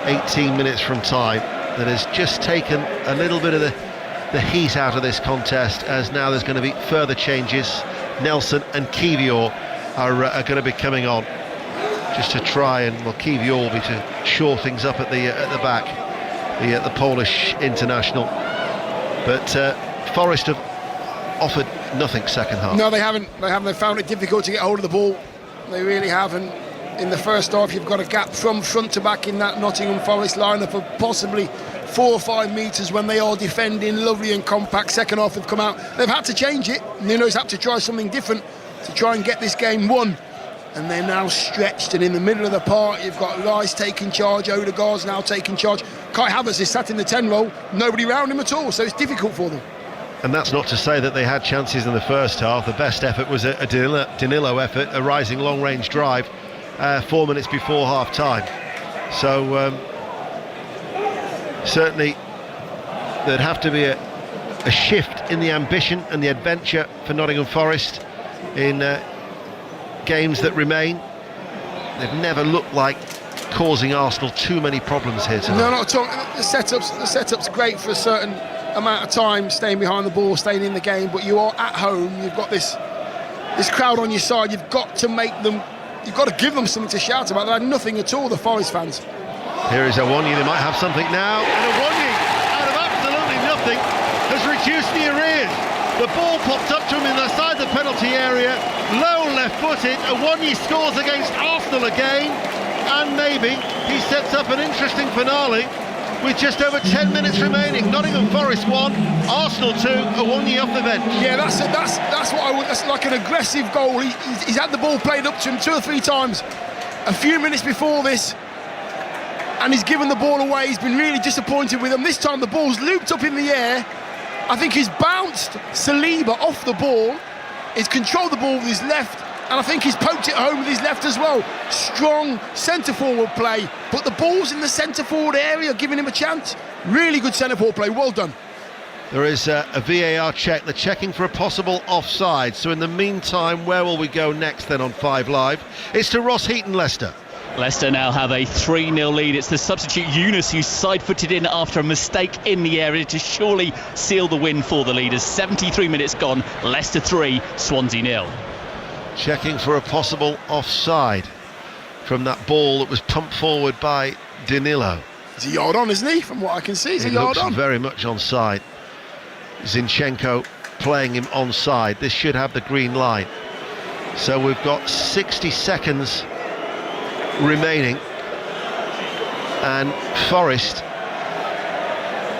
18 minutes from time, that has just taken a little bit of the heat out of this contest, as now there's going to be further changes. Nelson and Kiwior are going to be coming on just to try and, well, Kiwior will be to shore things up at the back, the Polish international. But Forest have offered nothing second half. No, they haven't. They found it difficult to get hold of the ball. They really haven't. In the first half, you've got a gap from front to back in that Nottingham Forest lineup of possibly 4 or 5 metres when they are defending lovely and compact. Second half have come out. They've had to change it. Nuno's had to try something different to try and get this game won. And they're now stretched, and in the middle of the park, you've got Rice taking charge, Odegaard's now taking charge. Kai Havertz is sat in the 10 role, nobody round him at all, so it's difficult for them. And that's not to say that they had chances in the first half. The best effort was a Danilo effort, a rising long-range drive. 4 minutes before half-time. So certainly there'd have to be a shift in the ambition and the adventure for Nottingham Forest in games that remain. They've never looked like causing Arsenal too many problems here tonight. No, not at all. The setup's great for a certain amount of time, staying behind the ball, staying in the game, but you are at home, you've got this crowd on your side, you've got to give them something to shout about. They had nothing at all, the Forest fans. Here is Awoniyi, they might have something now, and Awoniyi, out of absolutely nothing, has reduced the arrears. The ball popped up to him inside the penalty area, low left-footed. Awoniyi scores against Arsenal again, and maybe he sets up an interesting finale with just over 10 minutes remaining. Nottingham Forest 1, Arsenal 2, Awoniyi off the bench. Yeah, that's what I would. That's like an aggressive goal. He's had the ball played up to him 2 or 3 times a few minutes before this, and he's given the ball away. He's been really disappointed with him. This time the ball's looped up in the air. I think he's bounced Saliba off the ball. He's controlled the ball with his left, and I think he's poked it home with his left as well. Strong centre-forward play, but the ball's in the centre-forward area, giving him a chance. Really good centre-forward play, well done. There is a VAR check. They're checking for a possible offside. So in the meantime, where will we go next then on 5 Live? It's to Ross Heaton, Leicester. Leicester now have a 3-0 lead. It's the substitute Yunus who's side-footed in after a mistake in the area to surely seal the win for the leaders. 73 minutes gone, Leicester 3, Swansea 0. Checking for a possible offside from that ball that was pumped forward by Danilo. He's a yard on, isn't he? From what I can see, he's a yard on. He looks very much onside. Zinchenko playing him onside. This should have the green light. So we've got 60 seconds remaining, and Forest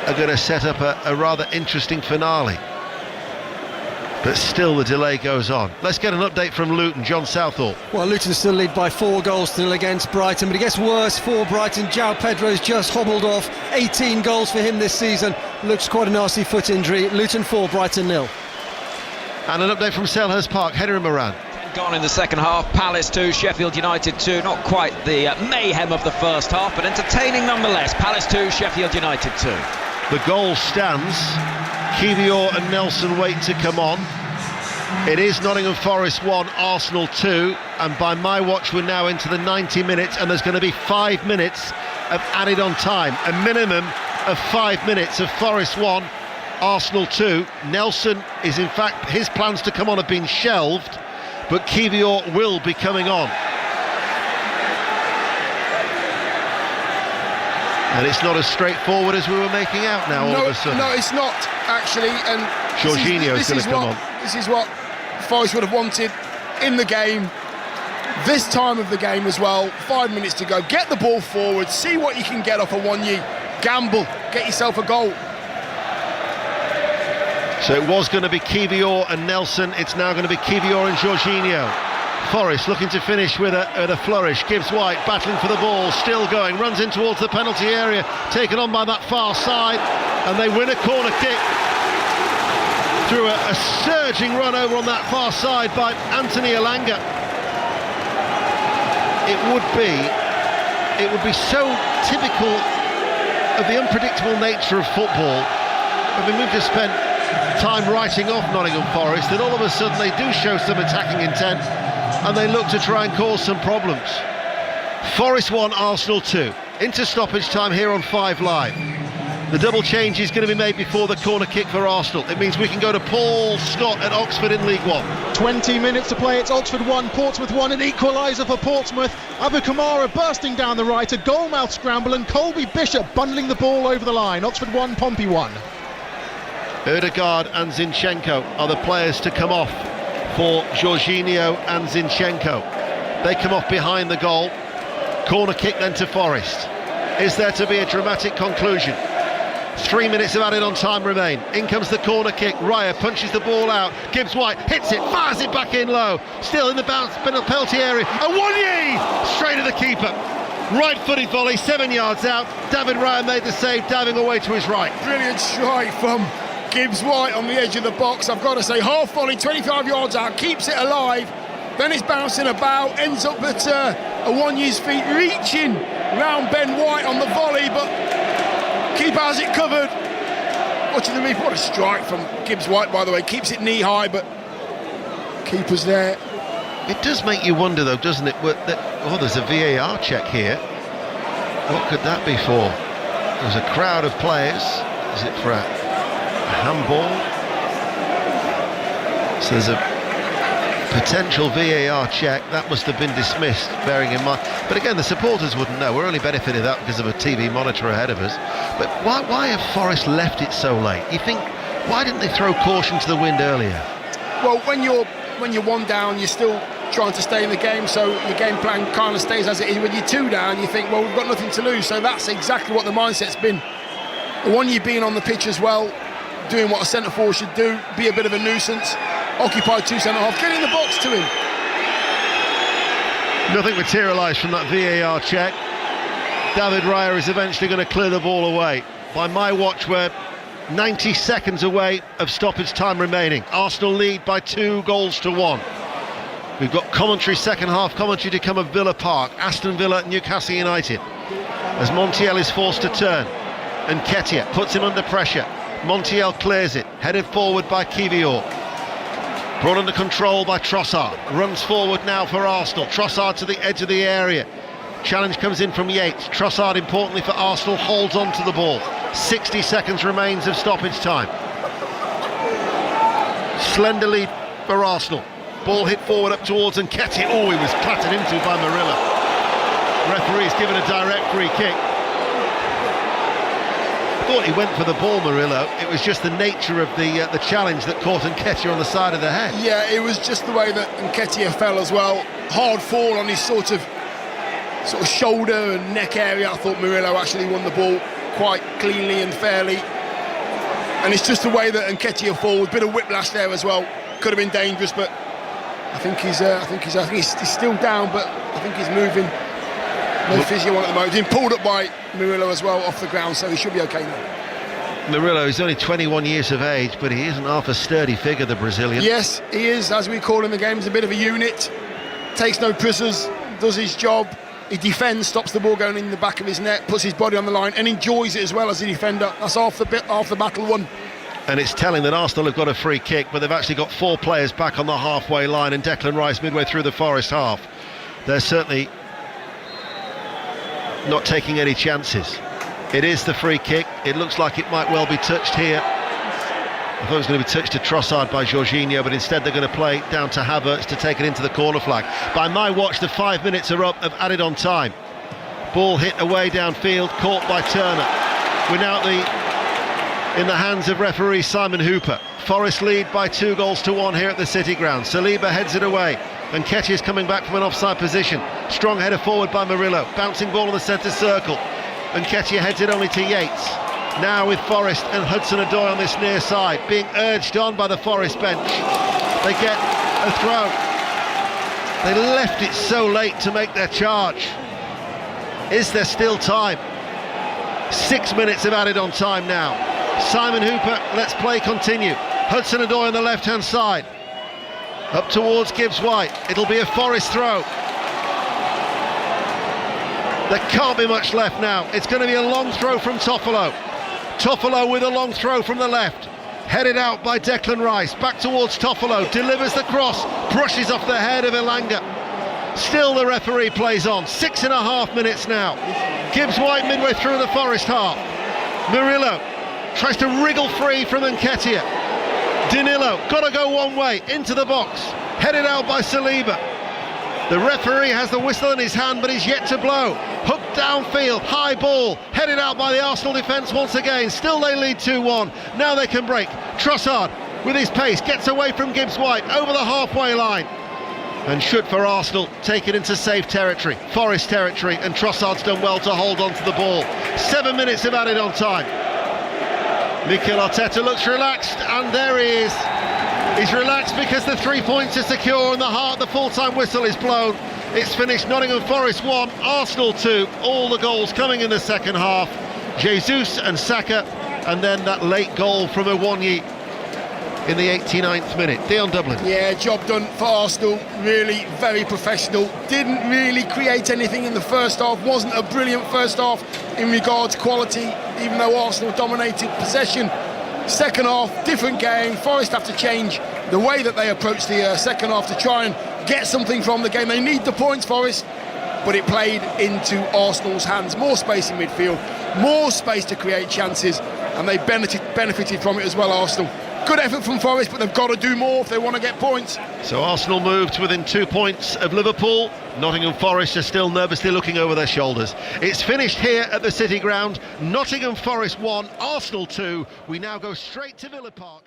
are going to set up a rather interesting finale. But still the delay goes on. Let's get an update from Luton. John Southall. Well, Luton still lead by 4-0 against Brighton, but it gets worse for Brighton. João Pedro's just hobbled off. 18 goals for him this season. Looks quite a nasty foot injury. Luton 4, Brighton 0. And an update from Selhurst Park. Henry Moran. Gone in the second half. Palace 2, Sheffield United 2. Not quite the mayhem of the first half, but entertaining nonetheless. Palace 2, Sheffield United 2. The goal stands. Kiwior and Nelson wait to come on. It is Nottingham Forest 1, Arsenal 2, and by my watch we're now into the 90 minutes, and there's going to be 5 minutes of added on time, a minimum of 5 minutes of Forest 1, Arsenal 2. Nelson is, in fact, his plans to come on have been shelved, but Kiwior will be coming on. And it's not as straightforward as we were making out now all of a sudden. No, it's not, actually. And Jorginho's going to come on. This is what Forest would have wanted in the game. This time of the game as well. 5 minutes to go. Get the ball forward. See what you can get off a Wonyi. Gamble. Get yourself a goal. So it was going to be Kiwior and Nelson. It's now going to be Kiwior and Jorginho. Forest looking to finish with a flourish. Gibbs White battling for the ball, still going, runs in towards the penalty area, taken on by that far side, and they win a corner kick through a surging run over on that far side by Anthony Elanga. It would be so typical of the unpredictable nature of football. I mean, we've just spent time writing off Nottingham Forest, and all of a sudden they do show some attacking intent, and they look to try and cause some problems. Forest 1, Arsenal 2. Into stoppage time here on 5 Live. The double change is going to be made before the corner kick for Arsenal. It means we can go to Paul Scott at Oxford in League One. 20 minutes to play. It's Oxford 1, Portsmouth 1, an equaliser for Portsmouth. Abu Kamara bursting down the right, a goalmouth scramble, and Colby Bishop bundling the ball over the line. Oxford 1, Pompey 1. Ødegaard and Zinchenko are the players to come off for Jorginho and Zinchenko. They come off behind the goal. Corner kick then to Forest. Is there to be a dramatic conclusion? 3 minutes of added on time remain. In comes the corner kick. Raya punches the ball out. Gibbs White hits it, fires it back in low. Still in the penalty area. And Wonyi straight at the keeper. Right-footed volley, 7 yards out. David Raya made the save, diving away to his right. Brilliant strike from Gibbs White on the edge of the box. I've got to say, half volley, 25 yards out, keeps it alive. Then it's bouncing about, ends up at Awonyi's feet, reaching round Ben White on the volley, but keeper has it covered. Watching the replay, what a strike from Gibbs White, by the way. Keeps it knee high, but keeper's there. It does make you wonder, though, doesn't it? Oh, there's a VAR check here. What could that be for? There's a crowd of players. Is it for a handball? So there's a potential VAR check. That must have been dismissed, bearing in mind. But again, the supporters wouldn't know. We're only benefiting that because of a TV monitor ahead of us. But why have Forest left it so late? You think, why didn't they throw caution to the wind earlier? Well, when you're one down, you're still trying to stay in the game, so your game plan kind of stays as it is. When you're 2 down, you think, well, we've got nothing to lose. So that's exactly what the mindset's been. The one you being on the pitch as well, doing what a centre forward should do, be a bit of a nuisance, occupy 2 centre half, get in the box to him. Nothing materialised from that VAR check. David Raya is eventually going to clear the ball away. By my watch, we're 90 seconds away of stoppage time remaining. Arsenal lead by 2-1. We've got commentary, second half commentary to come of Villa Park, Aston Villa, Newcastle United. As Montiel is forced to turn, and Nketiah puts him under pressure. Montiel clears it, headed forward by Kiwior. Brought under control by Trossard. Runs forward now for Arsenal. Trossard to the edge of the area. Challenge comes in from Yates. Trossard, importantly for Arsenal, holds on to the ball. 60 seconds remains of stoppage time. Slender lead for Arsenal. Ball hit forward up towards Nketiah. Oh, he was clattered into by Murillo. Referee's given a direct free kick. Thought he went for the ball, Murillo. It was just the nature of the challenge that caught Nketiah on the side of the head. Yeah, it was just the way that Nketiah fell as well. Hard fall on his sort of shoulder and neck area. I thought Murillo actually won the ball quite cleanly and fairly. And it's just the way that Nketiah falls. Bit of whiplash there as well. Could have been dangerous, but I think he's still down, but I think he's moving. No physio on at the moment. He's been pulled up by Murillo as well off the ground, so he should be okay now. Murillo is only 21 years of age, but he isn't half a sturdy figure, the Brazilian. Yes, he is, as we call in the game. He's a bit of a unit. Takes no prisoners, does his job. He defends, stops the ball going in the back of his net, puts his body on the line, and enjoys it as well as a defender. That's half the battle won. And it's telling that Arsenal have got a free kick, but they've actually got 4 players back on the halfway line, and Declan Rice midway through the Forest half. They're certainly not taking any chances. It is the free kick. It looks like it might well be touched here. I thought it was going to be touched to Trossard by Jorginho, but instead they're going to play down to Havertz to take it into the corner flag. By my watch, the 5 minutes are up of added on time. Ball hit away downfield, caught by Turner. We're now in the hands of referee Simon Hooper. Forest lead by 2-1 here at the City Ground. Saliba heads it away, and Nketiah's coming back from an offside position. Strong header forward by Murillo, bouncing ball in the centre circle. Nketiah heads it only to Yates. Now with Forest and Hudson-Odoi on this near side, being urged on by the Forest bench. They get a throw. They left it so late to make their charge. Is there still time? 6 minutes of added on time now. Simon Hooper, let's play continue. Hudson-Odoi on the left-hand side. Up towards Gibbs-White. It'll be a Forest throw. There can't be much left now. It's going to be a long throw from Toffolo. Toffolo with a long throw from the left. Headed out by Declan Rice. Back towards Toffolo. Delivers the cross. Brushes off the head of Elanga. Still the referee plays on. 6.5 minutes now. Gibbs-White midway through the Forest half. Murillo tries to wriggle free from Nketiah. Danilo, got to go one way, into the box. Headed out by Saliba. The referee has the whistle in his hand, but he's yet to blow. Hooked downfield, high ball, headed out by the Arsenal defence once again. Still they lead 2-1. Now they can break. Trossard, with his pace, gets away from Gibbs-White, over the halfway line. And should, for Arsenal, take it into safe territory, Forest territory, and Trossard's done well to hold on to the ball. 7 minutes of added on time. Mikel Arteta looks relaxed, and there he is. He's relaxed because the 3 points are secure and the full-time whistle is blown. It's finished Nottingham Forest 1, Arsenal 2. All the goals coming in the second half. Jesus and Saka, and then that late goal from Iwanyi in the 89th minute. Dion Dublin. Yeah, job done for Arsenal. Really very professional. Didn't really create anything in the first half. Wasn't a brilliant first half in regards to quality, even though Arsenal dominated possession. Second half, different game. Forest have to change the way that they approach the second half to try and get something from the game. They need the points, Forest, but it played into Arsenal's hands. More space in midfield, more space to create chances, and they benefited from it as well, Arsenal. Good effort from Forest, but they've got to do more if they want to get points. So Arsenal moved within 2 points of Liverpool. Nottingham Forest are still nervously looking over their shoulders. It's finished here at the City Ground. Nottingham Forest 1, Arsenal 2. We now go straight to Villa Park.